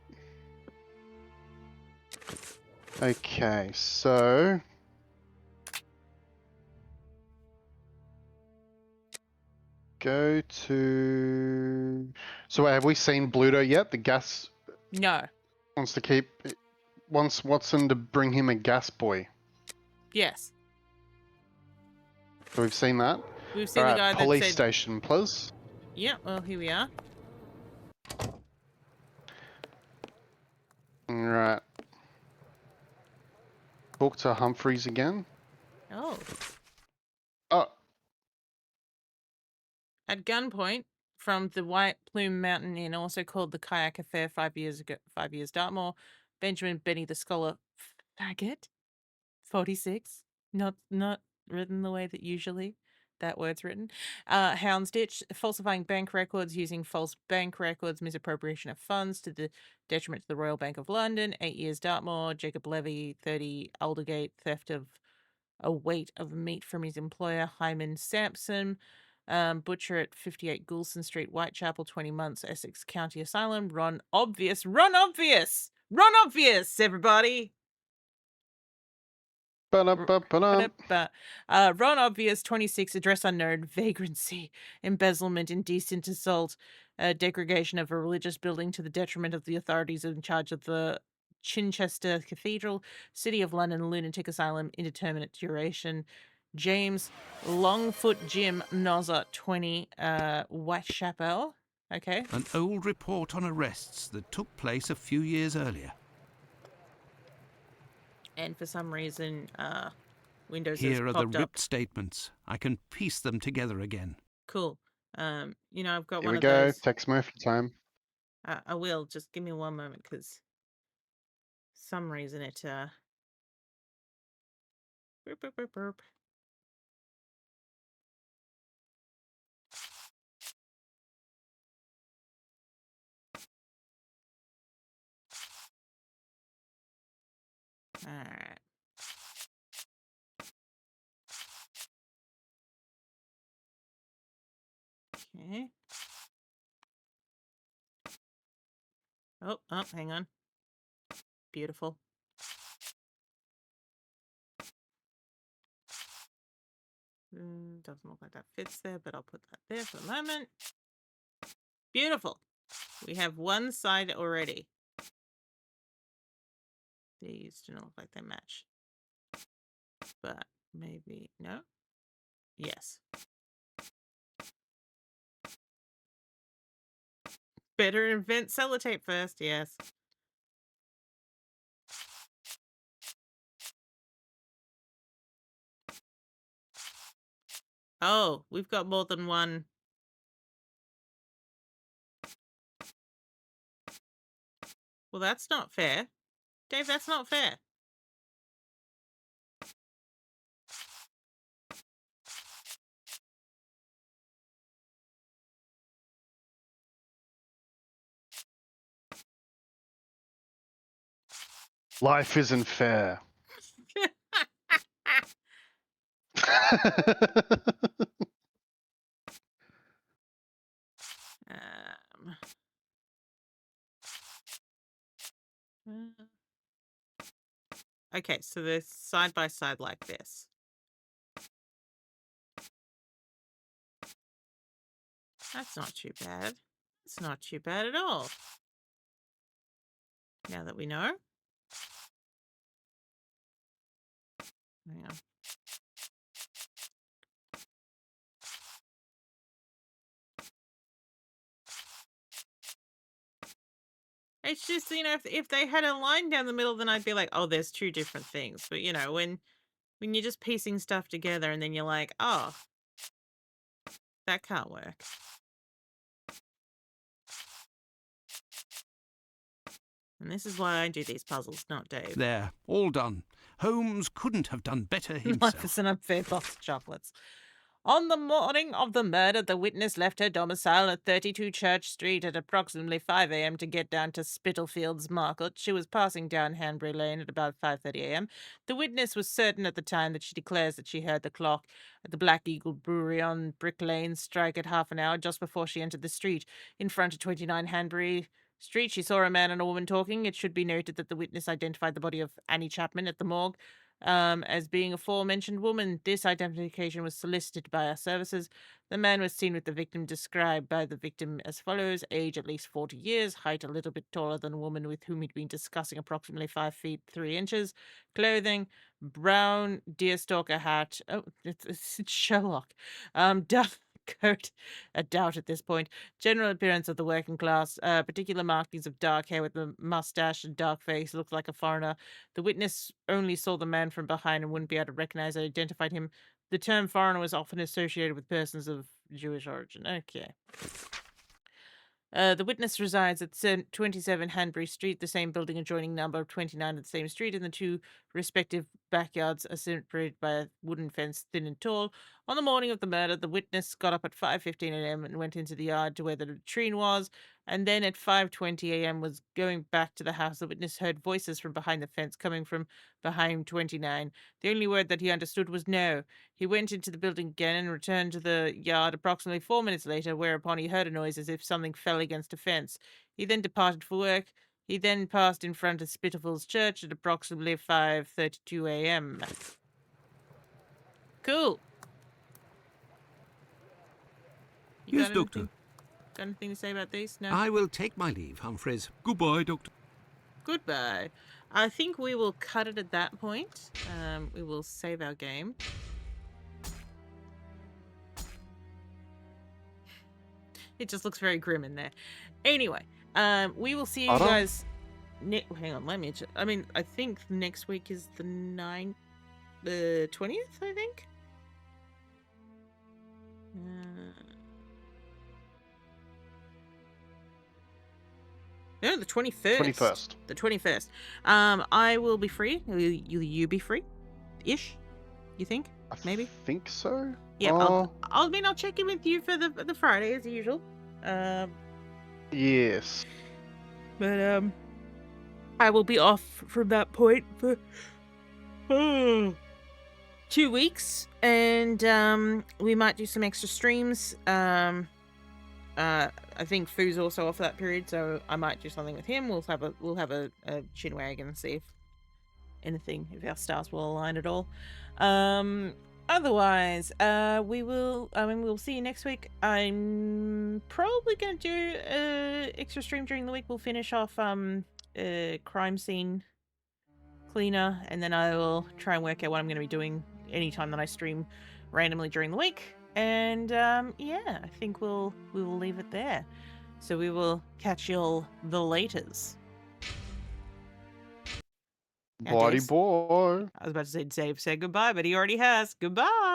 G: Okay, so... Go to... So wait, have we seen Bluto yet? The gas...
A: No.
G: Wants to keep... Wants Watson to bring him a gas boy.
A: Yes.
G: So we've seen that.
A: We've seen the guy that
G: police
A: said...
G: station, please.
A: Yeah, well, here we are.
G: Alright. Talk to Humphreys again.
A: Oh.
G: Oh.
A: At gunpoint from the White Plume Mountain Inn, also called the Kayak Affair 5 years ago, 5 years Dartmoor, Benjamin Benny the Scholar Faggot, 46, not written the way that usually that word's written. Houndsditch, falsifying bank records using false bank records, misappropriation of funds to the detriment to the Royal Bank of London, 8 years Dartmoor, Jacob Levy, 30, Aldergate, theft of a weight of meat from his employer, Hyman Sampson, butcher at 58 Goulston Street, Whitechapel, 20 months, Essex County Asylum, Ron Obvious, everybody! Ron Obvious, 26, address unknown, vagrancy, embezzlement, indecent assault, degradation of a religious building to the detriment of the authorities in charge of the Chichester Cathedral, City of London Lunatic Asylum, indeterminate duration. James Longfoot Jim Nozza, 20, Whitechapel. Okay.
D: An old report on arrests that took place a few years earlier.
A: And for some reason, Windows
D: Here
A: has
D: are the
A: popped
D: ripped
A: up.
D: statements. I can piece them together again.
A: Cool. You know, I've got
G: Here
A: one
G: we
A: of
G: go.
A: those.
G: Tex Murphy time.
A: I will. Just give me one moment, because some reason it, burp, burp, burp, burp. Alright. Okay. Oh, hang on. Beautiful. Doesn't look like that fits there, but I'll put that there for the moment. Beautiful. We have one side already. These do not look like they match. But maybe... No? Yes. Better invent sellotape first, yes. Oh, we've got more than one. Well, that's not fair. Dave, that's not fair.
G: Life isn't fair.
A: Um, okay, so they're side by side like this. That's not too bad. It's not too bad at all. Now that we know. Hang on. It's just, you know, if they had a line down the middle, then I'd be like, oh, there's two different things. But, you know, when you're just piecing stuff together and then you're like, oh, that can't work. And this is why I do these puzzles, not Dave.
D: There, all done. Holmes couldn't have done better
A: Life
D: himself.
A: is an unfair box of chocolates. On the morning of the murder, the witness left her domicile at 32 Church Street at approximately 5 a.m. to get down to Spitalfields Market. She was passing down Hanbury Lane at about 5:30 a.m. The witness was certain at the time that she declares that she heard the clock at the Black Eagle Brewery on Brick Lane strike at half an hour just before she entered the street. In front of 29 Hanbury Street, she saw a man and a woman talking. It should be noted that the witness identified the body of Annie Chapman at the morgue as being aforementioned woman. This identification was solicited by our services. The man was seen with the victim described by the victim as follows: age at least 40 years, height a little bit taller than the woman with whom he'd been discussing, approximately 5 feet 3 inches, clothing, brown deerstalker hat. Oh, it's Sherlock. Dark coat, a doubt at this point. General appearance of the working class, particular markings of dark hair with a mustache and dark face, looked like a foreigner. The witness only saw the man from behind and wouldn't be able to recognize or identify him. The term foreigner was often associated with persons of Jewish origin. Okay. The witness resides at 27 Hanbury Street, the same building adjoining number 29 of the same street, and the two respective backyards are separated by a wooden fence, thin and tall. On the morning of the murder, the witness got up at 5:15 a.m. and went into the yard to where the latrine was, and then at 5:20 a.m. was going back to the house. The witness heard voices from behind the fence coming from behind 29. The only word that he understood was no. He went into the building again and returned to the yard approximately 4 minutes later, whereupon he heard a noise as if something fell against a fence. He then departed for work. He then passed in front of Spitalfields Church at approximately 5:32 a.m. Cool. You
D: Yes,
A: got
D: Doctor.
A: anything, got anything to say about these? No?
D: I will take my leave, Humphreys.
M: Goodbye, Doctor.
A: Goodbye. I think we will cut it at that point. We will save our game. It just looks very grim in there. Anyway, we will see you
G: Otto?
A: guys. Hang on, let me. I think next week is the 20th. I think. No, the 21st.
G: 21st.
A: The 21st. I will be free. Will you be free? Ish? You think? Maybe?
G: I think so.
A: Yeah, I'll check in with you for the Friday as usual.
G: Yes.
A: But I will be off from that point for 2 weeks, and we might do some extra streams. I think Foo's also off for that period, so I might do something with him. We'll have a chinwag and see if our stars will align at all. Otherwise, we'll see you next week. I'm probably gonna do extra stream during the week. We'll finish off crime scene cleaner, and then I will try and work out what I'm going to be doing anytime that I stream randomly during the week. And yeah, I think we will leave it there. So we will catch y'all the laters.
G: Body
A: Dave.
G: boy.
A: I was about to say Dave said goodbye, but he already has. Goodbye.